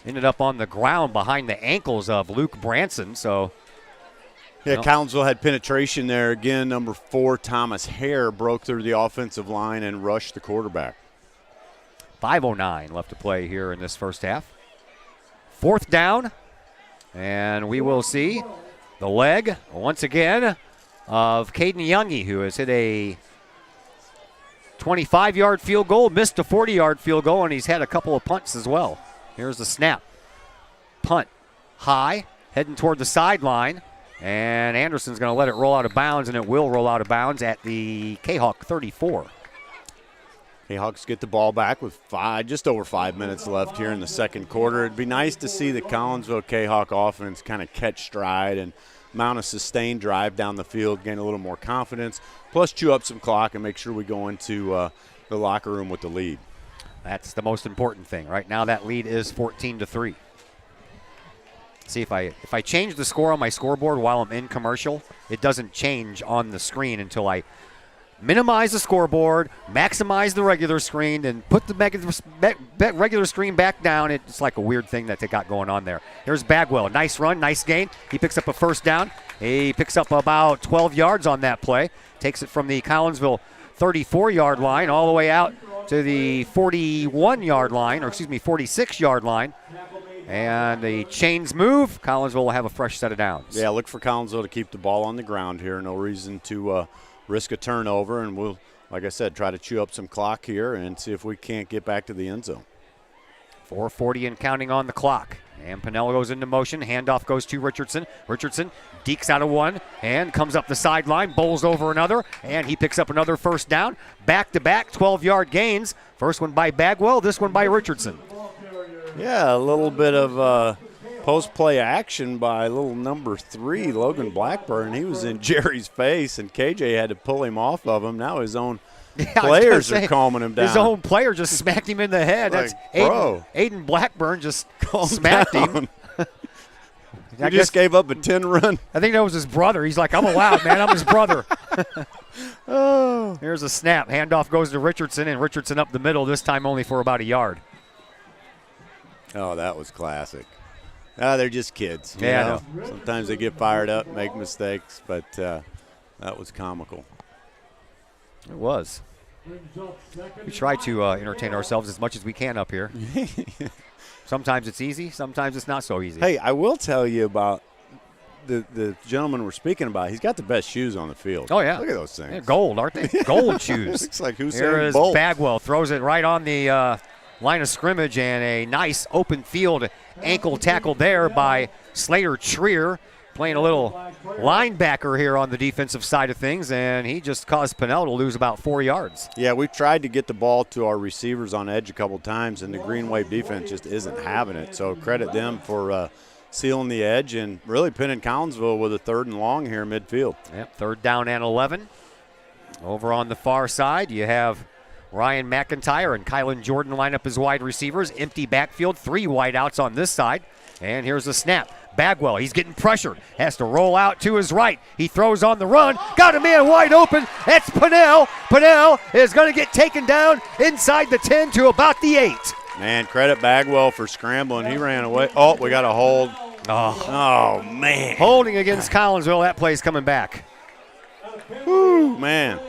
ended up on the ground behind the ankles of Luke Branson. So, yeah, Collinsville had penetration there. Again, number 4, Thomas Hare, broke through the offensive line and rushed the quarterback. 5:09 left to play here in this first half. 4th down, and we will see the leg once again of Caden Youngie, who has hit a 25-yard field goal, missed a 40-yard field goal, and he's had a couple of punts as well. Here's the snap. Punt high, heading toward the sideline, and Anderson's going to let it roll out of bounds, and it will roll out of bounds at the Kahok 34. Hawks get the ball back with just over 5 minutes left here in the second quarter. It'd be nice to see the Collinsville Kahok offense kind of catch stride and mount a sustained drive down the field, gain a little more confidence, plus chew up some clock and make sure we go into the locker room with the lead. That's the most important thing. Right now that lead is 14-3. See, if I change the score on my scoreboard while I'm in commercial, it doesn't change on the screen until I minimize the scoreboard, maximize the regular screen, and put the regular screen back down. It's like a weird thing that they got going on there. Here's Bagwell. Nice run, nice gain. He picks up a 1st down. He picks up about 12 yards on that play. Takes it from the Collinsville 34-yard line all the way out to the 41-yard line, or excuse me, 46-yard line. And the chains move. Collinsville will have a fresh set of downs. Yeah, look for Collinsville to keep the ball on the ground here. No reason to risk a turnover, and we'll, like I said, try to chew up some clock here and see if we can't get back to the end zone. 4:40 and counting on the clock. And Pinella goes into motion. Handoff goes to Richardson. Richardson dekes out of one and comes up the sideline, bowls over another, and he picks up another 1st down. Back-to-back 12-yard gains. First one by Bagwell, this one by Richardson. Yeah, a little bit of post-play action by little number 3, Logan Blackburn. He was in Jerry's face, and KJ had to pull him off of him. Now his own players are calming him down. His own player just smacked him in the head. That's Aiden Blackburn just smacked him. He just gave up a 10-run. I think that was his brother. He's like, I'm allowed, man. I'm his brother. Here's a snap. Handoff goes to Richardson, and Richardson up the middle, this time only for about a yard. Oh, that was classic. They're just kids. you Yeah, know? Sometimes they get fired up, make mistakes, but that was comical. It was. We try to entertain ourselves as much as we can up here. Sometimes it's easy, sometimes it's not so easy. Hey, I will tell you about the gentleman we're speaking about. He's got the best shoes on the field. Oh, yeah. Look at those things. Yeah, gold, aren't they? Gold shoes. Looks like Here Usain is Bolt. Bagwell, throws it right on the line of scrimmage, and a nice open field ankle tackle there by Slater Trier, playing a little linebacker here on the defensive side of things, and he just caused Pinnell to lose about 4 yards. Yeah, we tried to get the ball to our receivers on edge a couple times, and the Green Wave defense just isn't having it. So credit them for sealing the edge and really pinning Collinsville with a 3rd and long here in midfield. Yep, 3rd down and 11. Over on the far side, you have Ryan McIntyre and Kylan Jordan line up as wide receivers. Empty backfield, 3 wideouts on this side. And here's the snap. Bagwell, he's getting pressured. Has to roll out to his right. He throws on the run. Got a man wide open. That's Pinnell. Pinnell is going to get taken down inside the 10 to about the 8. Man, credit Bagwell for scrambling. He ran away. Oh, we got a hold. Oh man. Holding against Collinsville. That play's coming back. Woo, man.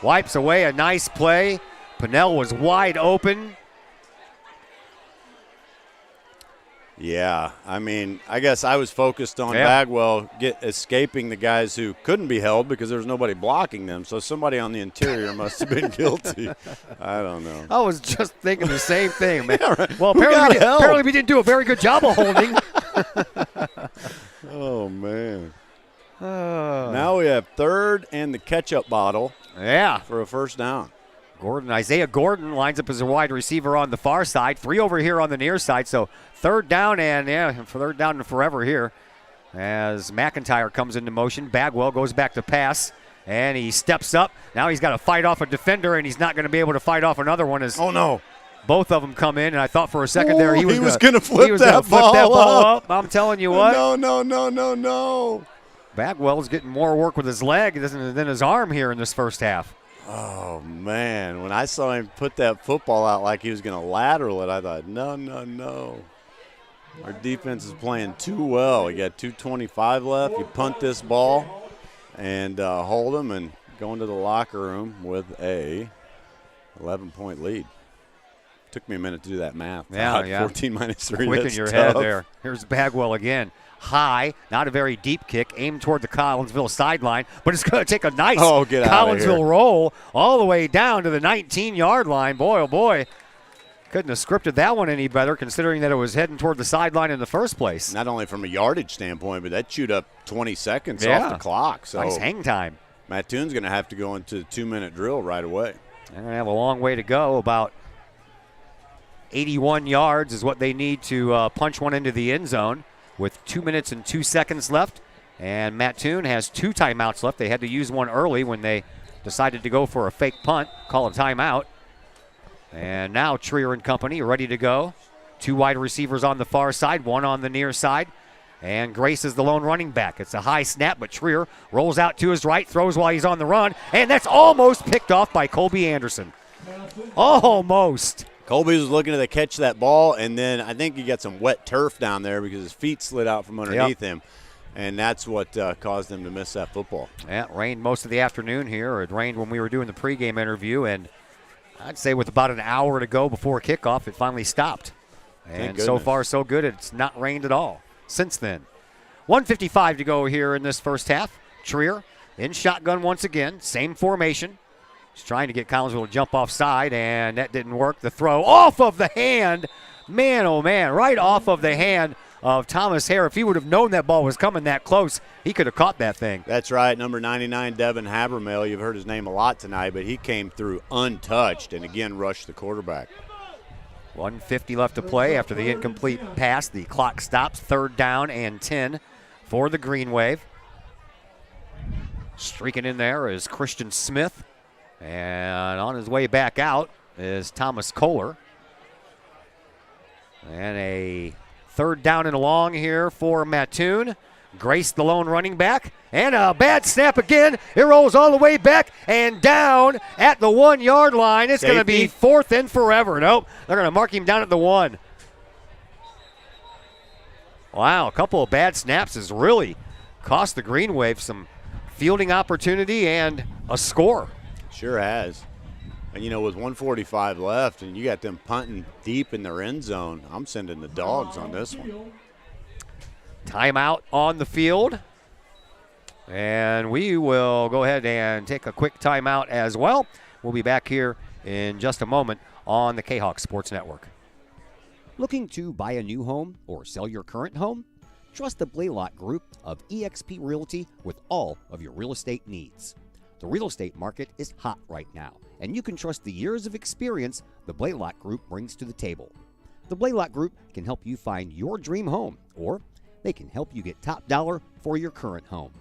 Wipes away a nice play. Pinnell was wide open. Yeah, I mean, I guess I was focused on Bagwell escaping the guys who couldn't be held because there was nobody blocking them. So somebody on the interior must have been guilty. I don't know. I was just thinking the same thing, man. Well, apparently we didn't do a very good job of holding. Oh, man. Now we have 3rd and the ketchup bottle. Yeah. For a 1st down. Isaiah Gordon lines up as a wide receiver on the far side. 3 over here on the near side. So 3rd down and 3rd down and forever here as McIntyre comes into motion. Bagwell goes back to pass, and he steps up. Now he's got to fight off a defender, and he's not going to be able to fight off another one. Oh, no. Both of them come in, and I thought for a second there he was going to flip that ball up. I'm telling you what. No. Bagwell's getting more work with his leg than his arm here in this first half. Oh, man. When I saw him put that football out like he was going to lateral it, I thought, no. Our defense is playing too well. We got 2:25 left. You punt this ball and hold them and go into the locker room with a 11-point lead. Took me a minute to do that math. Yeah. 14 minus 3. Quick in that's your tough. head there. Here's Bagwell again. High, not a very deep kick, aimed toward the Collinsville sideline, but it's going to take a nice Collinsville roll all the way down to the 19-yard line. Boy, oh boy. Couldn't have scripted that one any better considering that it was heading toward the sideline in the first place. Not only from a yardage standpoint, but that chewed up 20 seconds off the clock. So nice hang time. Mattoon's going to have to go into the 2-minute drill right away. They're going to have a long way to go. About 81 yards is what they need to punch one into the end zone with 2 minutes and 2 seconds left. And Mattoon has 2 timeouts left. They had to use one early when they decided to go for a fake punt, call a timeout. And now Trier and company are ready to go. 2 wide receivers on the far side, 1 on the near side. And Grace is the lone running back. It's a high snap, but Trier rolls out to his right, throws while he's on the run, and that's almost picked off by Colby Anderson. Almost. Colby was looking to catch that ball, and then I think he got some wet turf down there because his feet slid out from underneath him, and that's what caused him to miss that football. Yeah, it rained most of the afternoon here. It rained when we were doing the pregame interview, and I'd say with about an hour to go before kickoff, it finally stopped. And so far, so good. It's not rained at all since then. 1:55 to go here in this first half. Trier in shotgun once again. Same formation. He's trying to get Collinsville to jump offside, and that didn't work. The throw off of the hand. Man, oh, man, right off of the hand of Thomas Hare. If he would have known that ball was coming that close, he could have caught that thing. That's right. Number 99, Devin Habermail. You've heard his name a lot tonight, but he came through untouched and, again, rushed the quarterback. 1:50 left to play after the incomplete pass. The clock stops. 3rd down and 10 for the Green Wave. Streaking in there is Christian Smith. And on his way back out is Thomas Kohler. And a 3rd down and long here for Mattoon. Grace, the lone running back. And a bad snap again. It rolls all the way back and down at the 1-yard line. It's going to be 4th and forever. Nope, they're going to mark him down at the 1. Wow, a couple of bad snaps has really cost the Green Wave some fielding opportunity and a score. Sure has. And, you know, with 1:45 left and you got them punting deep in their end zone, I'm sending the dogs on this one. Timeout on the field. And we will go ahead and take a quick timeout as well. We'll be back here in just a moment on the Kahok Sports Network. Looking to buy a new home or sell your current home? Trust the Blaylock Group of eXp Realty with all of your real estate needs. The real estate market is hot right now, and you can trust the years of experience the Blaylock Group brings to the table. The Blaylock Group can help you find your dream home, or they can help you get top dollar for your current home.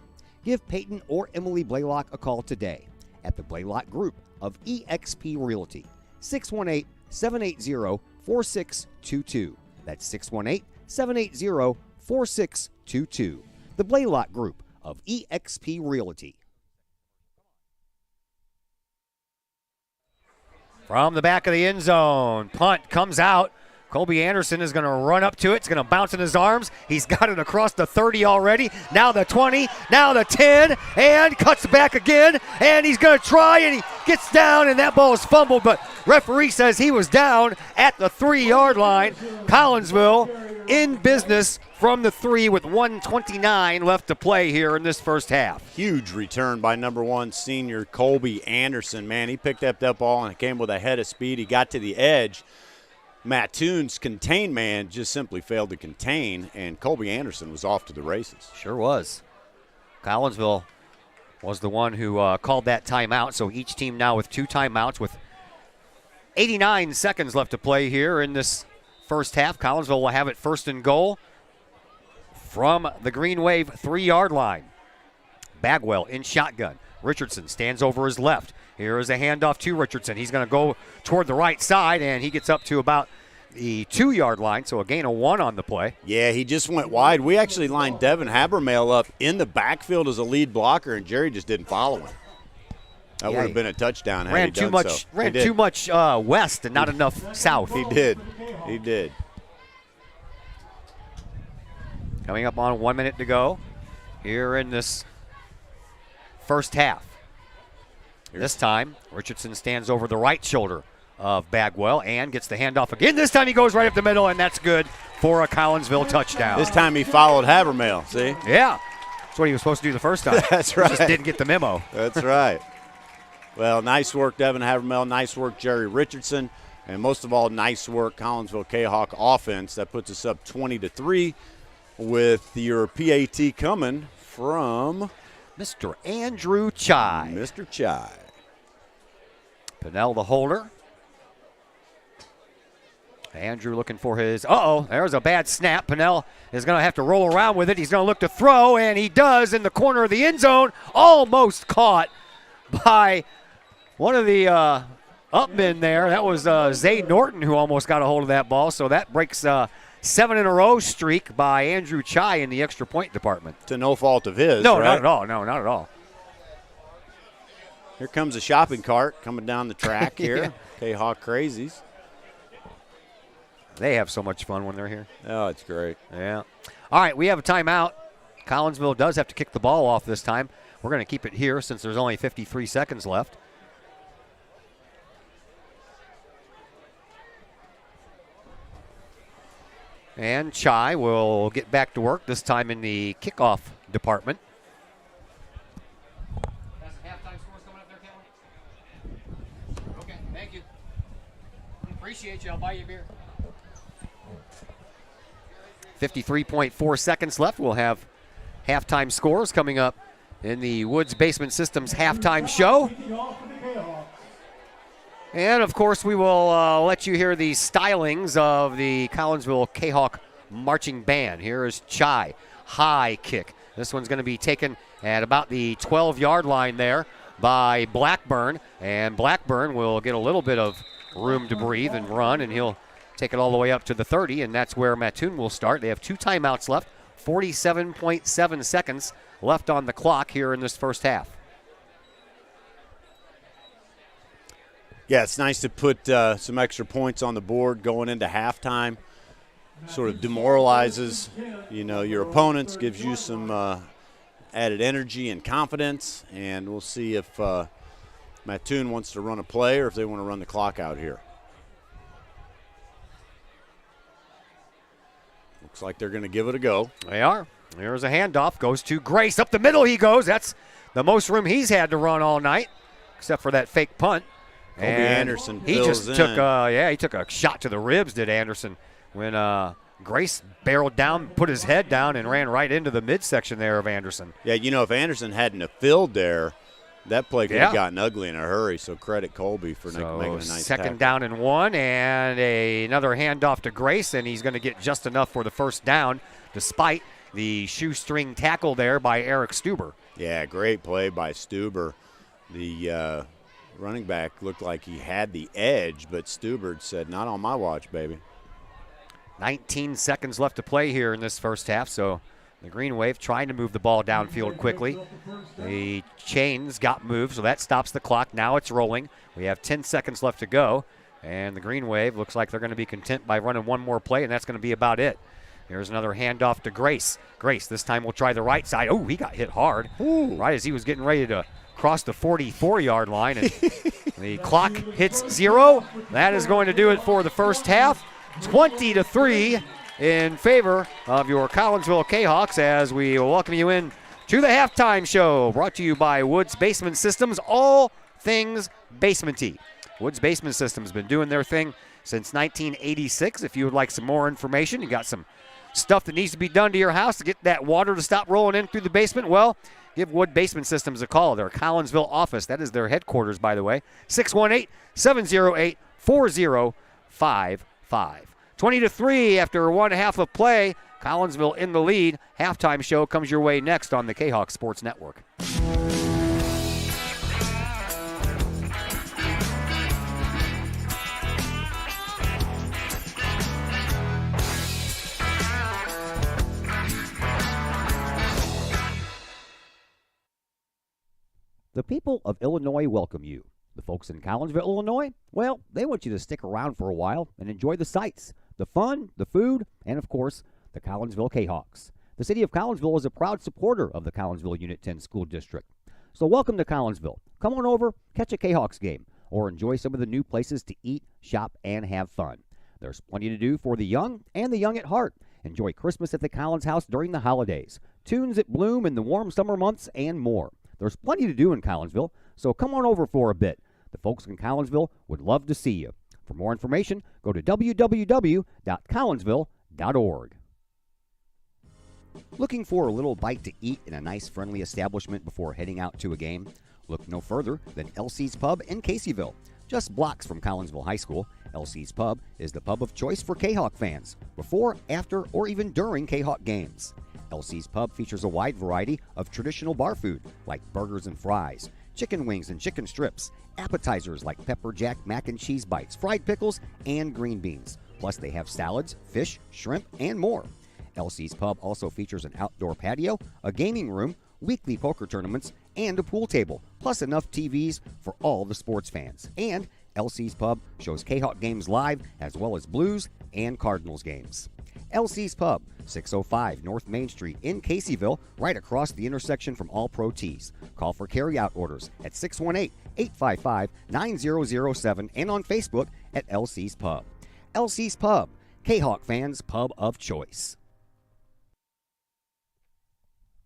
Give Peyton or Emily Blaylock a call today at the Blaylock Group of eXp Realty, 618-780-4622. That's 618-780-4622. The Blaylock Group of eXp Realty. From the back of the end zone, punt comes out. Colby Anderson is going to run up to it. It's going to bounce in his arms. He's got it across the 30 already. Now the 20, now the 10, and cuts back again. And he's going to try, and he gets down, and that ball is fumbled. But referee says he was down at the 3-yard line. Collinsville in business from the 3 with 1:29 left to play here in this first half. Huge return by number 1 senior Colby Anderson. Man, he picked up that ball and it came with a head of speed. He got to the edge. Mattoon's contain man just simply failed to contain, and Colby Anderson was off to the races. Sure was. Collinsville was the one who called that timeout, so each team now with 2 timeouts with 89 seconds left to play here in this first half. Collinsville will have it first and goal from the Green Wave 3-yard line. Bagwell in shotgun. Richardson stands over his left. Here is a handoff to Richardson. He's going to go toward the right side, and he gets up to about the 2-yard line, so a gain of 1 on the play. Yeah, he just went wide. We actually lined Devin Habermail up in the backfield as a lead blocker, and Jerry just didn't follow him. That would have been a touchdown had he done so. Ran too much west and not enough south. He did. He did. Coming up on 1 minute to go here in this first half. This time, Richardson stands over the right shoulder of Bagwell and gets the handoff again. This time he goes right up the middle, and that's good for a Collinsville touchdown. This time he followed Habermail, see? Yeah. That's what he was supposed to do the first time. That's right. He just didn't get the memo. That's right. Well, nice work, Devin Habermail. Nice work, Jerry Richardson. And most of all, nice work, Collinsville Kahok offense. That puts us up 20-3 with your PAT coming from Mr. Andrew Chai. Mr. Chai. Pinnell the holder. Andrew looking for his, there's a bad snap. Pinnell is going to have to roll around with it. He's going to look to throw, and he does in the corner of the end zone. Almost caught by one of the upmen there. That was Zay Norton who almost got a hold of that ball. So that breaks 7-in-a-row streak by Andrew Chai in the extra point department. To no fault of his, No, right? not at all. No, not at all. Here comes a shopping cart coming down the track here. Kahok Crazies. They have so much fun when they're here. Oh, it's great. Yeah. All right, we have a timeout. Collinsville does have to kick the ball off this time. We're going to keep it here since there's only 53 seconds left. And Chai will get back to work, this time in the kickoff department. Okay, thank you. Appreciate you. I'll buy you a beer. 53.4 seconds left. We'll have halftime scores coming up in the Woods Basement Systems halftime show. And, of course, we will let you hear the stylings of the Collinsville Kahok Marching Band. Here is Chai. High kick. This one's going to be taken at about the 12-yard line there by Blackburn. And Blackburn will get a little bit of room to breathe and run, and he'll take it all the way up to the 30, and that's where Mattoon will start. They have 2 timeouts left, 47.7 seconds left on the clock here in this first half. Yeah, it's nice to put some extra points on the board going into halftime. sort of demoralizes, your opponents, gives you some added energy and confidence, and we'll see if Mattoon wants to run a play or if they want to run the clock out here. Looks like they're going to give it a go. They are. There's a handoff. Goes to Grace. Up the middle he goes. That's the most room he's had to run all night, except for that fake punt. Kobe Anderson he fills just took he took a shot to the ribs, did Anderson, when Grace barreled down, put his head down, and ran right into the midsection there of Anderson. Yeah, if Anderson hadn't have filled there, that play could have gotten ugly in a hurry, so credit Colby for making a nice second tackle. down and 1, and another handoff to Grace, and he's going to get just enough for the first down, despite the shoestring tackle there by Eric Stuber. Yeah, great play by Stuber. The running back looked like he had the edge, but Stuber said, not on my watch, baby. 19 seconds left to play here in this first half, so the Green Wave trying to move the ball downfield quickly. The chains got moved, so that stops the clock. Now it's rolling. We have 10 seconds left to go, and the Green Wave looks like they're going to be content by running one more play, and that's going to be about it. Here's another handoff to Grace. Grace, this time will try the right side. Oh, he got hit hard right as he was getting ready to cross the 44-yard line, and the clock hits 0. That is going to do it for the first half. 20-3 in favor of your Collinsville Kahawks as we welcome you in to the halftime show, brought to you by Woods Basement Systems, all things basement-y. Woods Basement Systems been doing their thing since 1986. If you would like some more information, you got some stuff that needs to be done to your house to get that water to stop rolling in through the basement, well, give Wood Basement Systems a call. Their Collinsville office, that is their headquarters, by the way, 618-708-4055. 20-3 after 1/2 of play. Collinsville in the lead. Halftime show comes your way next on the Kahok Sports Network. The people of Illinois welcome you. The folks in Collinsville, Illinois, well, they want you to stick around for a while and enjoy the sights, the fun, the food, and, of course, the Collinsville Kahawks. The city of Collinsville is a proud supporter of the Collinsville Unit 10 School District. So welcome to Collinsville. Come on over, catch a Kahawks game, or enjoy some of the new places to eat, shop, and have fun. There's plenty to do for the young and the young at heart. Enjoy Christmas at the Collins House during the holidays, tunes at Bloom in the warm summer months, and more. There's plenty to do in Collinsville, so come on over for a bit. The folks in Collinsville would love to see you. For more information, go to www.collinsville.org. Looking for a little bite to eat in a nice, friendly establishment before heading out to a game? Look no further than LC's Pub in Caseyville. Just blocks from Collinsville High School, LC's Pub is the pub of choice for Kahawk fans, before, after, or even during Kahawk games. LC's Pub features a wide variety of traditional bar food like burgers and fries, chicken wings and chicken strips, appetizers like pepper jack mac and cheese bites, fried pickles, and green beans. Plus they have salads, fish, shrimp, and more. LC's Pub also features an outdoor patio, a gaming room, weekly poker tournaments, and a pool table, plus enough TVs for all the sports fans. And LC's Pub shows Kahawk games live as well as Blues and Cardinals games. LC's Pub, 605 North Main Street in Caseyville, right across the intersection from All Pro Tees. Call for carry-out orders at 618-855-9007 and on Facebook at LC's Pub. LC's Pub, Kahawk fans' pub of choice.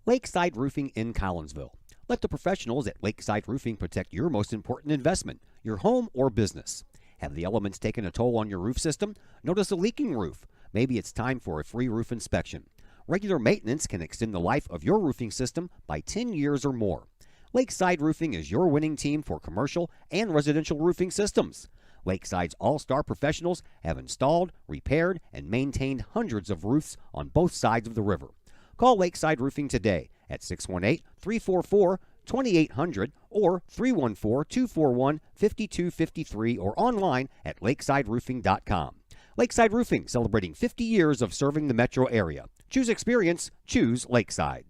Lakeside Roofing in Collinsville. Let the professionals at Lakeside Roofing protect your most important investment, your home or business. Have the elements taken a toll on your roof system? Notice a leaking roof? Maybe it's time for a free roof inspection. Regular maintenance can extend the life of your roofing system by 10 years or more. Lakeside Roofing is your winning team for commercial and residential roofing systems. Lakeside's all-star professionals have installed, repaired, and maintained hundreds of roofs on both sides of the river. Call Lakeside Roofing today at 618-344-2800 or 314-241-5253 or online at lakesideroofing.com. Lakeside Roofing, celebrating 50 years of serving the metro area. Choose experience, choose Lakeside.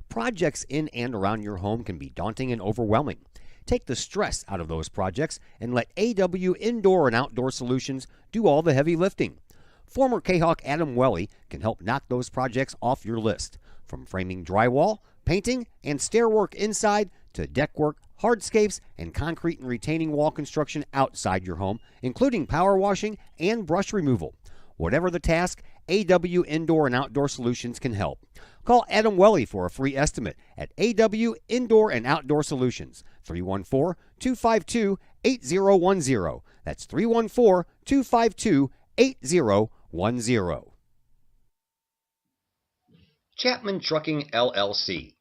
Projects in and around your home can be daunting and overwhelming. Take the stress out of those projects and let AW Indoor and Outdoor Solutions do all the heavy lifting. former Kahok Adam Welly can help knock those projects off your list. From framing drywall, painting, and stair work inside to deck work, hardscapes, and concrete and retaining wall construction outside your home, including power washing and brush removal. Whatever the task, AW Indoor and Outdoor Solutions can help. Call Adam Welly for a free estimate at AW Indoor and Outdoor Solutions, 314-252-8010. That's 314-252-8010. Chapman Trucking, LLC.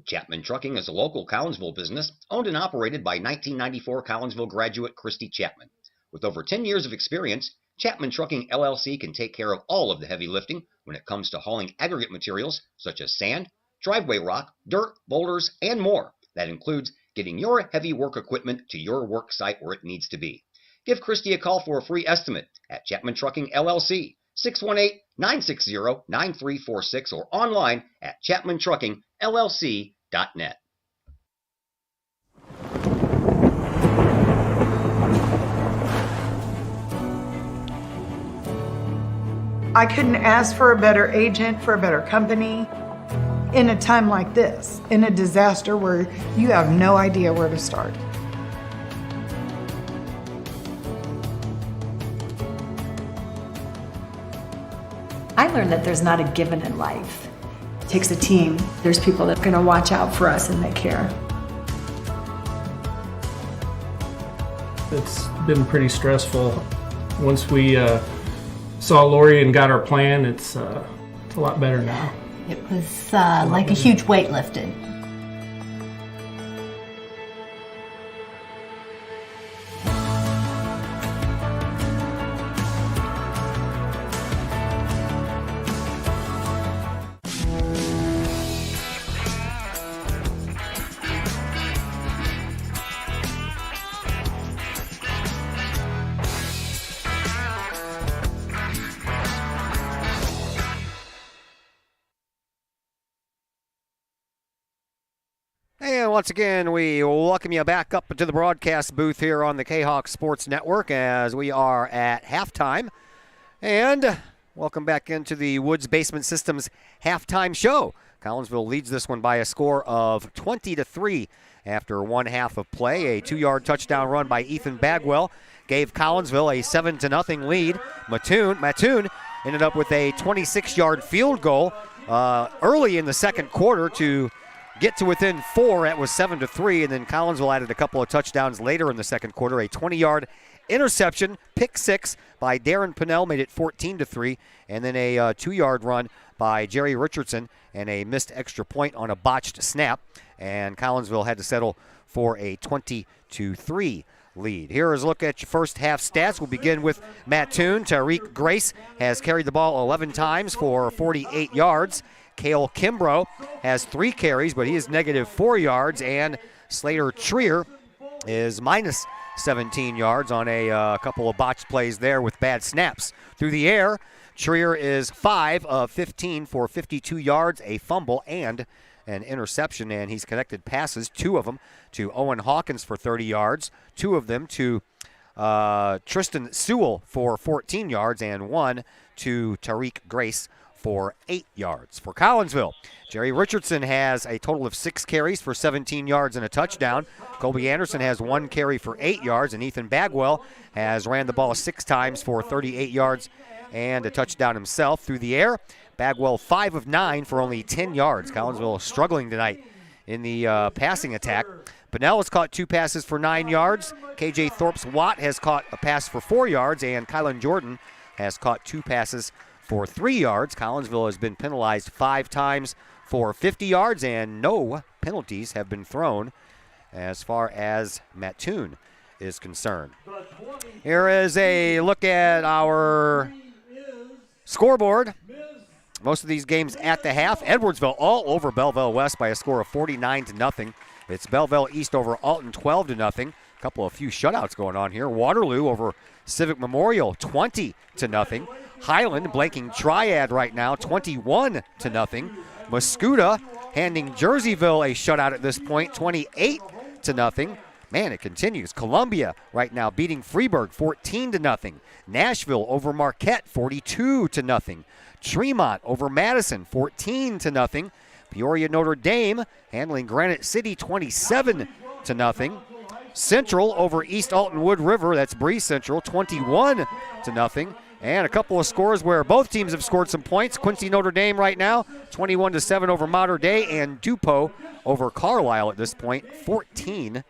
Chapman Trucking is a local Collinsville business owned and operated by 1994 Collinsville graduate Christy Chapman. With over 10 years of experience, Chapman Trucking, LLC can take care of all of the heavy lifting when it comes to hauling aggregate materials such as sand, driveway rock, dirt, boulders, and more. That includes getting your heavy work equipment to your work site where it needs to be. Give Christy a call for a free estimate at Chapman Trucking, LLC, 618-960-9346 or online at chapmantruckingllc.net. I couldn't ask for a better agent, for a better company in a time like this, in a disaster where you have no idea where to start. I learned that there's not a given in life. It takes a team. There's people that are going to watch out for us and they care. It's been pretty stressful. Once we saw Lori and got our plan, it's a lot better now. It was like a huge weight lifted. And once again, we welcome you back up to the broadcast booth here on the Kahok Sports Network as we are at halftime. And welcome back into the Woods Basement Systems halftime show. Collinsville leads this one by a score of 20-3 after one half of play. A 2-yard touchdown run by Ethan Bagwell gave Collinsville a 7-0 lead. Mattoon ended up with a 26-yard field goal early in the second quarter to get to within 4. That was 7-3, and then Collinsville added a couple of touchdowns later in the second quarter. A 20-yard interception, pick 6 by Darren Pinnell made it 14-3, and then a 2-yard run by Jerry Richardson and a missed extra point on a botched snap, and Collinsville had to settle for a 20-3 lead. Here is a look at your first half stats. We'll begin with Mattoon. Tariq Grace has carried the ball 11 times for 48 yards. Cale Kimbrough has 3 carries, but he is -4 yards, and Slater Trier is minus 17 yards on a couple of botched plays there with bad snaps. Through the air, Trier is 5 of 15 for 52 yards, a fumble, and an interception, and he's connected passes, 2 of them to Owen Hawkins for 30 yards, 2 of them to Tristan Sewell for 14 yards, and 1 to Tariq Grace for 8 yards. For Collinsville, Jerry Richardson has a total of 6 carries for 17 yards and a touchdown. Colby Anderson has 1 carry for 8 yards, and Ethan Bagwell has ran the ball 6 times for 38 yards and a touchdown himself. Through the air, Bagwell 5 of 9 for only 10 yards. Collinsville is struggling tonight in the passing attack. Pinnell has caught 2 passes for 9 yards. KJ Thorpes-Watt has caught a pass for 4 yards, and Kylan Jordan has caught 2 passes for 3 yards. Collinsville has been penalized 5 times for 50 yards, and no penalties have been thrown as far as Mattoon is concerned. Here is a look at our scoreboard. Most of these games at the half. Edwardsville all over Belleville West by a score of 49-0. It's Belleville East over Alton 12-0. A couple of few shutouts going on here. Waterloo over Civic Memorial 20-0. Highland blanking Triad right now 21-0. Mascoutah handing Jerseyville a shutout at this point 28-0. Man, it continues. Columbia right now beating Freeburg 14-0. Nashville over Marquette 42-0. Tremont over Madison 14-0. Peoria Notre Dame handling Granite City 27-0. Central over East Alton Wood River, that's Breeze Central, 21-0. And a couple of scores where both teams have scored some points. Quincy Notre Dame right now, 21-7 over Mater Dei, and Dupo over Carlisle at this point, 14-6.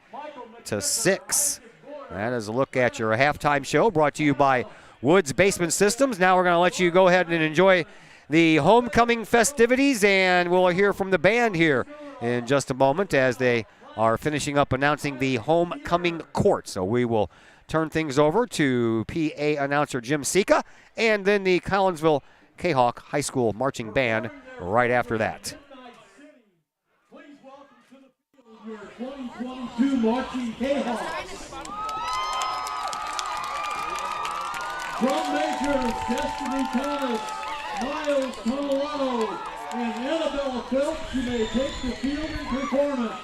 That is a look at your halftime show brought to you by Woods Basement Systems. Now we're going to let you go ahead and enjoy the homecoming festivities, and we'll hear from the band here in just a moment as they are finishing up announcing the homecoming court. So we will turn things over to PA announcer Jim Sika and then the Collinsville Kahok High School Marching Band right after that. Please welcome to the field your 2022 Marching Kahawks. Drum majors Destiny Thomas, Miles Colorado, and Annabelle Phelps, you may take the field in performance.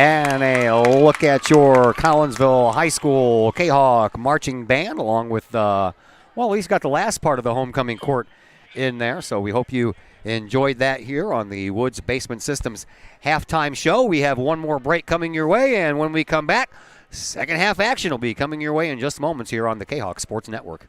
And a look at your Collinsville High School Kahok marching band, along with, well, he's got the last part of the homecoming court in there. So we hope you enjoyed that here on the Woods Basement Systems halftime show. We have one more break coming your way, and when we come back, second half action will be coming your way in just moments here on the Kahok Sports Network.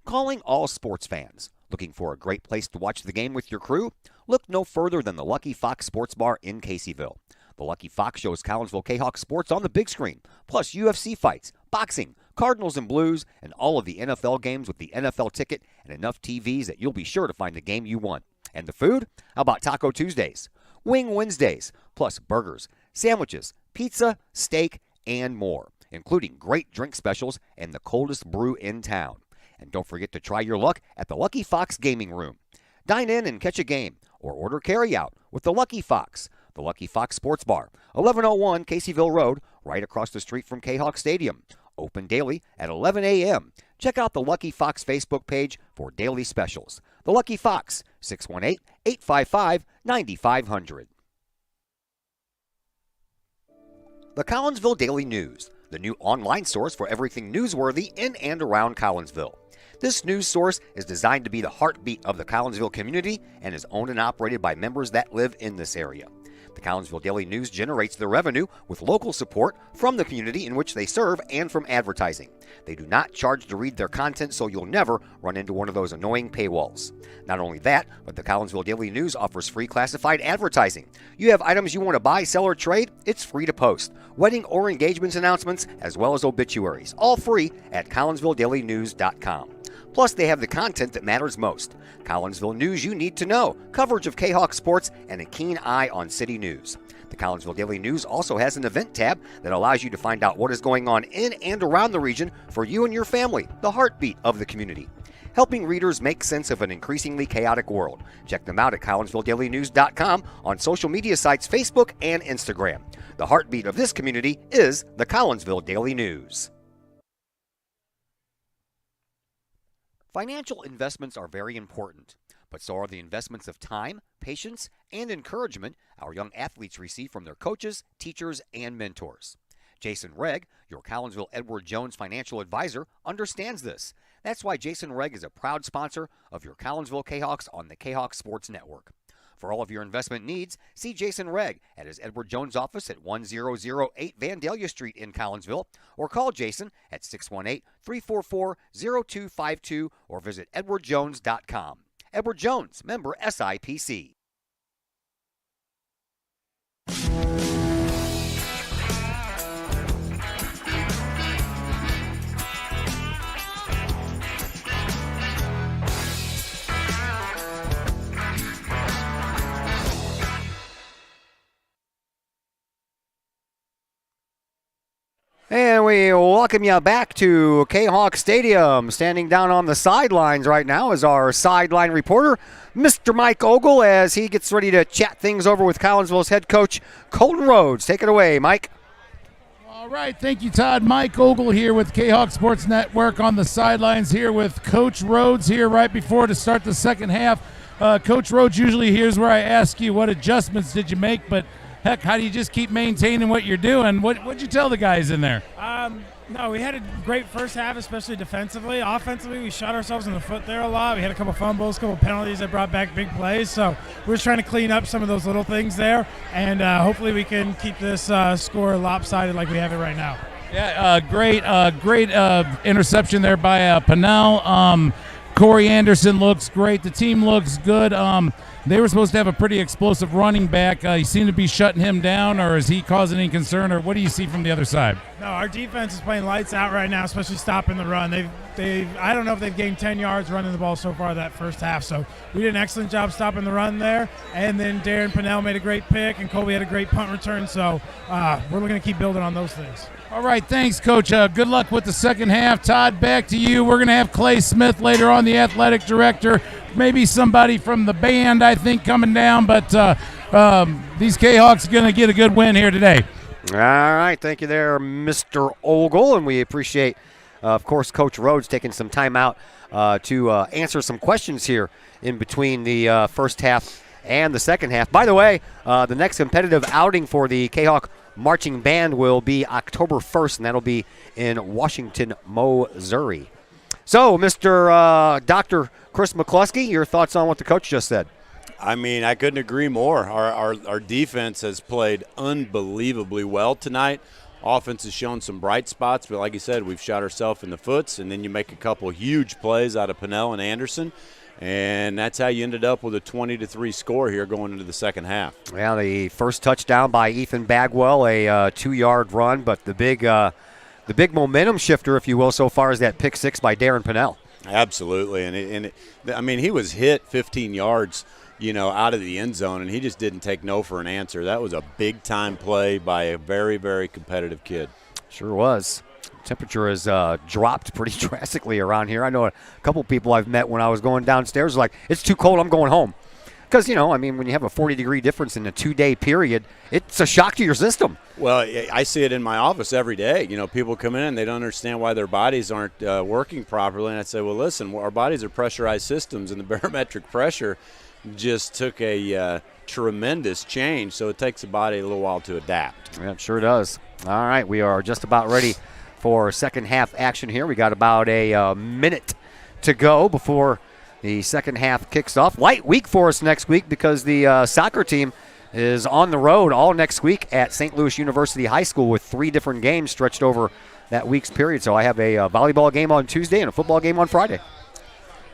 Calling all sports fans. Looking for a great place to watch the game with your crew? Look no further than the Lucky Fox Sports Bar in Caseyville. The Lucky Fox shows Collinsville Kahawk sports on the big screen, plus UFC fights, boxing, Cardinals and Blues, and all of the NFL games with the NFL ticket and enough TVs that you'll be sure to find the game you want. And the food? How about Taco Tuesdays, Wing Wednesdays, plus burgers, sandwiches, pizza, steak, and more, including great drink specials and the coldest brew in town. And don't forget to try your luck at the Lucky Fox Gaming Room. Dine in and catch a game, or order carryout with the Lucky Fox. The Lucky Fox Sports Bar, 1101 Caseyville Road, right across the street from Kahawk Stadium. Open daily at 11 a.m. Check out the Lucky Fox Facebook page for daily specials. The Lucky Fox, 618-855-9500. The Collinsville Daily News, the new online source for everything newsworthy in and around Collinsville. This news source is designed to be the heartbeat of the Collinsville community and is owned and operated by members that live in this area. The Collinsville Daily News generates their revenue with local support from the community in which they serve and from advertising. They do not charge to read their content, so you'll never run into one of those annoying paywalls. Not only that, but the Collinsville Daily News offers free classified advertising. You have items you want to buy, sell, or trade? It's free to post. Wedding or engagements announcements, as well as obituaries, all free at CollinsvilleDailyNews.com. Plus, they have the content that matters most. Collinsville news you need to know, coverage of Kahawk sports, and a keen eye on city news. The Collinsville Daily News also has an event tab that allows you to find out what is going on in and around the region for you and your family, the heartbeat of the community. Helping readers make sense of an increasingly chaotic world. Check them out at CollinsvilleDailyNews.com, on social media sites Facebook and Instagram. The heartbeat of this community is the Collinsville Daily News. Financial investments are very important, but so are the investments of time, patience, and encouragement our young athletes receive from their coaches, teachers, and mentors. Jason Regg, your Collinsville Edward Jones financial advisor, understands this. That's why Jason Regg is a proud sponsor of your Collinsville Kahawks on the Kahawk Sports Network. For all of your investment needs, see Jason Regg at his Edward Jones office at 1008 Vandalia Street in Collinsville, or call Jason at 618-344-0252 or visit edwardjones.com. Edward Jones, member SIPC. And we welcome you back to Kahawk Stadium. Standing down on the sidelines right now is our sideline reporter, Mr. Mike Ogle, as he gets ready to chat things over with Collinsville's head coach, Colton Rhodes. Take it away, Mike. All right, thank you, Todd. Mike Ogle here with Kahawk Sports Network on the sidelines here with Coach Rhodes here right before to start the second half. Coach Rhodes, usually here's where I ask you what adjustments did you make, but heck, how do you just keep maintaining what you're doing? What'd you tell the guys in there? No, we had a great first half, especially defensively. Offensively, we shot ourselves in the foot there a lot. We had a couple fumbles, a couple penalties that brought back big plays. So we're just trying to clean up some of those little things there, and hopefully we can keep this score lopsided like we have it right now. Yeah, great interception there by Pennell. Corey Anderson looks great. The team looks good. They were supposed to have a pretty explosive running back. You seem to be shutting him down, or is he causing any concern, or what do you see from the other side? No, our defense is playing lights out right now, especially stopping the run. I don't know if they've gained 10 yards running the ball so far that first half, so we did an excellent job stopping the run there. And then Darren Pennell made a great pick, and Colby had a great punt return, so we're going to keep building on those things. All right, thanks, Coach. Good luck with the second half. Todd, back to you. We're going to have Clay Smith later on, the athletic director, maybe somebody from the band, I think, coming down. But these K-Hawks are going to get a good win here today. All right, thank you there, Mr. Ogle, and we appreciate, of course, Coach Rhodes taking some time out to answer some questions here in between the first half and the second half. By the way, the next competitive outing for the K-Hawk Marching Band will be October 1st, and that'll be in Washington, Missouri. So, Mr. Dr. Chris McCluskey, your thoughts on what the coach just said? I mean, I couldn't agree more. Our defense has played unbelievably well tonight. Offense has shown some bright spots, but like you said, we've shot ourselves in the foots, and then you make a couple huge plays out of Pinnell and Anderson, and that's how you ended up with a 20-3 score here going into the second half. Well, the first touchdown by Ethan Bagwell, a 2-yard run, but the big momentum shifter, if you will, so far is that pick six by Darren Pinnell. Absolutely, I mean, he was hit 15 yards, out of the end zone, and he just didn't take no for an answer. That was a big-time play by a very, very competitive kid. Sure was. Temperature has dropped pretty drastically around here. I know a couple people I've met when I was going downstairs like, it's too cold, I'm going home. Because, when you have a 40-degree difference in a 2-day period, it's a shock to your system. Well, I see it in my office every day. People come in and they don't understand why their bodies aren't working properly. And I say, well, listen, our bodies are pressurized systems, and the barometric pressure just took a tremendous change, so it takes the body a little while to adapt. Yeah, it sure does. All right, we are just about ready for second half action here. We got about a minute to go before the second half kicks off. Light week for us next week because the soccer team is on the road all next week at St. Louis University High School with 3 different games stretched over that week's period. So I have a volleyball game on Tuesday and a football game on Friday.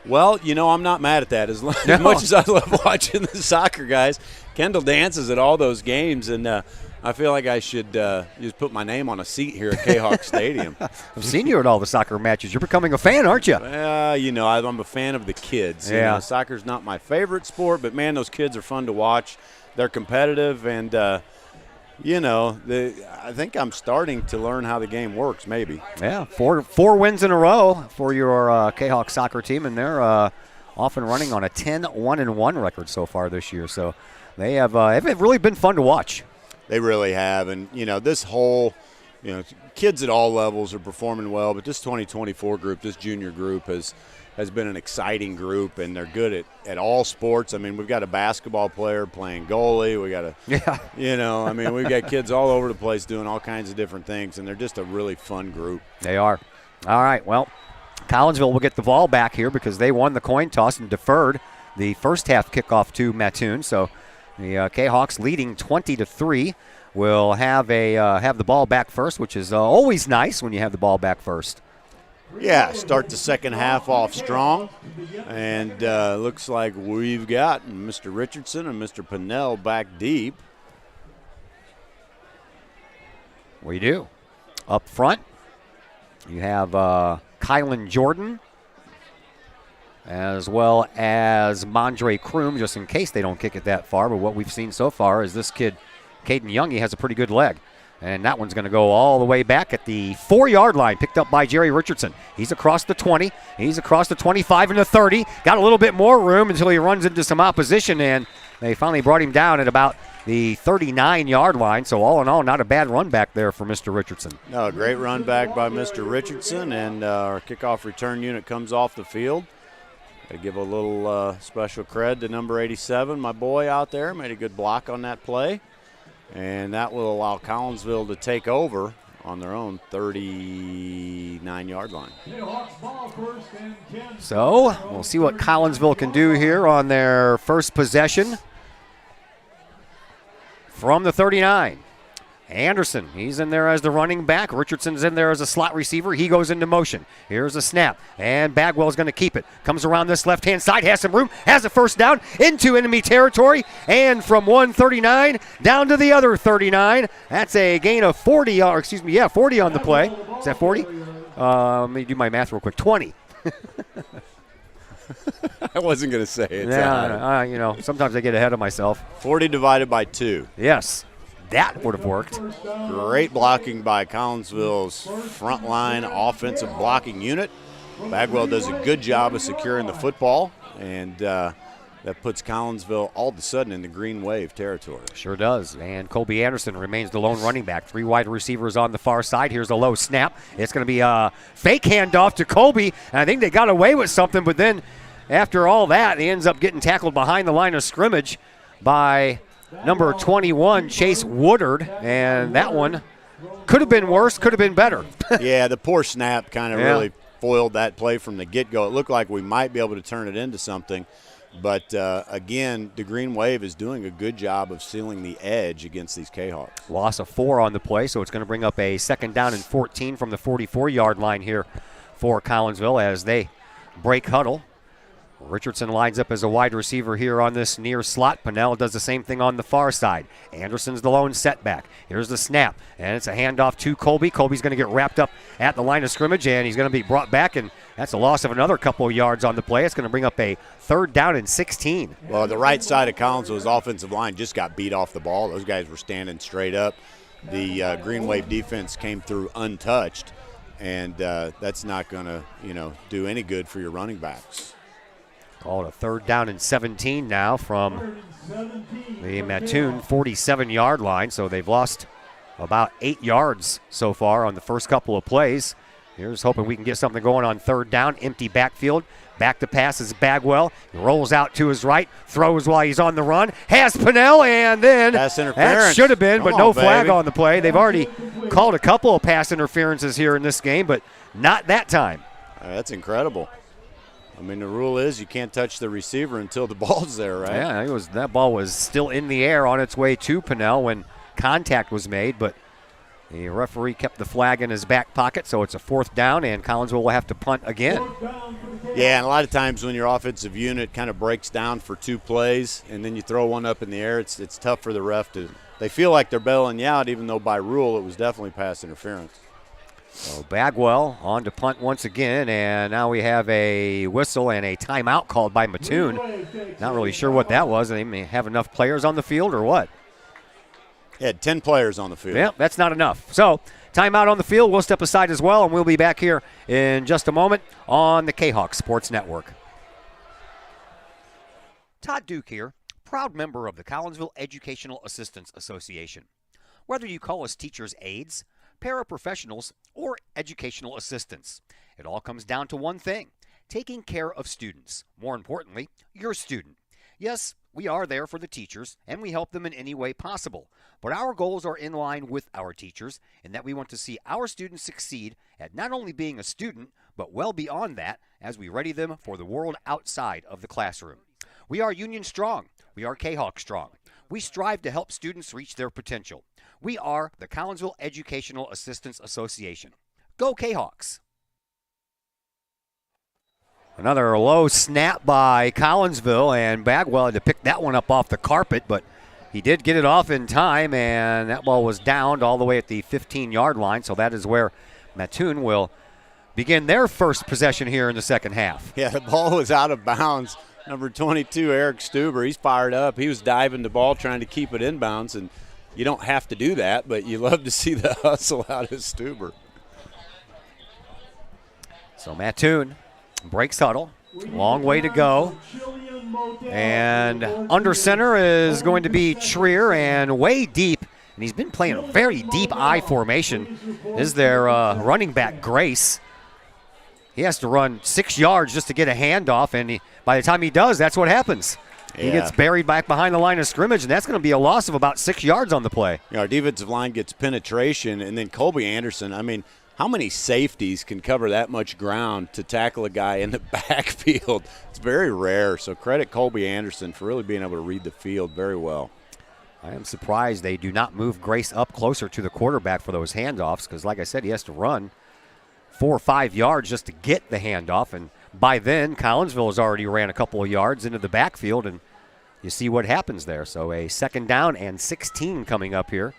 Well, I'm not mad at that. As much as I love watching the soccer guys, Kendall dances at all those games, and I feel like I should just put my name on a seat here at Kahok Stadium. I've seen you at all the soccer matches. You're becoming a fan, aren't you? I'm a fan of the kids. Yeah. Soccer's not my favorite sport, but, man, those kids are fun to watch. They're competitive, and I think I'm starting to learn how the game works, maybe. Yeah, four wins in a row for your Kahawk soccer team, and they're off and running on a 10-1-1 record so far this year. So they have really been fun to watch. They really have, and this whole, kids at all levels are performing well, but this 2024 group, this junior group has been an exciting group, and they're good at all sports. I mean, we've got a basketball player playing goalie. We got we've got kids all over the place doing all kinds of different things, and they're just a really fun group. They are. All right, well, Collinsville will get the ball back here because they won the coin toss and deferred the first half kickoff to Mattoon. So the K-Hawks leading 20-3 will have the ball back first, which is always nice when you have the ball back first. Yeah, start the second half off strong, and looks like we've got Mr. Richardson and Mr. Pinnell back deep. We do. Up front, you have Kylan Jordan as well as Mondre Kroom, just in case they don't kick it that far. But what we've seen so far is this kid, Caden Young, he has a pretty good leg. And that one's going to go all the way back at the 4-yard line, picked up by Jerry Richardson. He's across the 20. He's across the 25 and the 30. Got a little bit more room until he runs into some opposition, and they finally brought him down at about the 39-yard line. So all in all, not a bad run back there for Mr. Richardson. No, great run back by Mr. Richardson, and our kickoff return unit comes off the field. Got to give a little special cred to number 87, my boy out there. Made a good block on that play. And that will allow Collinsville to take over on their own 39-yard line. So we'll see what Collinsville can do here on their first possession from the 39. Anderson, he's in there as the running back. Richardson's in there as a slot receiver. He goes into motion. Here's a snap, and Bagwell's going to keep it. Comes around this left-hand side, has some room, has a first down into enemy territory, and from 139 down to the other 39. That's a gain of 40 on the play. Is that 40? Let me do my math real quick. 20. I wasn't going to say it. Yeah, sometimes I get ahead of myself. 40 divided by 2. Yes. That would have worked. Great blocking by Collinsville's frontline offensive blocking unit. Bagwell does a good job of securing the football, and that puts Collinsville all of a sudden in the green wave territory. Sure does. And Colby Anderson remains the lone running back. 3 wide receivers on the far side. Here's a low snap. It's going to be a fake handoff to Colby. And I think they got away with something, but then after all that, he ends up getting tackled behind the line of scrimmage by number 21, Chase Woodard. And that one could have been worse, could have been better. Yeah, the poor snap kind of really foiled that play from the get-go. It looked like we might be able to turn it into something. But, again, the Green Wave is doing a good job of sealing the edge against these Kahawks. Loss of 4 on the play, so it's going to bring up a 2nd down and 14 from the 44-yard line here for Collinsville as they break huddle. Richardson lines up as a wide receiver here on this near slot. Pinnell does the same thing on the far side. Anderson's the lone setback. Here's the snap, and it's a handoff to Colby. Colby's going to get wrapped up at the line of scrimmage, and he's going to be brought back, and that's a loss of another couple of yards on the play. It's going to bring up a 3rd down and 16. Well, the right side of Collinsville's offensive line just got beat off the ball. Those guys were standing straight up. The Green Wave defense came through untouched, and that's not going to, do any good for your running backs. Called a 3rd down and 17 now from the Mattoon 47-yard line. So they've lost about 8 yards so far on the first couple of plays. Here's hoping we can get something going on 3rd down. Empty backfield. Back to pass is Bagwell. He rolls out to his right. Throws while he's on the run. Has Pinnell, and then pass interference. That should have been, but no flag baby. on the play. They've already called a couple of pass interferences here in this game, but not that time. That's incredible. I mean, the rule is you can't touch the receiver until the ball's there, right? Yeah, that ball was still in the air on its way to Pinnell when contact was made, but the referee kept the flag in his back pocket, so it's a 4th down, and Collinsville will have to punt again. Yeah, and a lot of times when your offensive unit kind of breaks down for 2 plays and then you throw one up in the air, it's tough for the ref to – they feel like they're bailing you out, even though by rule it was definitely pass interference. So Bagwell on to punt once again, and now we have a whistle and a timeout called by Mattoon. Not really sure what that was. They may have enough players on the field or what. Yeah, 10 players on the field. Yeah, that's not enough. So timeout on the field. We'll step aside as well, and we'll be back here in just a moment on the Kahok Sports Network. Todd Duke here, proud member of the Collinsville Educational Assistance Association. Whether you call us teachers' aides, paraprofessionals, or educational assistants, it all comes down to one thing: taking care of students. More importantly, your student. Yes, we are there for the teachers, and we help them in any way possible. But our goals are in line with our teachers, in that we want to see our students succeed at not only being a student, but well beyond that as we ready them for the world outside of the classroom. We are Union Strong. We are Kahok Strong. We strive to help students reach their potential. We are the Collinsville Educational Assistance Association. Go Kahawks! Another low snap by Collinsville, and Bagwell had to pick that one up off the carpet, but he did get it off in time, and that ball was downed all the way at the 15-yard line, so that is where Mattoon will begin their first possession here in the second half. Yeah, the ball was out of bounds. Number 22, Eric Stuber, he's fired up. He was diving the ball, trying to keep it inbounds, and you don't have to do that, but you love to see the hustle out of Stuber. So Mattoon breaks huddle. Long way to go. And under center is going to be Trier, and way deep, and he's been playing a very deep I formation, is their running back Grace. He has to run 6 yards just to get a handoff, and by the time he does, that's what happens. Yeah. He gets buried back behind the line of scrimmage, and that's going to be a loss of about 6 yards on the play. Our defensive line gets penetration, and then Colby Anderson, I mean, how many safeties can cover that much ground to tackle a guy in the backfield? It's very rare, so credit Colby Anderson for really being able to read the field very well. I am surprised they do not move Grace up closer to the quarterback for those handoffs, because like I said, he has to run 4 or 5 yards just to get the handoff, and by then Collinsville has already ran a couple of yards into the backfield, and you see what happens there. So a 2nd down and 16 coming up here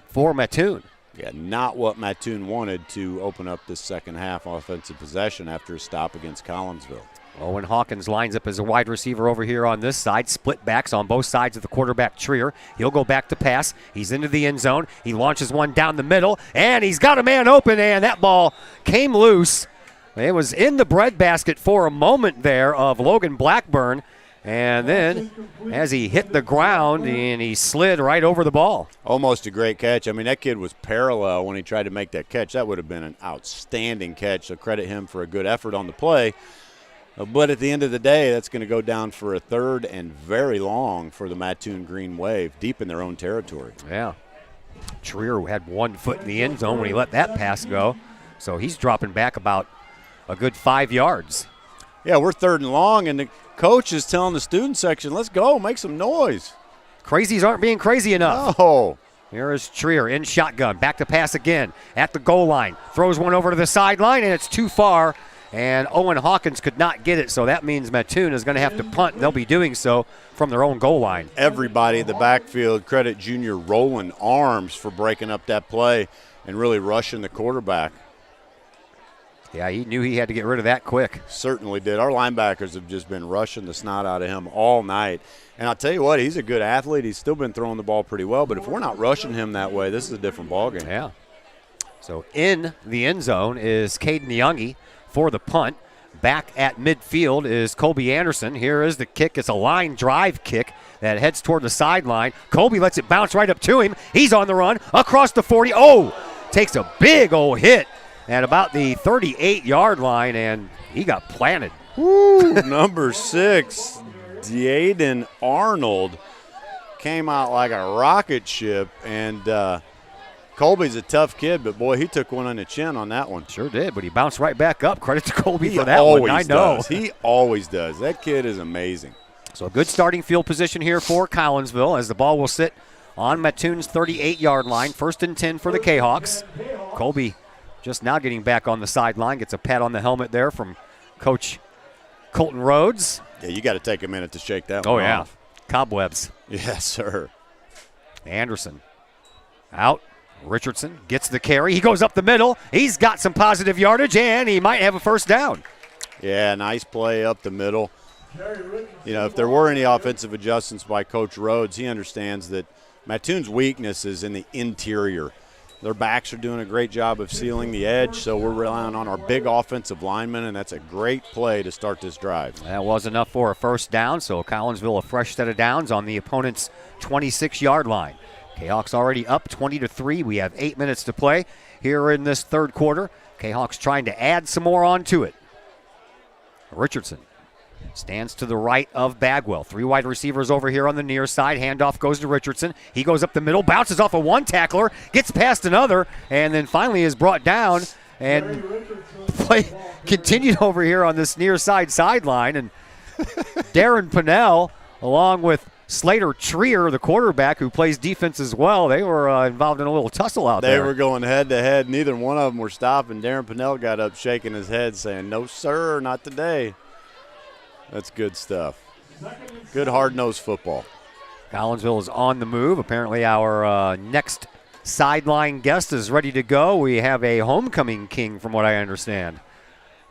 for Mattoon. Yeah, not what Mattoon wanted to open up this second half offensive possession after a stop against Collinsville. Owen Hawkins lines up as a wide receiver over here on this side. Split backs on both sides of the quarterback Trier. He'll go back to pass. He's into the end zone. He launches one down the middle, and he's got a man open, and that ball came loose. It was in the breadbasket for a moment there of Logan Blackburn, And then as he hit the ground, and he slid right over the ball. Almost a great catch. I mean, that kid was parallel when he tried to make that catch. That would have been an outstanding catch, so credit him for a good effort on the play. But at the end of the day, that's going to go down for a third and very long for the Mattoon Green Wave, deep in their own territory. Yeah. Trier had 1 foot in the end zone when he let that pass go. So he's dropping back about a good 5 yards. Yeah, we're 3rd and long, and the coach is telling the student section, let's go, make some noise. Crazies aren't being crazy enough. Oh. Here is Trier in shotgun. Back to pass again at the goal line. Throws one over to the sideline, and it's too far. And Owen Hawkins could not get it, so that means Mattoon is going to have to punt. They'll be doing so from their own goal line. Everybody in the backfield credit junior Roland Arms for breaking up that play and really rushing the quarterback. Yeah, he knew he had to get rid of that quick. Certainly did. Our linebackers have just been rushing the snot out of him all night. And I'll tell you what, he's a good athlete. He's still been throwing the ball pretty well, but if we're not rushing him that way, this is a different ballgame. Yeah. So in the end zone is Caden Youngie for the punt. Back at midfield is Colby Anderson. Here is the kick. It's a line drive kick that heads toward the sideline. Colby lets it bounce right up to him. He's on the run across the 40. Oh, takes a big old hit at about the 38-yard line, and he got planted. Woo, number 6, Jaden Arnold, came out like a rocket ship, and Colby's a tough kid, but, boy, he took one on the chin on that one. Sure did, but he bounced right back up. Credit to Colby for that one. I know. He always does. That kid is amazing. So a good starting field position here for Collinsville as the ball will sit on Mattoon's 38-yard line. 1st and 10 for the Kahawks. Colby just now getting back on the sideline. Gets a pat on the helmet there from Coach Colton Rhodes. Yeah, you got to take a minute to shake that one off. Cobwebs. Yes, sir. Anderson out. Richardson gets the carry. He goes up the middle. He's got some positive yardage, and he might have a first down. Yeah, nice play up the middle. You know, if there were any offensive adjustments by Coach Rhodes, he understands that Mattoon's weakness is in the interior. Their backs are doing a great job of sealing the edge, so we're relying on our big offensive linemen, and that's a great play to start this drive. That was enough for a first down, so Collinsville a fresh set of downs on the opponent's 26-yard line. Kahawks already up 20-3. We have 8 minutes to play here in this third quarter. Kahawks trying to add some more onto it. Richardson stands to the right of Bagwell. 3 wide receivers over here on the near side. Handoff goes to Richardson. He goes up the middle, bounces off of one tackler, gets past another, and then finally is brought down. And play continued over here on this near side sideline. And Darren Pinnell, along with Slater Trier, the quarterback who plays defense as well, they were involved in a little tussle out there. They were going head-to-head. Neither one of them were stopping. Darren Pinnell got up shaking his head saying, no, sir, not today. That's good stuff. Good hard-nosed football. Collinsville is on the move. Apparently our next sideline guest is ready to go. We have a homecoming king from what I understand.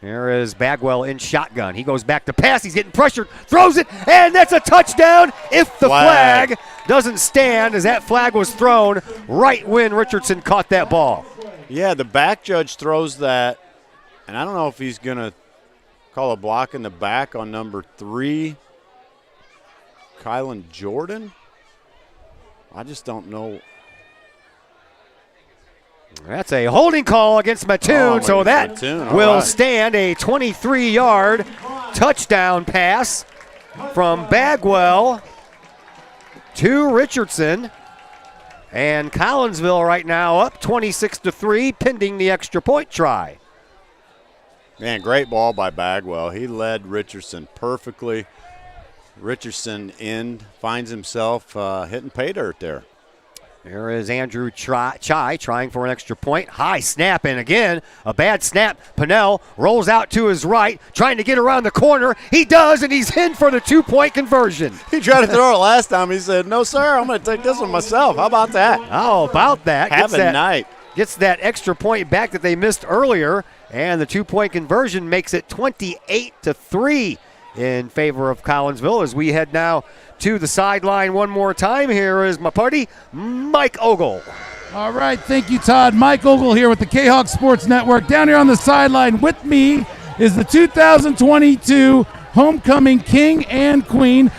Here is Bagwell in shotgun. He goes back to pass. He's getting pressured, throws it, and that's a touchdown if the flag doesn't stand, as that flag was thrown right when Richardson caught that ball. Yeah, the back judge throws that, and I don't know if he's going to call a block in the back on number 3, Kylan Jordan. I just don't know. That's a holding call against Mattoon, so that will stand. A 23-yard touchdown pass from Bagwell to Richardson. And Collinsville right now up 26-3, pending the extra point try. Man, great ball by Bagwell. He led Richardson perfectly. Richardson finds himself hitting pay dirt there. Here is Andrew Chai trying for an extra point. High snap, and again, a bad snap. Pinnell rolls out to his right, trying to get around the corner. He does, and he's in for the 2-point conversion. He tried to throw it last time. He said, no, sir, I'm going to take this one myself. How about that? How about that? Have a night. Gets that extra point back that they missed earlier, and the 2-point conversion makes it 28-3 in favor of Collinsville as we head now to the sideline one more time. Here is my buddy, Mike Ogle. All right, thank you, Todd. Mike Ogle here with the Kahok Sports Network. Down here on the sideline with me is the 2022 homecoming king and queen.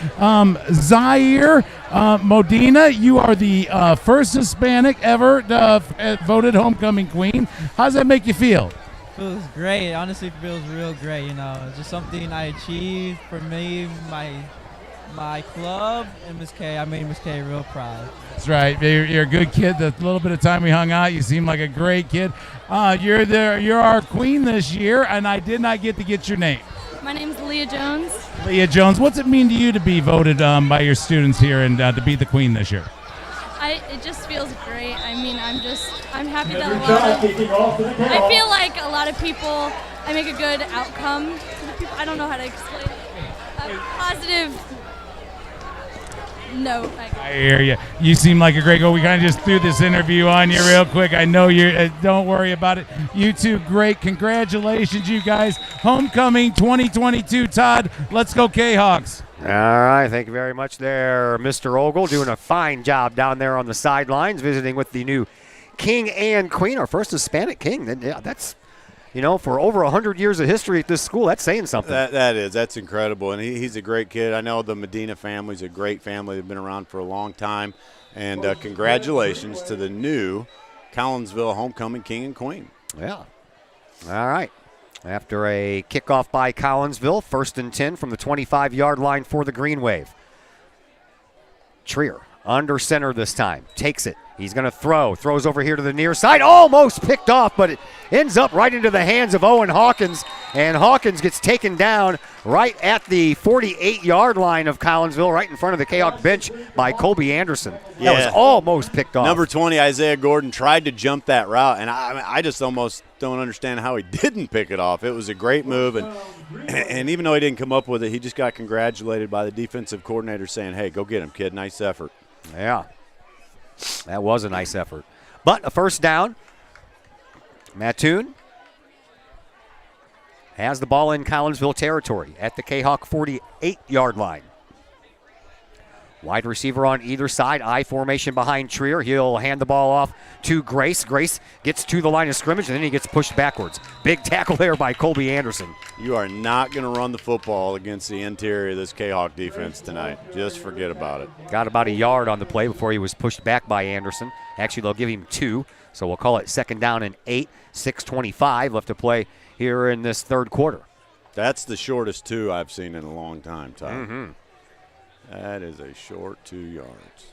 Zaire Modena, you are the first Hispanic ever voted homecoming queen. How does that make you feel? Feels great. It honestly feels real great. It's just something I achieved for me, my club, and Miss K. I made Miss K real proud. That's right. You're a good kid. The little bit of time we hung out, you seem like a great kid. You're our queen this year, and I did not get to get your name. My name's Leah Jones. Leah Jones, what's it mean to you to be voted by your students here and to be the queen this year? It just feels great. I mean, I'm happy that I feel like a lot of people, I make a good outcome to the people. I don't know how to explain it. A positive note. I hear you. You seem like a great girl. We kind of just threw this interview on you real quick. I know you. Don't worry about it. You two, great. Congratulations, you guys. Homecoming 2022. Todd, let's go Kahawks. All right, thank you very much there, Mr. Ogle, doing a fine job down there on the sidelines, visiting with the new king and queen, our first Hispanic king. Yeah, that's, for over 100 years of history at this school, that's saying something. That's incredible, and he's a great kid. I know the Medina family's a great family. They've been around for a long time, and congratulations to the new Collinsville homecoming king and queen. Yeah. All right. After a kickoff by Collinsville, 1st and 10 from the 25-yard line for the Green Wave. Trier under center this time, takes it. He's going to throws over here to the near side, almost picked off, but it ends up right into the hands of Owen Hawkins, and Hawkins gets taken down right at the 48-yard line of Collinsville, right in front of the Kahok bench by Colby Anderson. That was almost picked off. Number 20, Isaiah Gordon, tried to jump that route, and I just almost don't understand how he didn't pick it off. It was a great move, and even though he didn't come up with it, he just got congratulated by the defensive coordinator saying, hey, go get him, kid. Nice effort. Yeah. That was a nice effort. But a first down. Mattoon has the ball in Collinsville territory at the Kahok 48-yard line. Wide receiver on either side, I formation behind Trier. He'll hand the ball off to Grace. Grace gets to the line of scrimmage, and then he gets pushed backwards. Big tackle there by Colby Anderson. You are not going to run the football against the interior of this Kahok defense tonight. Just forget about it. Got about a yard on the play before he was pushed back by Anderson. Actually, they'll give him 2, so we'll call it 2nd down and 8. 6:25 left to play here in this third quarter. That's the shortest 2 I've seen in a long time, Todd. Mm-hmm. That is a short 2 yards.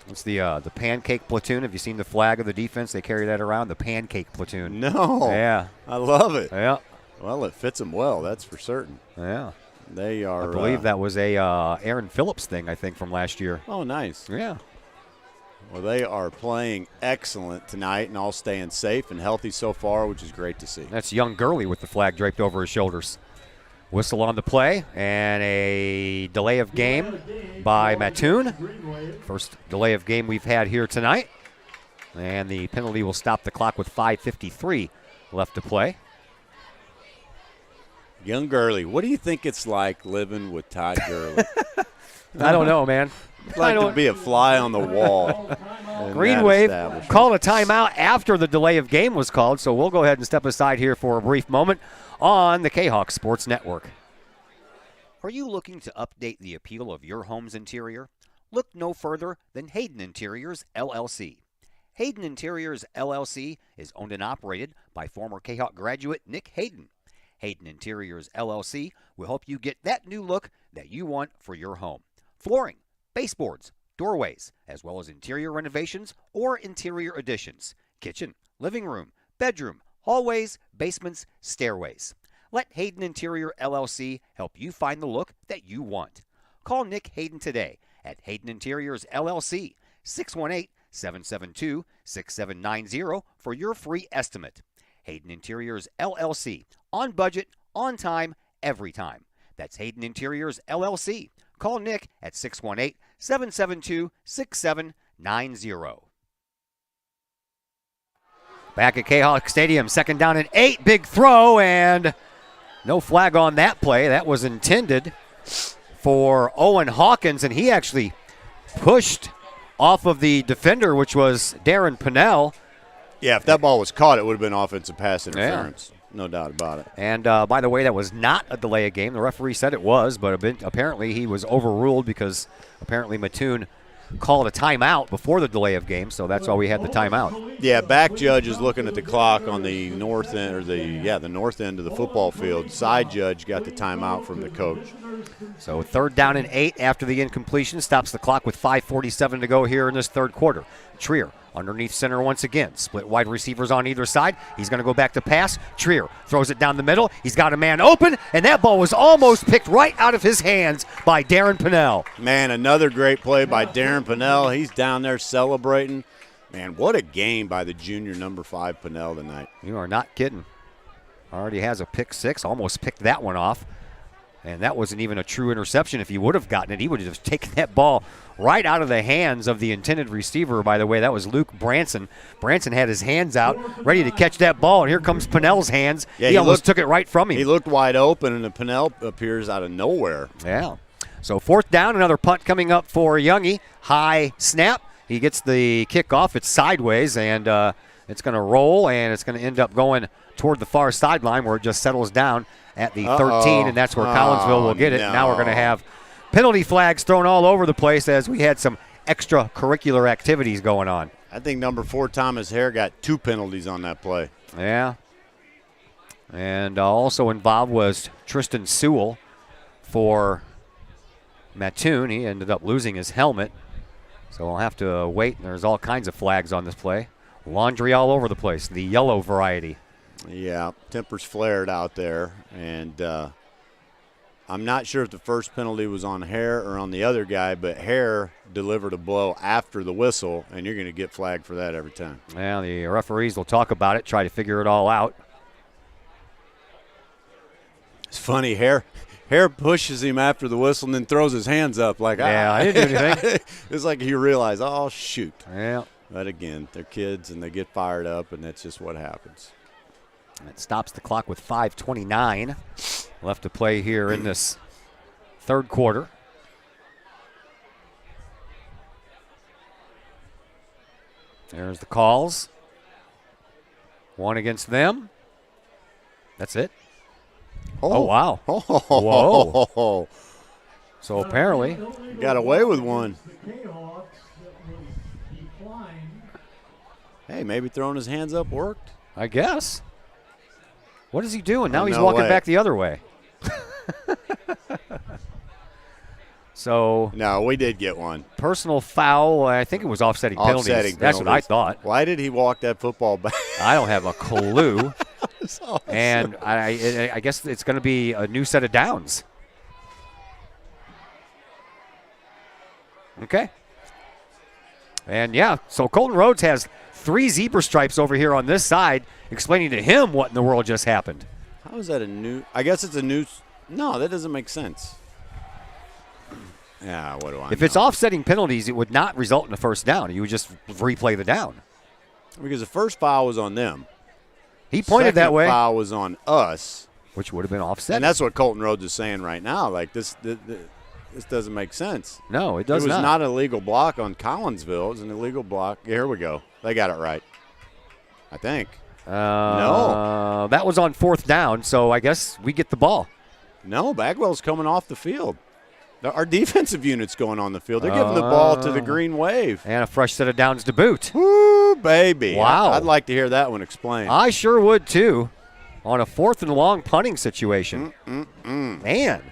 It's the pancake platoon. Have you seen the flag of the defense? They carry that around, the pancake platoon. No. Yeah. I love it. Yeah. Well, it fits them well, that's for certain. Yeah. They are. I believe that was a Aaron Phillips thing, I think, from last year. Oh, nice. Yeah. Well, they are playing excellent tonight and all staying safe and healthy so far, which is great to see. That's young Gurley with the flag draped over his shoulders. Whistle on the play, and a delay of game by Mattoon. First delay of game we've had here tonight. And the penalty will stop the clock with 5:53 left to play. Young Gurley, what do you think it's like living with Todd Gurley? I don't know, man. It's like to be a fly on the wall. Green Wave called a timeout after the delay of game was called, so we'll go ahead and step aside here for a brief moment on the Kahok Sports Network. Are you looking to update the appeal of your home's interior? Look no further than Hayden Interiors, LLC. Hayden Interiors, LLC is owned and operated by former Kahok graduate Nick Hayden. Hayden Interiors, LLC will help you get that new look that you want for your home. Flooring, baseboards, doorways, as well as interior renovations or interior additions, kitchen, living room, bedroom, hallways, basements, stairways. Let Hayden Interior LLC help you find the look that you want. Call Nick Hayden today at Hayden Interiors LLC, 618-772-6790 for your free estimate. Hayden Interiors LLC, on budget, on time, every time. That's Hayden Interiors LLC. Call Nick at 618-772-6790. Back at Kahok Stadium, 2nd down and 8. Big throw, and no flag on that play. That was intended for Owen Hawkins, and he actually pushed off of the defender, which was Darren Pinnell. Yeah, if that ball was caught, it would have been offensive pass interference. Yeah. No doubt about it. And by the way, that was not a delay of game. The referee said it was, but apparently he was overruled because apparently Mattoon called a timeout before the delay of game, so that's why we had the timeout. Yeah, back judge is looking at the clock on the north end, or the north end of the football field. Side judge got the timeout from the coach. So 3rd down and 8 after the incompletion. Stops the clock with 5:47 to go here in this third quarter. Trier underneath center once again. Split wide receivers on either side. He's going to go back to pass. Trier throws it down the middle. He's got a man open, and that ball was almost picked right out of his hands by Darren Pennell. Man, another great play by Darren Pennell. He's down there celebrating. Man, what a game by the junior number 5 Pennell tonight. You are not kidding. Already has a pick 6. Almost picked that one off. And that wasn't even a true interception. If he would have gotten it, he would have taken that ball right out of the hands of the intended receiver. By the way, that was Luke Branson. Branson had his hands out, ready to catch that ball, and here comes Pennell's hands. Yeah, he almost took it right from him. He looked wide open, and the Pennell appears out of nowhere. Yeah. So 4th down, another punt coming up for Youngie. High snap. He gets the kickoff. It's sideways, and it's going to roll, and it's going to end up going toward the far sideline where it just settles down at the 13, and that's where Collinsville will get it. No. Now we're going to have penalty flags thrown all over the place as we had some extracurricular activities going on. I think number 4 Thomas Hare got 2 penalties on that play. Yeah. And also involved was Tristan Sewell for Mattoon. He ended up losing his helmet, so we'll have to wait. There's all kinds of flags on this play. Laundry all over the place, the yellow variety. Yeah, tempers flared out there, and I'm not sure if the first penalty was on Hare or on the other guy, but Hare delivered a blow after the whistle, and you're going to get flagged for that every time. Well, the referees will talk about it, try to figure it all out. It's funny, Hare pushes him after the whistle and then throws his hands up like, yeah, I didn't do anything. It's like he realized, oh, shoot. Yeah. But again, they're kids, and they get fired up, and that's just what happens. It stops the clock with 5:29 left to play here in this third quarter. There's the calls. One against them. That's it. Oh wow. Whoa. So apparently got away with one. Hey, maybe throwing his hands up worked. I guess. What is he doing? Now he's walking back the other way. So no, we did get one. Personal foul. I think it was offsetting penalties. That's what I thought. Why did he walk that football back? I don't have a clue. Awesome. And I guess it's going to be a new set of downs. Okay. And yeah, so Colton Rhodes has 3 zebra stripes over here on this side, explaining to him what in the world just happened. How is that a new? I guess it's a new. No, that doesn't make sense. Yeah, what do I know? If it's offsetting penalties, it would not result in a first down. You would just replay the down. Because the first foul was on them. He pointed that way. The foul was on us. Which would have been offset. And that's what Colton Rhodes is saying right now. Like, this doesn't make sense. No, it does not. It was not an illegal block on Collinsville. It was an illegal block. Here we go. They got it right. I think. No. That was on 4th down, so I guess we get the ball. No, Bagwell's coming off the field. Our defensive unit's going on the field. They're giving the ball to the green wave. And a fresh set of downs to boot. Woo, baby. Wow. I'd like to hear that one explained. I sure would, too, on a 4th and long punting situation. Man.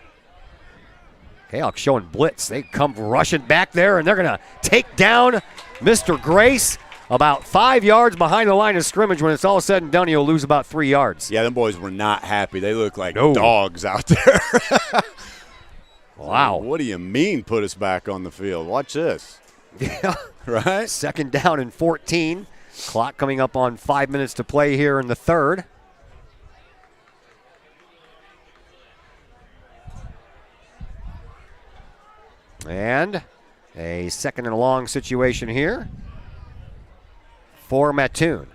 Kahok showing blitz. They come rushing back there, and they're going to take down Mr. Grace about 5 yards behind the line of scrimmage. When it's all said and done, he'll lose about 3 yards. Yeah, them boys were not happy. They look like dogs out there. Wow. What do you mean put us back on the field? Watch this. Yeah. Right? 2nd down and 14. Clock coming up on 5 minutes to play here in the third. And a 2nd and long situation here for Mattoon.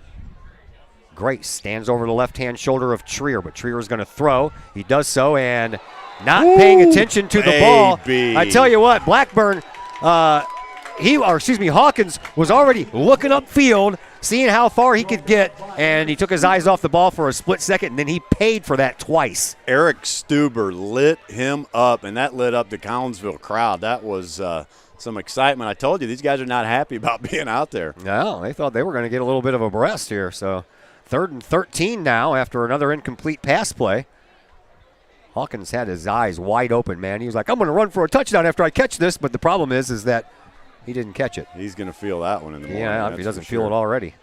Grace stands over the left-hand shoulder of Trier, but Trier is going to throw. He does so, and not paying attention to the ball. I tell you what, Blackburn, Hawkins was already looking upfield, seeing how far he could get, and he took his eyes off the ball for a split second, and then he paid for that twice. Eric Stuber lit him up, and that lit up the Collinsville crowd. That was some excitement. I told you, these guys are not happy about being out there. No, they thought they were going to get a little bit of a rest here. So 3rd and 13 now after another incomplete pass play. Hawkins had his eyes wide open, man. He was like, I'm going to run for a touchdown after I catch this, but the problem is that he didn't catch it. He's going to feel that one in the morning. Yeah, if he doesn't feel it already.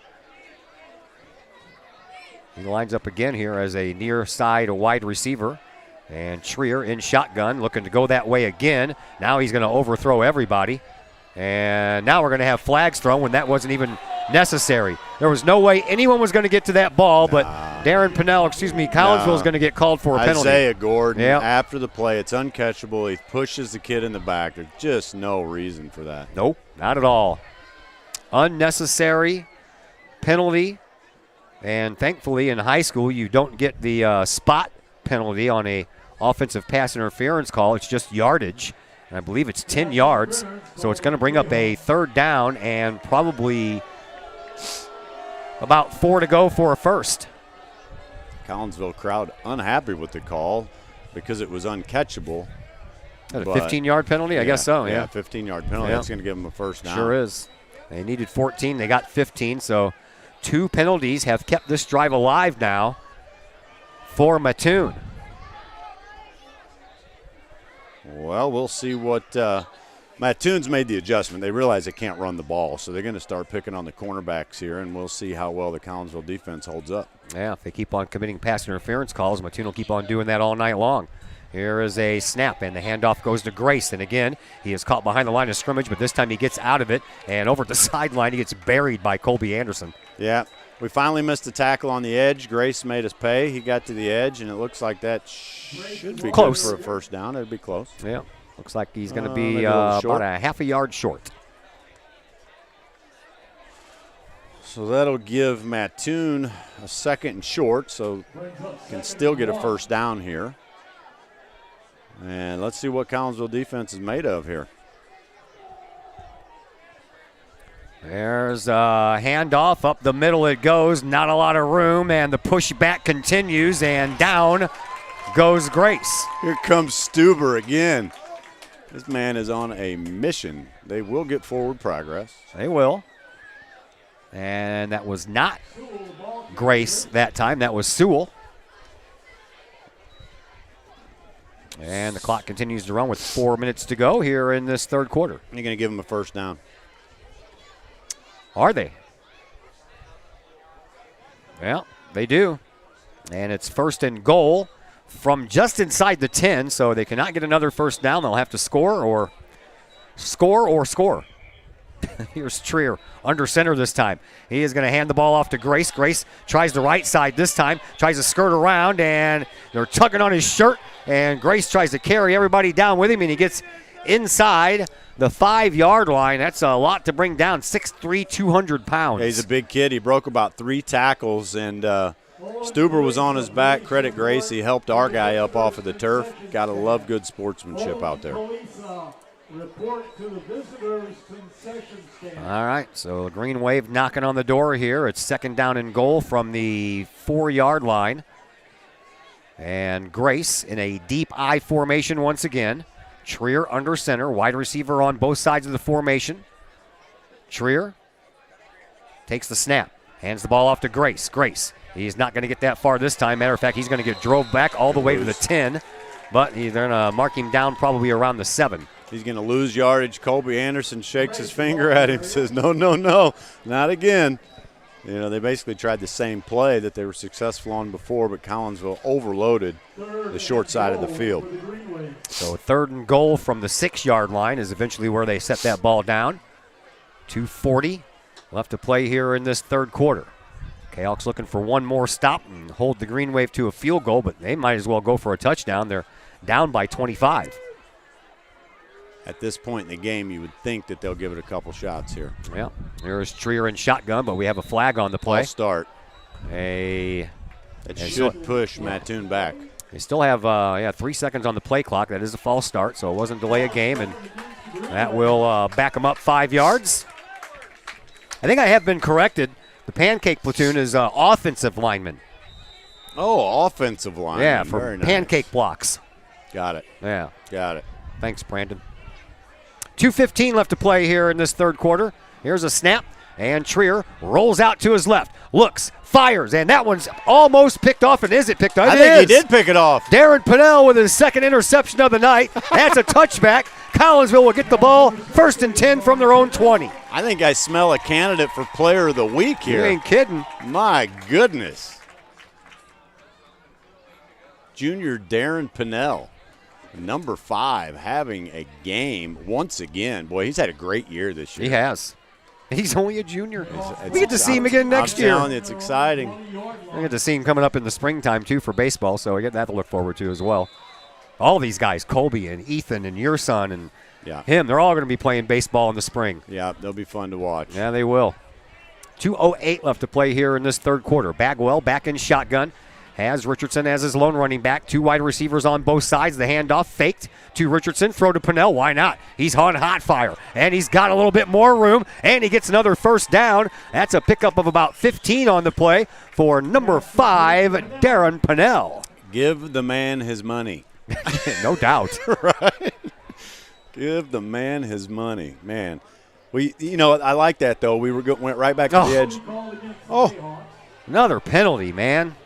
He lines up again here as a near side wide receiver. And Trier in shotgun, looking to go that way again. Now he's going to overthrow everybody. And now we're going to have flags thrown when that wasn't even necessary. There was no way anyone was going to get to that ball, but Collinsville is going to get called for a penalty. Isaiah Gordon, after the play, it's uncatchable. He pushes the kid in the back. There's just no reason for that. Nope, not at all. Unnecessary penalty. And thankfully in high school you don't get the spot penalty on a offensive pass interference call. It's just yardage. And I believe it's 10 yards. So it's going to bring up a 3rd down and probably about 4 to go for a first. Collinsville crowd unhappy with the call because it was uncatchable. A 15-yard penalty? I guess so, yeah. 15-yard penalty. That's going to give them a first down. Sure is. They needed 14. They got 15. So 2 penalties have kept this drive alive now for Mattoon. Well, we'll see what Mattoon's made the adjustment. They realize they can't run the ball, so they're going to start picking on the cornerbacks here, and we'll see how well the Collinsville defense holds up. Yeah, if they keep on committing pass interference calls, Mattoon will keep on doing that all night long. Here is a snap, and the handoff goes to Grace. And again, he is caught behind the line of scrimmage, but this time he gets out of it, and over the sideline, he gets buried by Colby Anderson. Yeah, we finally missed the tackle on the edge. Grace made us pay. He got to the edge, and it looks like that should be close for a first down. It'd be close. Yeah, looks like he's going to be about a half a yard short. So that'll give Mattoon a 2nd and short, so can still get a first down here. And let's see what Collinsville defense is made of here. There's a handoff. Up the middle it goes. Not a lot of room, and the pushback continues, and down goes Grace. Here comes Stuber again. This man is on a mission. They will get forward progress. They will. And that was not Grace that time. That was Sewell. And the clock continues to run with 4 minutes to go here in this 3rd quarter. You're going to give them a first down. Are they? Well, they do. And it's 1st and goal from just inside the 10, so they cannot get another first down. They'll have to score. Here's Trier under center this time. He is going to hand the ball off to Grace. Grace tries the right side this time, tries to skirt around, and they're tugging on his shirt, and Grace tries to carry everybody down with him, and he gets inside the 5-yard line. That's a lot to bring down, 6'3", 200 pounds. Yeah, he's a big kid. He broke about 3 tackles, and Stuber was on his back. Credit Grace. He helped our guy up off of the turf. Got to love good sportsmanship out there. Report to the visitors' concession stand. All right, so the Green Wave knocking on the door here. It's 2nd down and goal from the 4-yard line. And Grace in a deep I formation once again. Trier under center, wide receiver on both sides of the formation. Trier takes the snap, hands the ball off to Grace. Grace, he's not going to get that far this time. Matter of fact, he's going to get drove back all the way to the 10, but they're going to mark him down probably around the 7. He's going to lose yardage. Colby Anderson shakes his finger at him, says, no, not again. You know, they basically tried the same play that they were successful on before, but Collinsville overloaded the short side of the field. So 3rd and goal from the 6-yard line is eventually where they set that ball down. 2:40 left to play here in this 3rd quarter. Kahok's looking for one more stop and hold the Green Wave to a field goal, but they might as well go for a touchdown. They're down by 25. At this point in the game, you would think that they'll give it a couple shots here. Yeah, here's Trier in shotgun, but we have a flag on the play. False start. It should push Mattoon back. They still have 3 seconds on the play clock. That is a false start, so it wasn't delay a game, and that will back them up 5 yards. I think I have been corrected. The pancake platoon is offensive linemen. Oh, offensive line. Yeah, for Very nice. pancake blocks. Got it. Yeah. Got it. Thanks, Brandon. 2:15 left to play here in this third quarter. Here's a snap, and Trier rolls out to his left, looks, fires, and that one's almost picked off. And is it picked off? I think he did pick it off. Darren Pinnell with his second interception of the night. That's a touchback. Collinsville will get the ball 1st and 10 from their own 20. I think I smell a candidate for player of the week here. You ain't kidding. My goodness. Junior Darren Pinnell, number 5, having a game once again. Boy, he's had a great year this year. He has. He's only a junior. We get to see him again next year. I'm telling you, it's exciting. We get to see him coming up in the springtime, too, for baseball, so we get that to look forward to as well. All these guys, Colby and Ethan and your son and him, they're all going to be playing baseball in the spring. Yeah, they'll be fun to watch. Yeah, they will. 2:08 left to play here in this third quarter. Bagwell back in shotgun. Has Richardson as his lone running back. 2 wide receivers on both sides. The handoff faked to Richardson. Throw to Pinnell. Why not? He's on hot fire. And he's got a little bit more room. And he gets another first down. That's a pickup of about 15 on the play for number 5, Darren Pinnell. Give the man his money. No doubt. Right? Give the man his money. Man. I like that, though. We went right back to the edge. Oh, another penalty, man.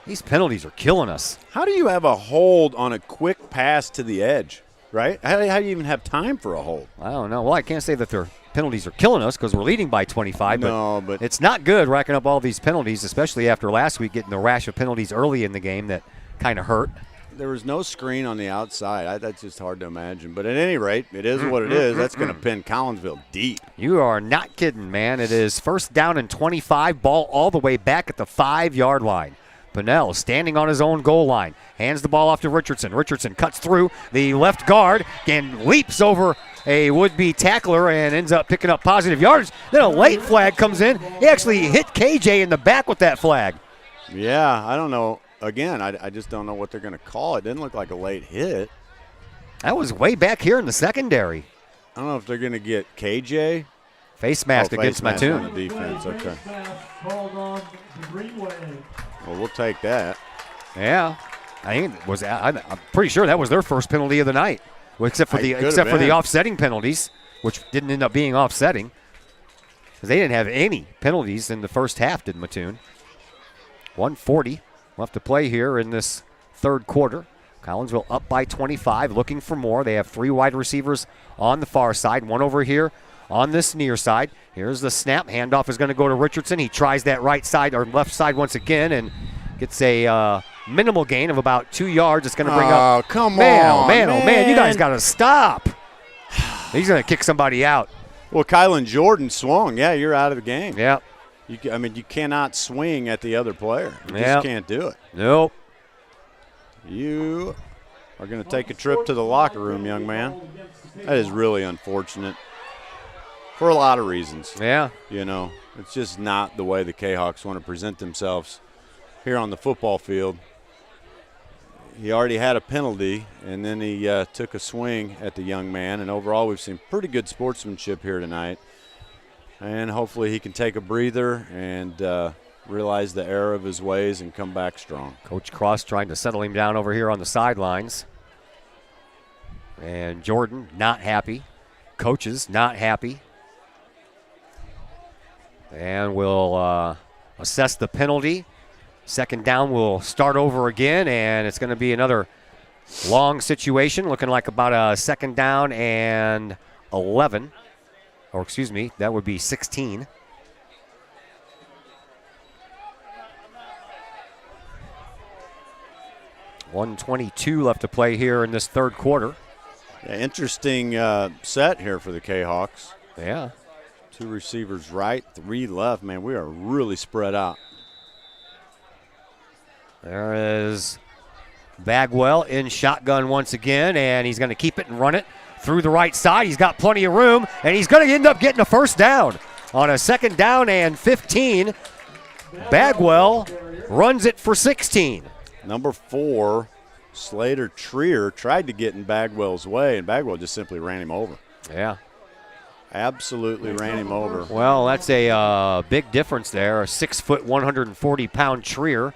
These penalties are killing us. How do you have a hold on a quick pass to the edge, right? How do you even have time for a hold? I don't know. Well, I can't say that their penalties are killing us because we're leading by 25. But it's not good racking up all these penalties, especially after last week getting the rash of penalties early in the game that kind of hurt. There was no screen on the outside. That's just hard to imagine. But at any rate, it is what it is. That's going to pin Collinsville deep. You are not kidding, man. It is 1st down and 25, ball all the way back at the 5-yard line. Pinnell standing on his own goal line. Hands the ball off to Richardson. Richardson cuts through the left guard and leaps over a would-be tackler and ends up picking up positive yardage. Then a late flag comes in. He actually hit KJ in the back with that flag. Yeah, I don't know. Again, I just don't know what they're going to call it. Didn't look like a late hit. That was way back here in the secondary. I don't know if they're going to get KJ. Face mask against Mattoon. On the defense, okay. Well, we'll take that. Yeah, I'm pretty sure that was their first penalty of the night, except for the offsetting penalties, which didn't end up being offsetting, because they didn't have any penalties in the first half. Did Mattoon? 1:40 left to play here in this third quarter. Collinsville up by 25, looking for more. They have 3 wide receivers on the far side, 1 over here on this near side. Here's the snap. Handoff is going to go to Richardson. He tries that right side or left side once again and gets a minimal gain of about 2 yards. It's going to bring up. Oh, come on. Man. You guys got to stop. He's going to kick somebody out. Well, Kylan Jordan swung. Yeah, you're out of the game. Yeah. You cannot swing at the other player. You just can't do it. Nope. You are going to take a trip to the locker room, young man. That is really unfortunate. For a lot of reasons. Yeah. It's just not the way the Kahawks want to present themselves here on the football field. He already had a penalty, and then he took a swing at the young man. And overall, we've seen pretty good sportsmanship here tonight. And hopefully he can take a breather and realize the error of his ways and come back strong. Coach Cross trying to settle him down over here on the sidelines. And Jordan not happy. Coaches not happy. And we'll assess the penalty. 2nd down will start over again, and it's going to be another long situation, looking like about a 2nd down and 11. Or excuse me, that would be 16. $1:22 left to play here in this third quarter. Yeah, interesting set here for the Kahawks. Yeah. 2 receivers right, 3 left. Man, we are really spread out. There is Bagwell in shotgun once again, and he's going to keep it and run it through the right side. He's got plenty of room, and he's going to end up getting a first down. On a 2nd down and 15, Bagwell runs it for 16. Number 4, Slater Trier, tried to get in Bagwell's way, and Bagwell just simply ran him over. Yeah. Absolutely ran him over. Well, that's a big difference there. A 6-foot, 140-pound Trier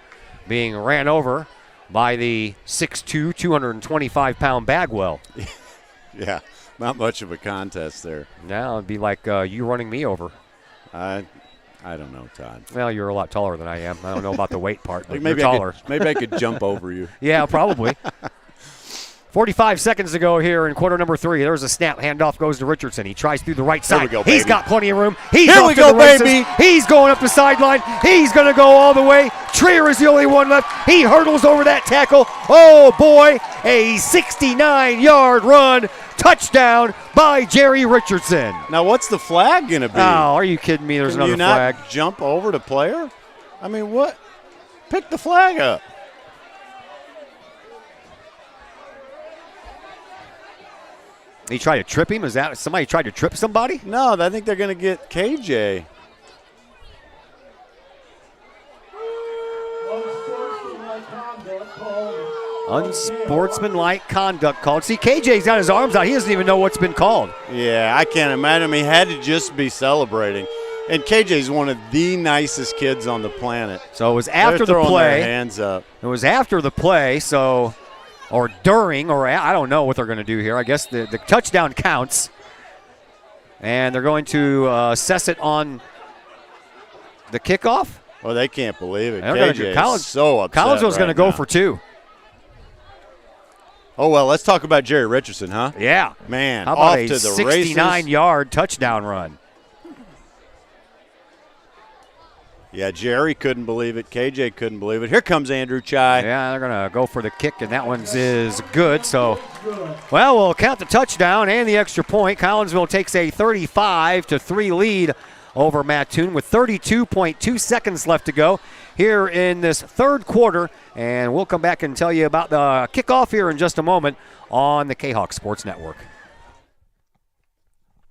being ran over by the 6'2", 225-pound Bagwell. Yeah, not much of a contest there. Now it'd be like you running me over. I don't know, Todd. Well, you're a lot taller than I am. I don't know about the weight part, but maybe you're taller. maybe I could jump over you. Yeah, probably. 45 seconds to go here in quarter number 3. There's a snap. Handoff goes to Richardson. He tries through the right side. Here we go, He's baby. got plenty of room. He's Here off we to go, the races. baby. He's going up the sideline. He's going to go all the way. Trier is the only one left. He hurdles over that tackle. Oh, boy. A 69-yard run. Touchdown by Jerry Richardson. Now, what's the flag going to be? Oh, are you kidding me? There's Can another you not flag. Jump over the player? I mean, what? Pick the flag up. He tried to trip him? Is that somebody tried to trip somebody? No, I think they're going to get KJ. Unsportsmanlike conduct called. See, KJ's got his arms out. He doesn't even know what's been called. Yeah, I can't imagine. He had to just be celebrating. And KJ's one of the nicest kids on the planet. So it was after They're the throwing play. their hands up. It was after the play, so, or during, or I don't know what they're going to do here. I guess the touchdown counts. And they're going to assess it on the kickoff. Well, they can't believe it. They're gonna do- KJ is so upset. Collinsville's going to go now. for 2. Oh, well, let's talk about Jerry Richardson, huh? Yeah. Man, How about off a to the races. 69-yard touchdown run? Yeah, Jerry couldn't believe it. KJ couldn't believe it. Here comes Andrew Chai. Yeah, they're going to go for the kick, and that one's is good. So, well, we'll count the touchdown and the extra point. Collinsville takes a 35-3 lead over Mattoon with 32.2 seconds left to go here in this third quarter. And we'll come back and tell you about the kickoff here in just a moment on the Kahok Sports Network.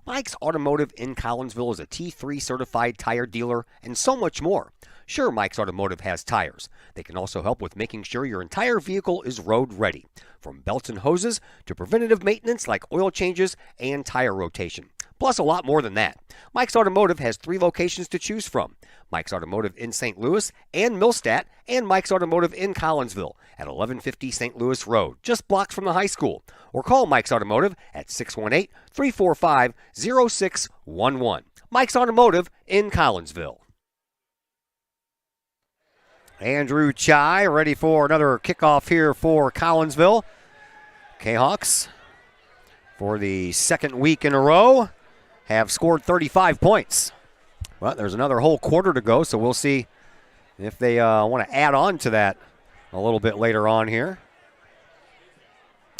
Mike's Automotive in Collinsville is a T3 certified tire dealer and so much more. Sure, Mike's Automotive has tires. They can also help with making sure your entire vehicle is road ready, from belts and hoses to preventative maintenance like oil changes and tire rotation. Plus a lot more than that. Mike's Automotive has 3 locations to choose from. Mike's Automotive in St. Louis and Millstadt, and Mike's Automotive in Collinsville at 1150 St. Louis Road, just blocks from the high school. Or call Mike's Automotive at 618-345-0611. Mike's Automotive in Collinsville. Andrew Chai ready for another kickoff here for Collinsville. Kahawks, for the second week in a row, have scored 35 points. Well, there's another whole quarter to go, so we'll see if they want to add on to that a little bit later on here.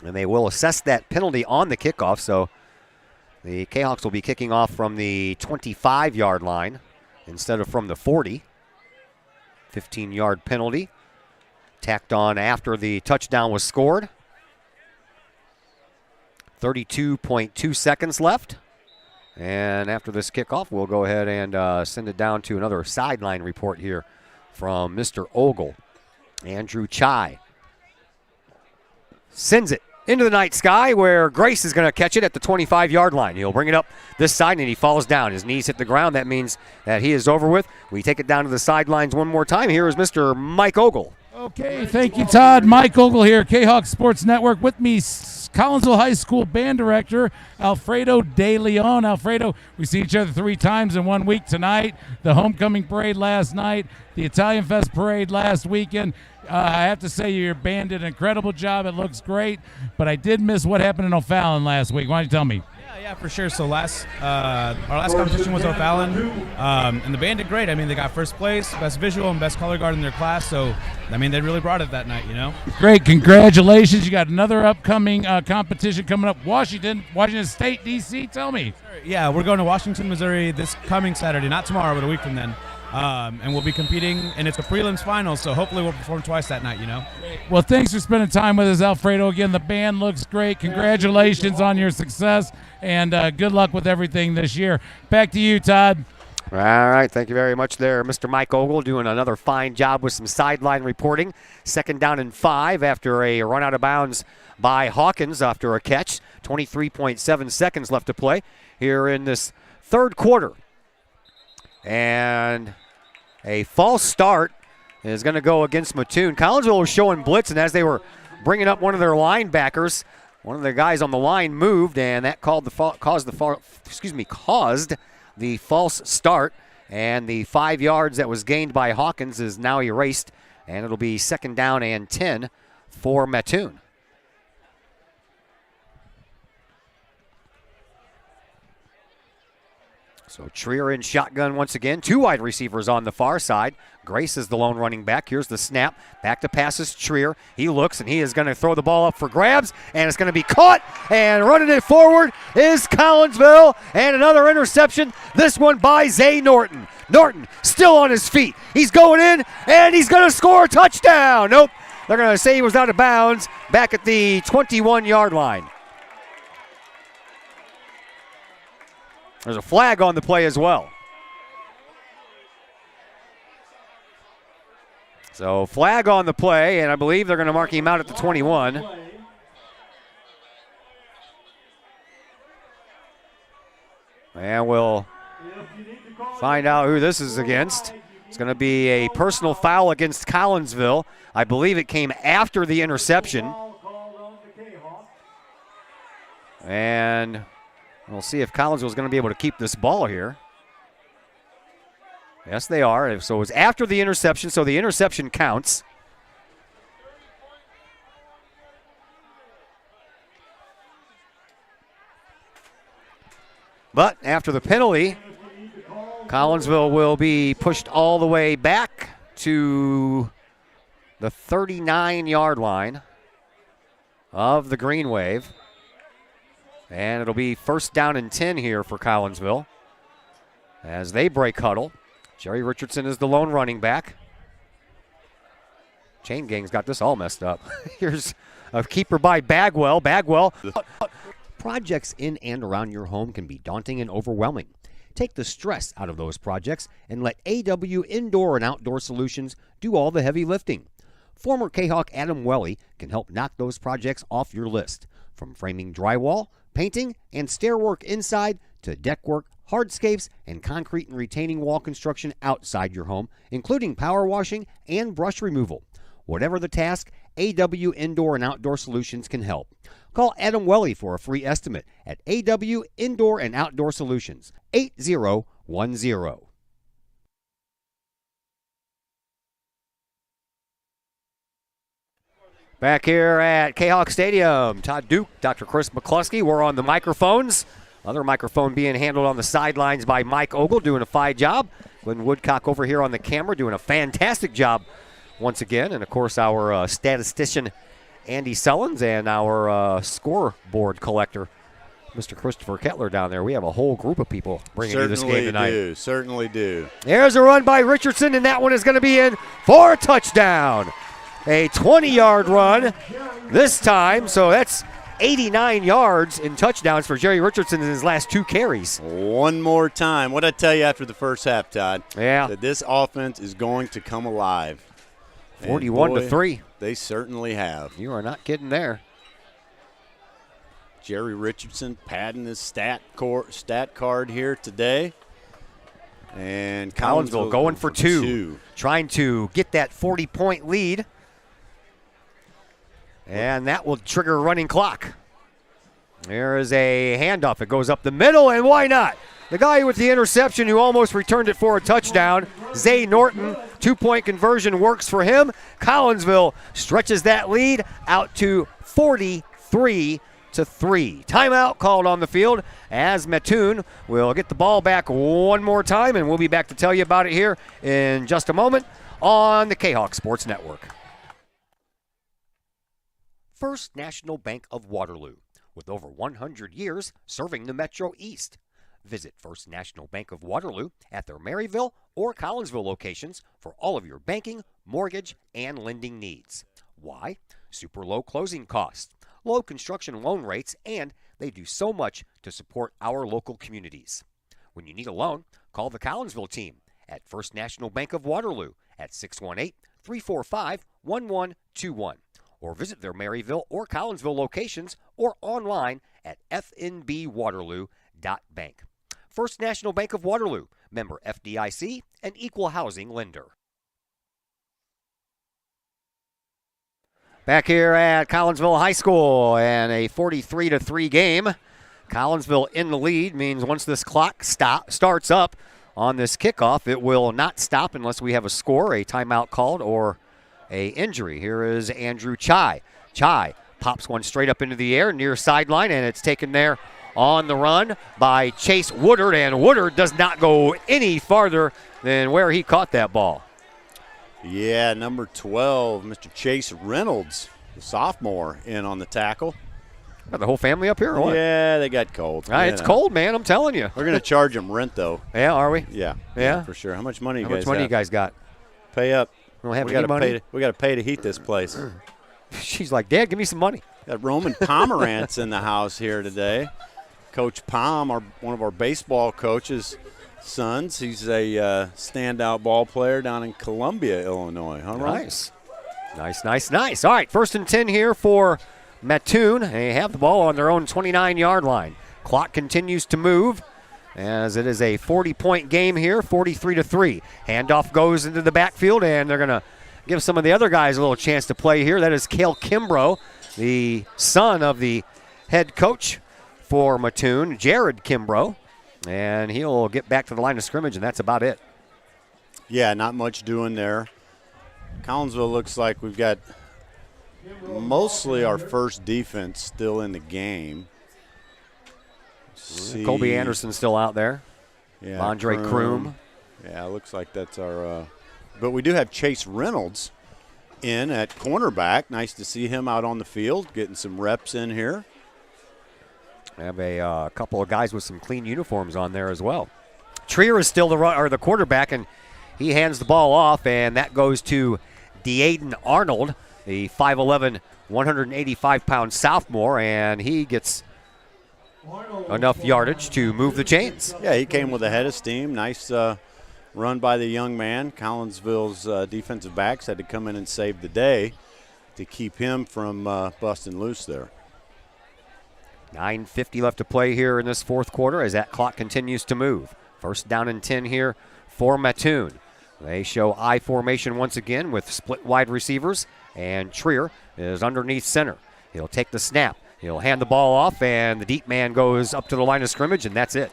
And they will assess that penalty on the kickoff, so the Kahawks will be kicking off from the 25-yard line instead of from the 40. 15-yard penalty tacked on after the touchdown was scored. 32.2 seconds left. And after this kickoff, we'll go ahead and send it down to another sideline report here from Mr. Ogle. Andrew Chai sends it into the night sky where Grace is going to catch it at the 25-yard line. He'll bring it up this side, and he falls down. His knees hit the ground. That means that he is over with. We take it down to the sidelines one more time. Here is Mr. Mike Ogle. Okay, thank you, Todd. Mike Ogle here, Kahawk Sports Network. With me, Collinsville High School Band Director Alfredo De Leon. Alfredo, we see each other 3 times in 1 week tonight. The homecoming parade last night, the Italian Fest parade last weekend. I have to say your band did an incredible job. It looks great, but I did miss what happened in O'Fallon last week. Why don't you tell me? Yeah, for sure. So our last competition was O'Fallon, and the band did great. I mean, they got first place, best visual, and best color guard in their class. So, I mean, they really brought it that night, you know. Great, congratulations! You got another upcoming competition coming up. Washington State, D.C. Tell me. Yeah, we're going to Washington, Missouri this coming Saturday, not tomorrow, but a week from then. And we'll be competing, and it's a prelims final, so hopefully we'll perform twice that night, you know. Well, thanks for spending time with us, Alfredo. Again, the band looks great. Congratulations on your success, and good luck with everything this year. Back to you, Todd. All right, thank you very much there, Mr. Mike Ogle, doing another fine job with some sideline reporting. 2nd down and 5 after a run out of bounds by Hawkins after a catch. 23.7 seconds left to play. here in this third quarter. And a false start is going to go against Mattoon. Collinsville was showing blitz, and as they were bringing up one of their linebackers, one of the guys on the line moved, and that caused the false start. And the 5 yards that was gained by Hawkins is now erased, and it'll be 2nd down and 10 for Mattoon. So Trier in shotgun once again. 2 wide receivers on the far side. Grace is the lone running back. Here's the snap. Back to passes Trier. He looks, and he is going to throw the ball up for grabs, and it's going to be caught. And running it forward is Collinsville. And another interception, this one by Zay Norton. Norton still on his feet. He's going in, and he's going to score a touchdown. Nope. They're going to say he was out of bounds back at the 21-yard line. There's a flag on the play as well. So flag on the play, and I believe they're going to mark him out at the 21. And we'll find out who this is against. It's going to be a personal foul against Collinsville. I believe it came after the interception. And we'll see if Collinsville is going to be able to keep this ball here. Yes, they are. So it was after the interception, so the interception counts. But after the penalty, Collinsville will be pushed all the way back to the 39-yard line of the Green Wave. And it'll be 1st down and 10 here for Collinsville as they break huddle. Jerry Richardson is the lone running back. Chain Gang's got this all messed up. Here's a keeper by Bagwell. Bagwell. Projects in and around your home can be daunting and overwhelming. Take the stress out of those projects and let AW Indoor and Outdoor Solutions do all the heavy lifting. Former Kahok Adam Welly can help knock those projects off your list. From framing drywall, painting, and stair work inside to deck work, hardscapes, and concrete and retaining wall construction outside your home, including power washing and brush removal. Whatever the task, AW Indoor and Outdoor Solutions can help. Call Adam Welly for a free estimate at AW Indoor and Outdoor Solutions, 8010. Back here at Kahok Stadium, Todd Duke, Dr. Chris McCluskey, we're on the microphones. Other microphone being handled on the sidelines by Mike Ogle, doing a fine job. Glenn Woodcock over here on the camera, doing a fantastic job once again. And, of course, our statistician, Andy Sullins, and our scoreboard collector, Mr. Christopher Kettler down there. We have a whole group of people bringing you this game tonight. Certainly do. There's a run by Richardson, and that one is going to be in for a touchdown. A 20-yard run this time, so that's 89 yards in touchdowns for Jerry Richardson in his last 2 carries. One more time. What did I tell you after the first half, Todd? Yeah. That this offense is going to come alive. 41-3. They certainly have. You are not kidding there. Jerry Richardson padding his stat card here today. And Collinsville going for two, trying to get that 40-point lead. And that will trigger a running clock. There is a handoff. It goes up the middle, and why not? The guy with the interception who almost returned it for a touchdown, Zay Norton, 2-point conversion works for him. Collinsville stretches that lead out to 43-3. Timeout called on the field as Mattoon will get the ball back one more time, and we'll be back to tell you about it here in just a moment on the Kahok Sports Network. First National Bank of Waterloo, with over 100 years serving the Metro East. Visit First National Bank of Waterloo at their Maryville or Collinsville locations for all of your banking, mortgage, and lending needs. Why? Super low closing costs, low construction loan rates, and they do so much to support our local communities. When you need a loan, call the Collinsville team at First National Bank of Waterloo at 618-345-1121. Or visit their Maryville or Collinsville locations or online at fnbwaterloo.com. Bank. First National Bank of Waterloo, member FDIC, and equal housing lender. Back here at Collinsville High School, and a 43-3 game. Collinsville in the lead means once this clock starts up on this kickoff, it will not stop unless we have a score, a timeout called, or a injury. Here is Andrew Chai. Chai pops one straight up into the air near sideline, and it's taken there on the run by Chase Woodard, and Woodard does not go any farther than where he caught that ball. Yeah, number 12, Mr. Chase Reynolds, the sophomore, in on the tackle. Got the whole family up here or what? Yeah, they got cold. It's cold, man, I'm telling you. We're going to charge them rent, though. Yeah, are we? Yeah, for sure. How much money How much money you guys got? Pay up. We don't have we any money? We got to pay to heat this place. She's like, Dad, give me some money. Got Roman Pomerantz in the house here today. Coach Palm, one of our baseball coaches' sons. He's a standout ball player down in Columbia, Illinois. All right. Nice. All right, 1st and 10 here for Mattoon. They have the ball on their own 29-yard line. Clock continues to move as it is a 40-point game here, 43-3. Handoff goes into the backfield, and they're going to give some of the other guys a little chance to play here. That is Cale Kimbrough, the son of the head coach for Mattoon, Jared Kimbrough. And he'll get back to the line of scrimmage, and that's about it. Yeah, not much doing there. Collinsville looks like we've got mostly our first defense still in the game. Colby Anderson's still out there. Yeah, Andre Kroom. Yeah, looks like that's our but we do have Chase Reynolds in at cornerback. Nice to see him out on the field, getting some reps in here. We have a couple of guys with some clean uniforms on there as well. Trier is still the quarterback, and he hands the ball off, and that goes to Deaden Arnold, the 5'11", 185-pound sophomore, and he gets enough yardage to move the chains. Yeah, he came with a head of steam. Nice run by the young man. Collinsville's defensive backs had to come in and save the day to keep him from busting loose there. 9:50 left to play here in this fourth quarter as that clock continues to move. 1st down and 10 here for Mattoon. They show I formation once again with split wide receivers, and Trier is underneath center. He'll take the snap. He'll hand the ball off, and the deep man goes up to the line of scrimmage, and that's it.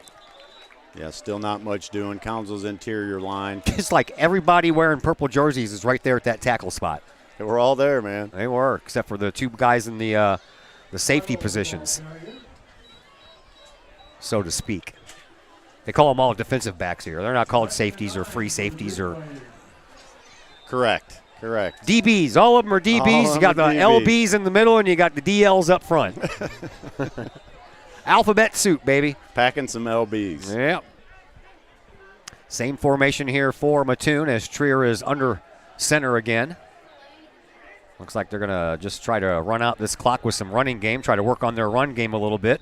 Yeah, still not much doing. Collinsville's interior line. It's like everybody wearing purple jerseys is right there at that tackle spot. They were all there, man. They were, except for the two guys in the safety positions, so to speak. They call them all defensive backs here. They're not called safeties or free safeties or. Correct. DBs. All of them are DBs. You got the LBs in the middle, and you got the DLs up front. Alphabet soup, baby. Packing some LBs. Yep. Same formation here for Mattoon as Trier is under center again. Looks like they're going to just try to run out this clock with some running game, try to work on their run game a little bit.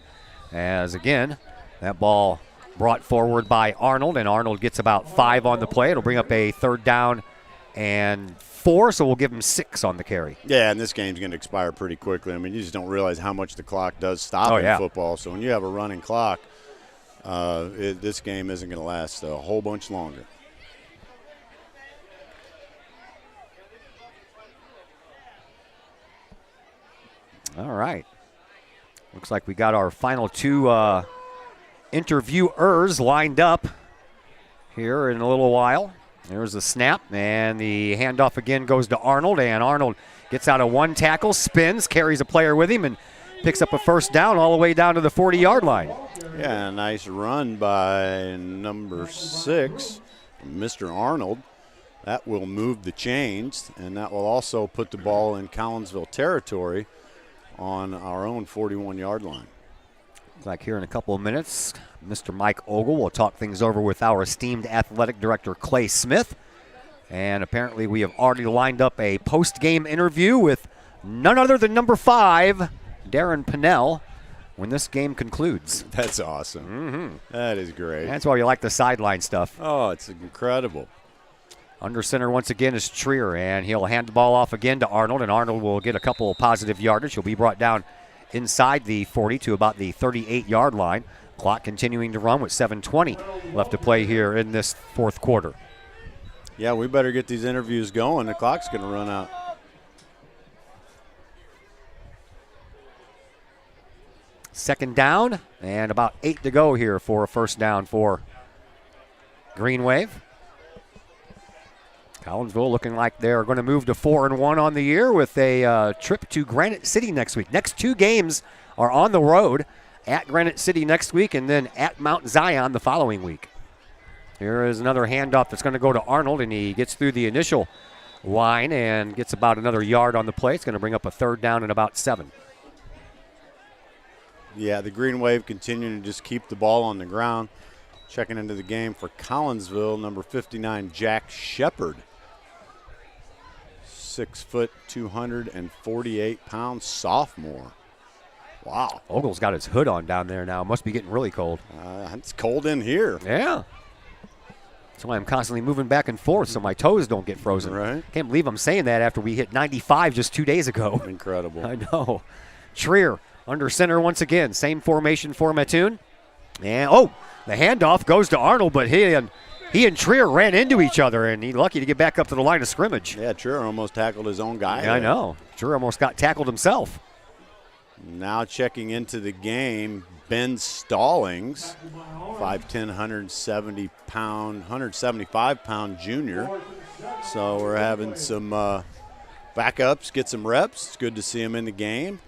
As, again, that ball brought forward by Arnold, and Arnold gets about 5 on the play. It'll bring up a 3rd down and 4, so we'll give him 6 on the carry. Yeah, and this game's going to expire pretty quickly. I mean, you just don't realize how much the clock does stop in football. So when you have a running clock, this game isn't going to last a whole bunch longer. All right. Looks like we got our final 2 interviewers lined up here in a little while. There's the snap, and the handoff again goes to Arnold, and Arnold gets out of 1 tackle, spins, carries a player with him, and picks up a 1st down all the way down to the 40-yard line. Yeah, a nice run by number 6, Mr. Arnold. That will move the chains, and that will also put the ball in Collinsville territory on our own 41-yard line. Looks like here in a couple of minutes, Mr. Mike Ogle will talk things over with our esteemed athletic director, Clay Smith. And apparently we have already lined up a post-game interview with none other than number 5, Darren Pinnell, when this game concludes. That's awesome. That is great. That's why you like the sideline stuff. Oh, it's incredible. Under center once again is Trier, and he'll hand the ball off again to Arnold, and Arnold will get a couple of positive yardage. He'll be brought down inside the 40 to about the 38-yard line. Clock continuing to run with 7:20 left to play here in this fourth quarter. Yeah, we better get these interviews going. The clock's going to run out. Second down and about 8 to go here for a first down for Green Wave. Collinsville looking like they're going to move to 4-1 on the year with a trip to Granite City next week. Next 2 games are on the road, at Granite City next week and then at Mount Zion the following week. Here is another handoff that's going to go to Arnold, and he gets through the initial line and gets about another yard on the play. It's going to bring up a third down and about 7. Yeah, the Green Wave continuing to just keep the ball on the ground. Checking into the game for Collinsville, number 59, Jack Shepard. 6 foot, 248-pound sophomore. Wow. Ogle's got his hood on down there now. Must be getting really cold. It's cold in here. Yeah. That's why I'm constantly moving back and forth so my toes don't get frozen. Right. Can't believe I'm saying that after we hit 95 just 2 days ago. Incredible. I know. Trier under center once again. Same formation for Mattoon. And, the handoff goes to Arnold, but he and Trier ran into each other, and he's lucky to get back up to the line of scrimmage. Yeah, Trier almost tackled his own guy. Yeah, I know. Trier almost got tackled himself. Now checking into the game, Ben Stallings, 5'10", 175-pound junior. So we're having some backups, get some reps. It's good to see him in the game.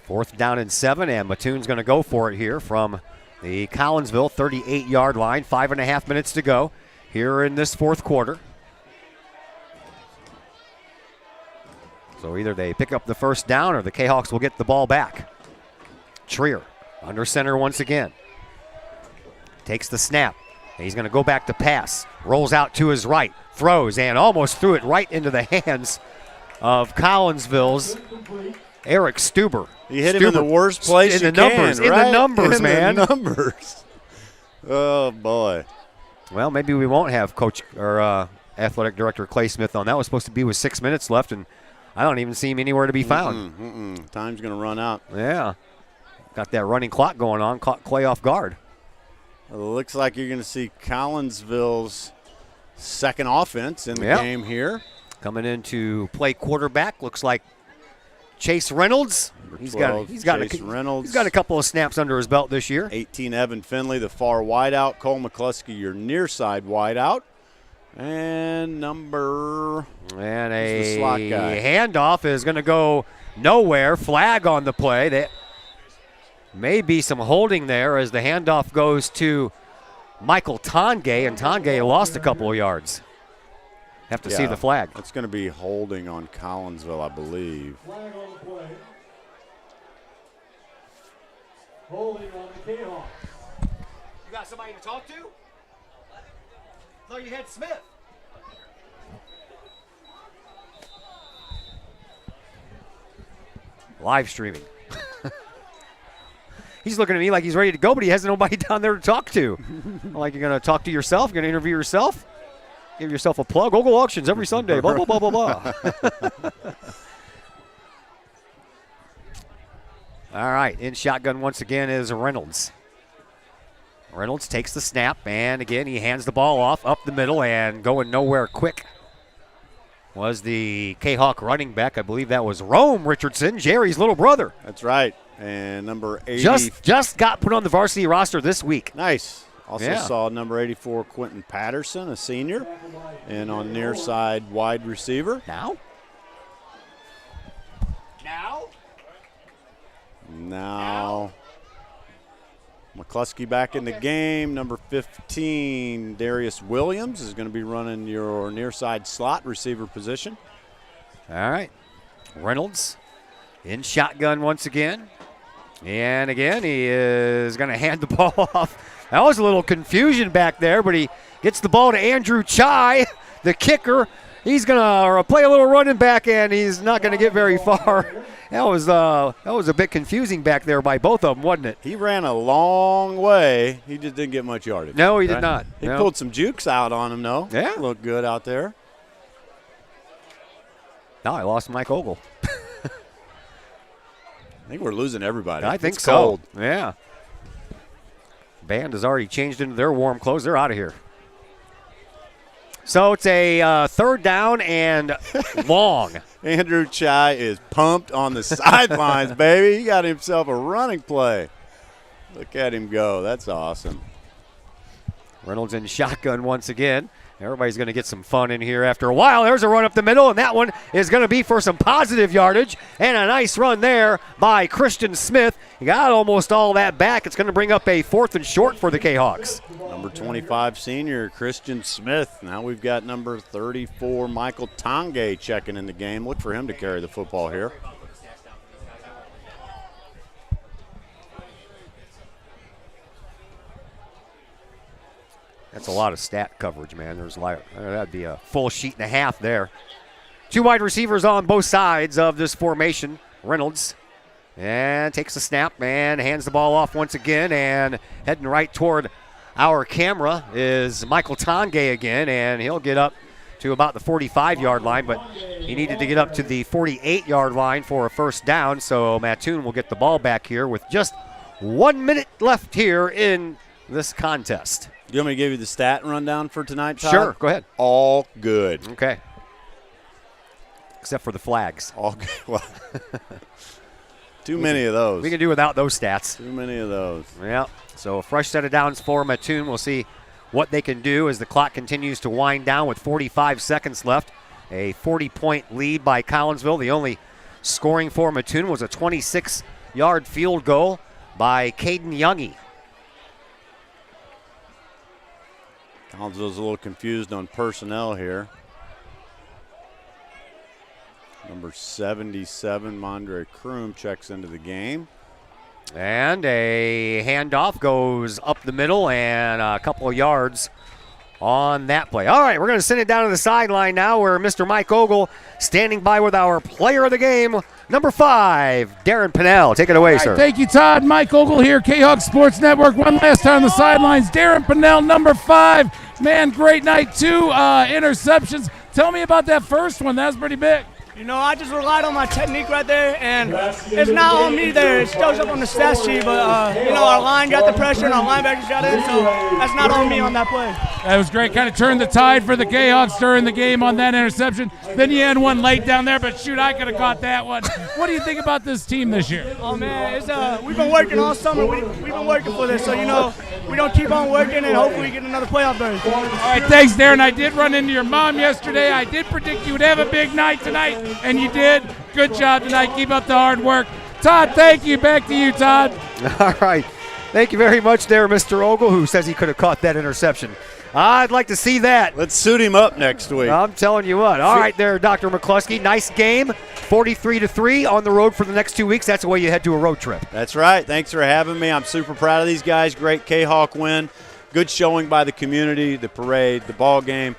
4th down and 7, and Mattoon's going to go for it here from the Collinsville 38-yard line. 5.5 minutes to go here in this fourth quarter. So either they pick up the first down or the Kahawks will get the ball back. Trier under center once again. Takes the snap. He's going to go back to pass. Rolls out to his right. Throws and almost threw it right into the hands of Collinsville's Eric Stuber. He hit him in the worst place in the numbers, right? In the numbers, man. The numbers. Oh, boy. Well, maybe we won't have Coach or Athletic Director Clay Smith on. That was supposed to be with 6 minutes left, and I don't even see him anywhere to be found. Time's going to run out. Yeah. Got that running clock going on. Caught Clay off guard. Well, it looks like you're going to see Collinsville's second offense in the game here. Coming in to play quarterback. Looks like Chase Reynolds. He's got a couple of snaps under his belt this year. 18, Evan Finley, the far wideout. Cole McCluskey, your near side wideout. And a slot guy. Handoff is going to go nowhere. Flag on the play. That may be some holding there as the handoff goes to Michael Tongay, and Tongay lost a couple of yards. Have to see the flag. It's going to be holding on Collinsville, I believe. Flag on the play. Holding on the Kahok. You got somebody to talk to? Thought you had Smith. Live streaming. He's looking at me like he's ready to go, but he has nobody down there to talk to. Like, you're going to talk to yourself? You're going to interview yourself? Give yourself a plug. Ogle Auctions every Sunday. Blah, blah, blah, blah, blah. All right. In shotgun once again is Reynolds. Reynolds takes the snap, and again, he hands the ball off up the middle, and going nowhere quick was the Kahawk running back. I believe that was Rome Richardson, Jerry's little brother. That's right. And number 80. Just got put on the varsity roster this week. Nice. Also saw number 84, Quentin Patterson, a senior, and on near side wide receiver. Now, McCluskey back in the game. Number 15, Darius Williams, is going to be running your near side slot receiver position. All right. Reynolds in shotgun once again. And again, he is going to hand the ball off. That was a little confusion back there, but he gets the ball to Andrew Chai, the kicker. He's going to play a little running back, and he's not going to get very far. That was a bit confusing back there by both of them, wasn't it? He ran a long way. He just didn't get much yardage. No, he did not. He pulled some jukes out on him, though. Yeah. Looked good out there. Now I lost Mike Ogle. I think we're losing everybody. I think it's so. Cold. Yeah. Band has already changed into their warm clothes. They're out of here. So it's a third down and long. Andrew Chai is pumped on the sidelines, baby. He got himself a running play. Look at him go. That's awesome. Reynolds in shotgun once again. Everybody's going to get some fun in here after a while. There's a run up the middle, and that one is going to be for some positive yardage. And a nice run there by Christian Smith. He got almost all that back. It's going to bring up a 4th and short for the Kahawks. Number 25 senior, Christian Smith. Now we've got number 34, Michael Tange, checking in the game. Look for him to carry the football here. That's a lot of stat coverage, man. That'd be a full sheet and a half there. 2 wide receivers on both sides of this formation. Reynolds and takes the snap and hands the ball off once again, and heading right toward our camera is Michael Tange again, and he'll get up to about the 45-yard line, but he needed to get up to the 48-yard line for a first down, so Mattoon will get the ball back here with just 1 minute left here in this contest. You want me to give you the stat rundown for tonight, Todd? Sure, go ahead. All good. Okay. Except for the flags. All good. Well, too many of those. We can do without those stats. Too many of those. Yeah. So a fresh set of downs for Mattoon. We'll see what they can do as the clock continues to wind down with 45 seconds left. A 40-point lead by Collinsville. The only scoring for Mattoon was a 26-yard field goal by Caden Youngie. Collinsville's a little confused on personnel here. Number 77, Mondre Kroom, checks into the game. And a handoff goes up the middle and a couple of yards on that play. All right, we're going to send it down to the sideline now where Mr. Mike Ogle standing by with our player of the game, number 5, Darren Pinnell. Take it away, sir. Thank you, Todd. Mike Ogle here, Kahok Sports Network. One last time on the sidelines. Darren Pinnell, number 5. Man, great night. 2 interceptions. Tell me about that first one. That was pretty big. You know, I just relied on my technique right there, and it's not on me there. It shows up on the stat sheet, but, you know, our line got the pressure and our linebackers got in, so that's not on me on that play. That was great. Kind of turned the tide for the Kahawks during the game on that interception. Then you had one late down there, but shoot, I could have caught that one. What do you think about this team this year? Oh, man, it's we've been working all summer. We've been working for this, so, you know, we're going to keep on working and hopefully get another playoff berth. All right, thanks, Darren. I did run into your mom yesterday. I did predict you would have a big night tonight, and you did. Good job tonight. Keep up the hard work. Todd, thank you. Back to you, Todd. All right. Thank you very much there, Mr. Ogle, who says he could have caught that interception. I'd like to see that. Let's suit him up next week. I'm telling you what. All right there, Dr. McCluskey. Nice game. 43-3 on the road for the next 2 weeks. That's the way you head to a road trip. That's right. Thanks for having me. I'm super proud of these guys. Great Kahawk win. Good showing by the community, the parade, the ball game.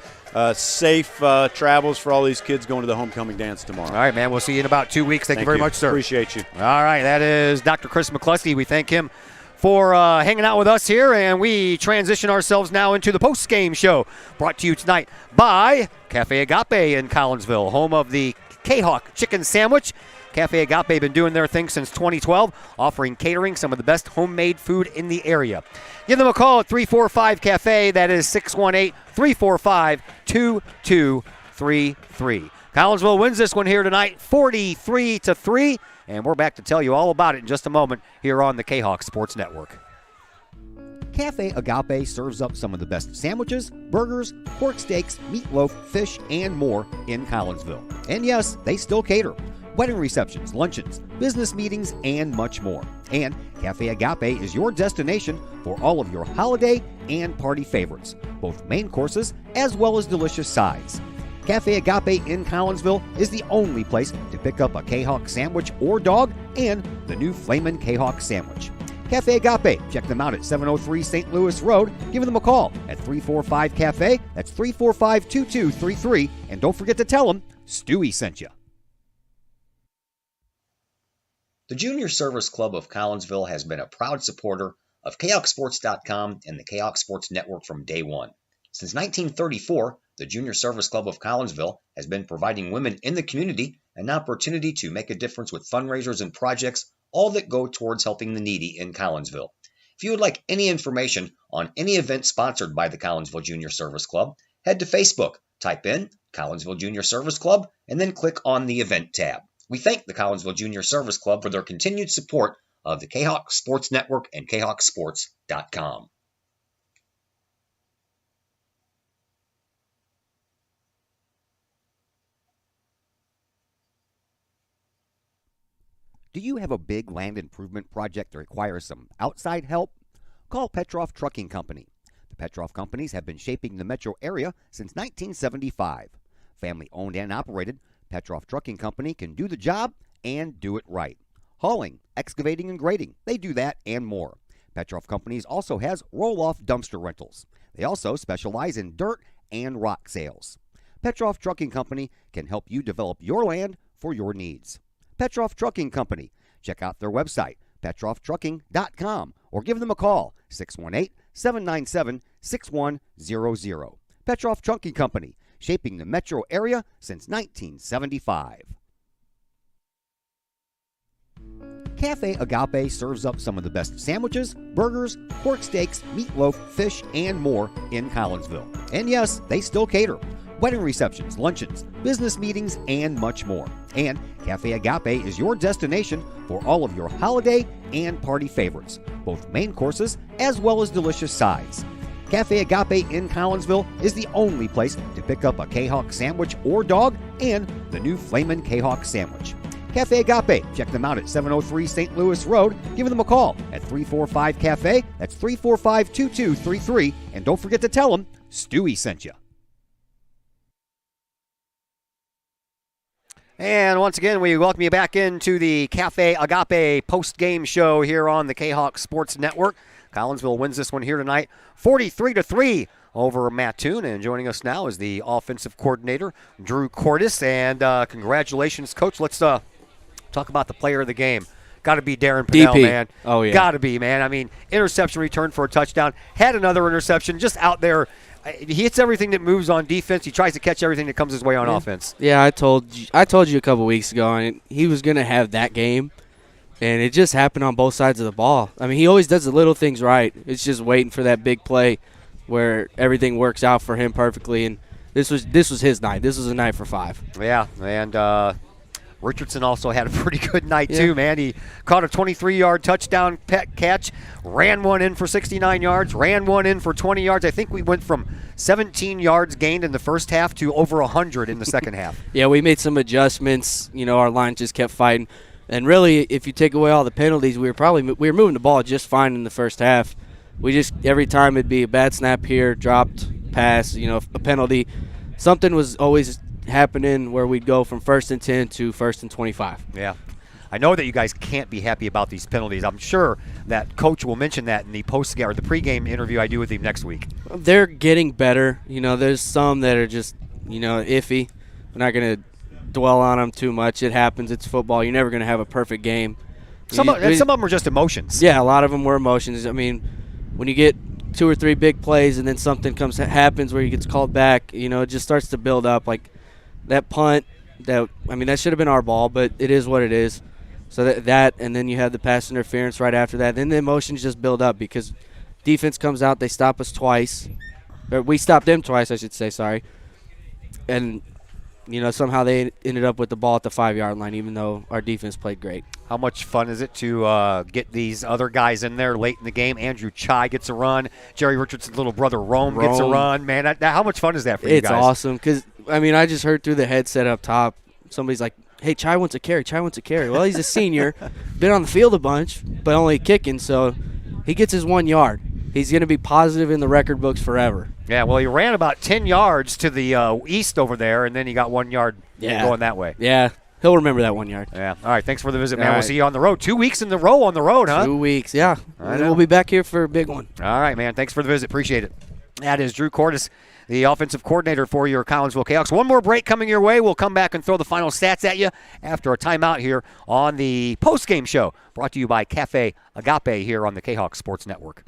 Safe travels for all these kids going to the homecoming dance tomorrow. All right, man. We'll see you in about 2 weeks. Thank you very much, sir. Appreciate you. All right, that is Dr. Chris McCluskey. We thank him for hanging out with us here, and we transition ourselves now into the post-game show, brought to you tonight by Cafe Agape in Collinsville, home of the Kahawk chicken sandwich. Cafe Agape been doing their thing since 2012, offering catering, some of the best homemade food in the area. Give them a call at 345-CAFE. That is 618-345-2233. Collinsville wins this one here tonight, 43-3. And we're back to tell you all about it in just a moment here on the Kahawk Sports Network. Cafe Agape serves up some of the best sandwiches, burgers, pork steaks, meatloaf, fish, and more in Collinsville. And yes, they still cater. Wedding receptions, luncheons, business meetings, and much more. And Cafe Agape is your destination for all of your holiday and party favorites, both main courses as well as delicious sides. Cafe Agape in Collinsville is the only place to pick up a Kahawk sandwich or dog and the new Flamin' Kahawk sandwich. Cafe Agape, check them out at 703 St. Louis Road. Give them a call at 345-CAFE. That's 345-2233. And don't forget to tell them Stewie sent you. The Junior Service Club of Collinsville has been a proud supporter of KahawkSports.com and the Kahawk Sports Network from day one. Since 1934, the Junior Service Club of Collinsville has been providing women in the community an opportunity to make a difference with fundraisers and projects, all that go towards helping the needy in Collinsville. If you would like any information on any event sponsored by the Collinsville Junior Service Club, head to Facebook, type in Collinsville Junior Service Club, and then click on the event tab. We thank the Collinsville Junior Service Club for their continued support of the Kahok Sports Network and KahokSports.com. Do you have a big land improvement project that requires some outside help? Call Petroff Trucking Company. The Petroff Companies have been shaping the metro area since 1975. Family owned and operated, Petroff Trucking Company can do the job and do it right. Hauling, excavating, and grading, they do that and more. Petroff Companies also has roll-off dumpster rentals. They also specialize in dirt and rock sales. Petroff Trucking Company can help you develop your land for your needs. Petroff Trucking Company. Check out their website, PetroffTrucking.com, or give them a call, 618-797-6100. Petroff Trucking Company, shaping the metro area since 1975. Cafe Agape serves up some of the best sandwiches, burgers, pork steaks, meatloaf, fish, and more in Collinsville. And yes, they still cater. Wedding receptions, luncheons, business meetings, and much more. And Cafe Agape is your destination for all of your holiday and party favorites, both main courses as well as delicious sides. Cafe Agape in Collinsville is the only place to pick up a Kahok sandwich or dog and the new Flamin' Kahok sandwich. Cafe Agape, check them out at 703 St. Louis Road. Give them a call at 345-CAFE. That's 345-2233. And don't forget to tell them Stewie sent you. And once again, we welcome you back into the Cafe Agape post-game show here on the Kahok Sports Network. Collinsville wins this one here tonight, 43-3 over Mattoon. And joining us now is the offensive coordinator, Drew Cordes. And congratulations, Coach. Let's talk about the player of the game. Got to be Darren Pennell, DP. man. Oh, yeah. Got to be, man. I mean, interception return for a touchdown. Had another interception just out there. He hits everything that moves on defense. He tries to catch everything that comes his way on offense. Yeah, I told you a couple weeks ago, and he was going to have that game, and it just happened on both sides of the ball. I mean, he always does the little things right. It's just waiting for that big play where everything works out for him perfectly, and this was his night. This was a night for 5. Yeah, and Richardson also had a pretty good night too, man. He caught a 23-yard touchdown catch, ran one in for 69 yards, ran one in for 20 yards. I think we went from 17 yards gained in the first half to over 100 in the second half. Yeah, we made some adjustments. You know, our line just kept fighting. And really, if you take away all the penalties, we were moving the ball just fine in the first half. We just, every time it'd be a bad snap here, dropped pass, a penalty. Something was always happening where we'd go from 1st and 10 to 1st and 25. Yeah. I know that you guys can't be happy about these penalties. I'm sure that Coach will mention that in the post-game or the pregame interview I do with him next week. They're getting better. There's some that are just, iffy. We're not going to dwell on them too much. It happens. It's football. You're never going to have a perfect game. Some of them are just emotions. Yeah, a lot of them were emotions. I mean, when you get 2 or 3 big plays and then something happens where he gets called back, it just starts to build up. Like that punt, that should have been our ball, but it is what it is. So that and then you have the pass interference right after that. Then the emotions just build up because defense comes out, they stop us twice. Or we stopped them twice, I should say, sorry. And, somehow they ended up with the ball at the 5-yard line, even though our defense played great. How much fun is it to get these other guys in there late in the game? Andrew Chai gets a run. Jerry Richardson's little brother Rome gets a run. Man, how much fun is that for you guys? It's awesome because, I just heard through the headset up top, somebody's like, hey, Chai wants a carry. Well, he's a senior, been on the field a bunch, but only kicking, so he gets his 1 yard. He's going to be positive in the record books forever. Yeah, well, he ran about 10 yards to the east over there, and then he got 1 yard going that way. Yeah, he'll remember that 1 yard. Yeah. All right, thanks for the visit, man. We'll see you on the road. 2 weeks in a row on the road, huh? 2 weeks, yeah. And we'll be back here for a big one. All right, man. Thanks for the visit. Appreciate it. That is Drew Cordes, the offensive coordinator for your Collinsville Cahoks. One more break coming your way. We'll come back and throw the final stats at you after a timeout here on the postgame show, brought to you by Cafe Agape here on the Kahok Sports Network.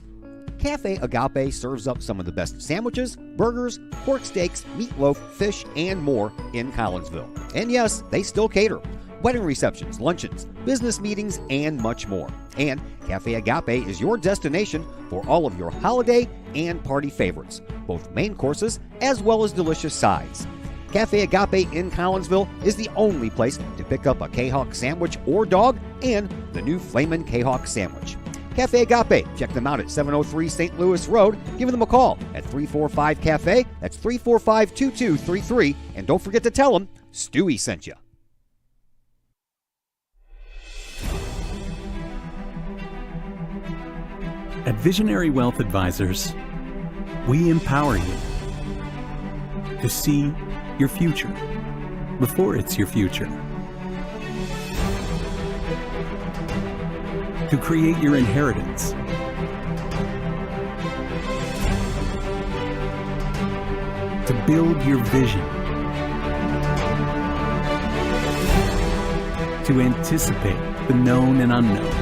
Cafe Agape serves up some of the best sandwiches, burgers, pork steaks, meatloaf, fish, and more in Collinsville. And yes, they still cater. wedding receptions, luncheons, business meetings, and much more. And Cafe Agape is your destination for all of your holiday and party favorites, both main courses as well as delicious sides. Cafe Agape in Collinsville is the only place to pick up a Kahok sandwich or dog and the new Flamin' Kahok sandwich. Cafe Agape, check them out at 703 St. Louis Road. Give them a call at 345-CAFE. That's 345-2233. And don't forget to tell them Stewie sent you. At Visionary Wealth Advisors, we empower you to see your future before it's your future, to create your inheritance, to build your vision, to anticipate the known and unknown,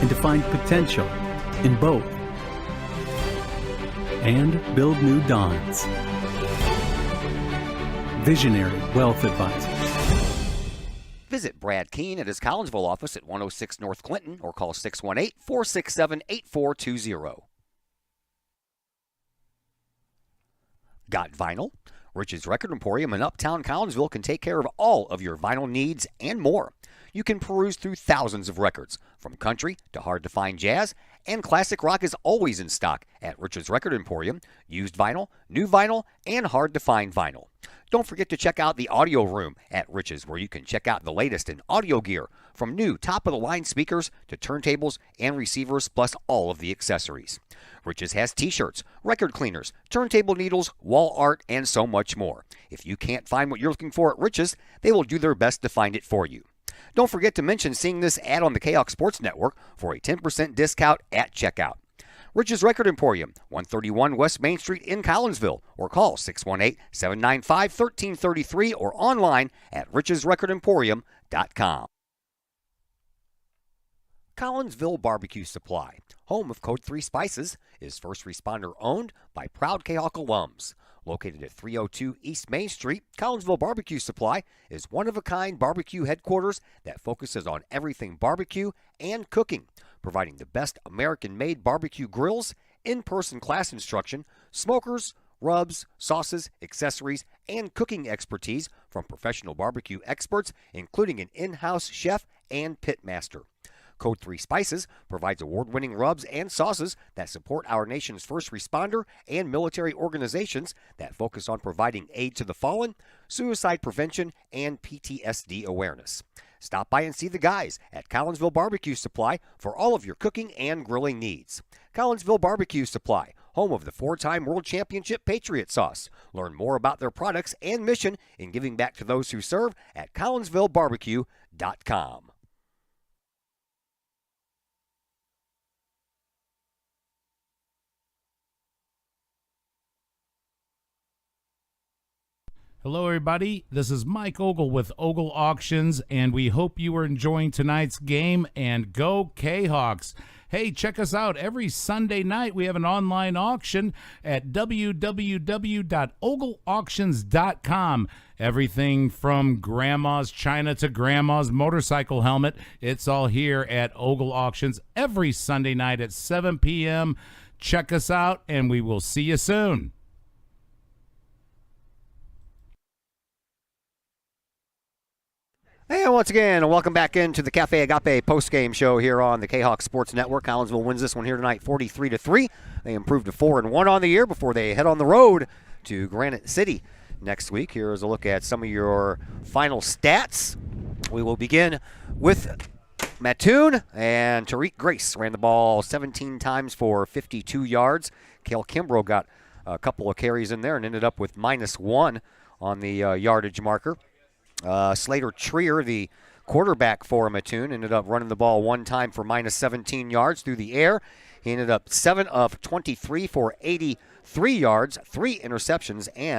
and to find potential in both, and build new dawns. Visionary Wealth Advisors. Visit Brad Keene at his Collinsville office at 106 North Clinton or call 618-467-8420. Got vinyl? Rich's Record Emporium in Uptown Collinsville can take care of all of your vinyl needs and more. You can peruse through thousands of records, from country to hard-to-find jazz, and classic rock is always in stock at Rich's Record Emporium. Used vinyl, new vinyl, and hard-to-find vinyl. Don't forget to check out the audio room at Rich's, where you can check out the latest in audio gear, from new top-of-the-line speakers to turntables and receivers, plus all of the accessories. Rich's has t-shirts, record cleaners, turntable needles, wall art, and so much more. If you can't find what you're looking for at Rich's, they will do their best to find it for you. Don't forget to mention seeing this ad on the Kahok Sports Network for a 10% discount at checkout. Rich's Record Emporium, 131 West Main Street in Collinsville, or call 618-795-1333 or online at richesrecordemporium.com. Collinsville Barbecue Supply, home of Code 3 Spices, is first responder owned by proud Kahok alums. Located at 302 East Main Street, Collinsville Barbecue Supply is one-of-a-kind barbecue headquarters that focuses on everything barbecue and cooking, providing the best American-made barbecue grills, in-person class instruction, smokers, rubs, sauces, accessories, and cooking expertise from professional barbecue experts, including an in-house chef and pit master. Code 3 Spices provides award-winning rubs and sauces that support our nation's first responder and military organizations that focus on providing aid to the fallen, suicide prevention, and PTSD awareness. Stop by and see the guys at Collinsville Barbecue Supply for all of your cooking and grilling needs. Collinsville Barbecue Supply, home of the 4-time World Championship Patriot Sauce. Learn more about their products and mission in giving back to those who serve at collinsvillebarbecue.com. Hello, everybody. This is Mike Ogle with Ogle Auctions, and we hope you are enjoying tonight's game, and go Kahawks. Hey, check us out. Every Sunday night, we have an online auction at www.ogleauctions.com. Everything from grandma's china to grandma's motorcycle helmet, it's all here at Ogle Auctions every Sunday night at 7 p.m. Check us out, and we will see you soon. And once again, welcome back into the Cafe Agape postgame show here on the Kahok Sports Network. Collinsville wins this one here tonight 43-3. They improved to 4-1 on the year before they head on the road to Granite City next week. Here's a look at some of your final stats. We will begin with Mattoon, and Tariq Grace ran the ball 17 times for 52 yards. Cale Kimbrough got a couple of carries in there and ended up with -1 on the yardage marker. Slater Trier, the quarterback for Mattoon, ended up running the ball one time for -17 yards through the air. He ended up 7 of 23 for 83 yards, 3 interceptions, and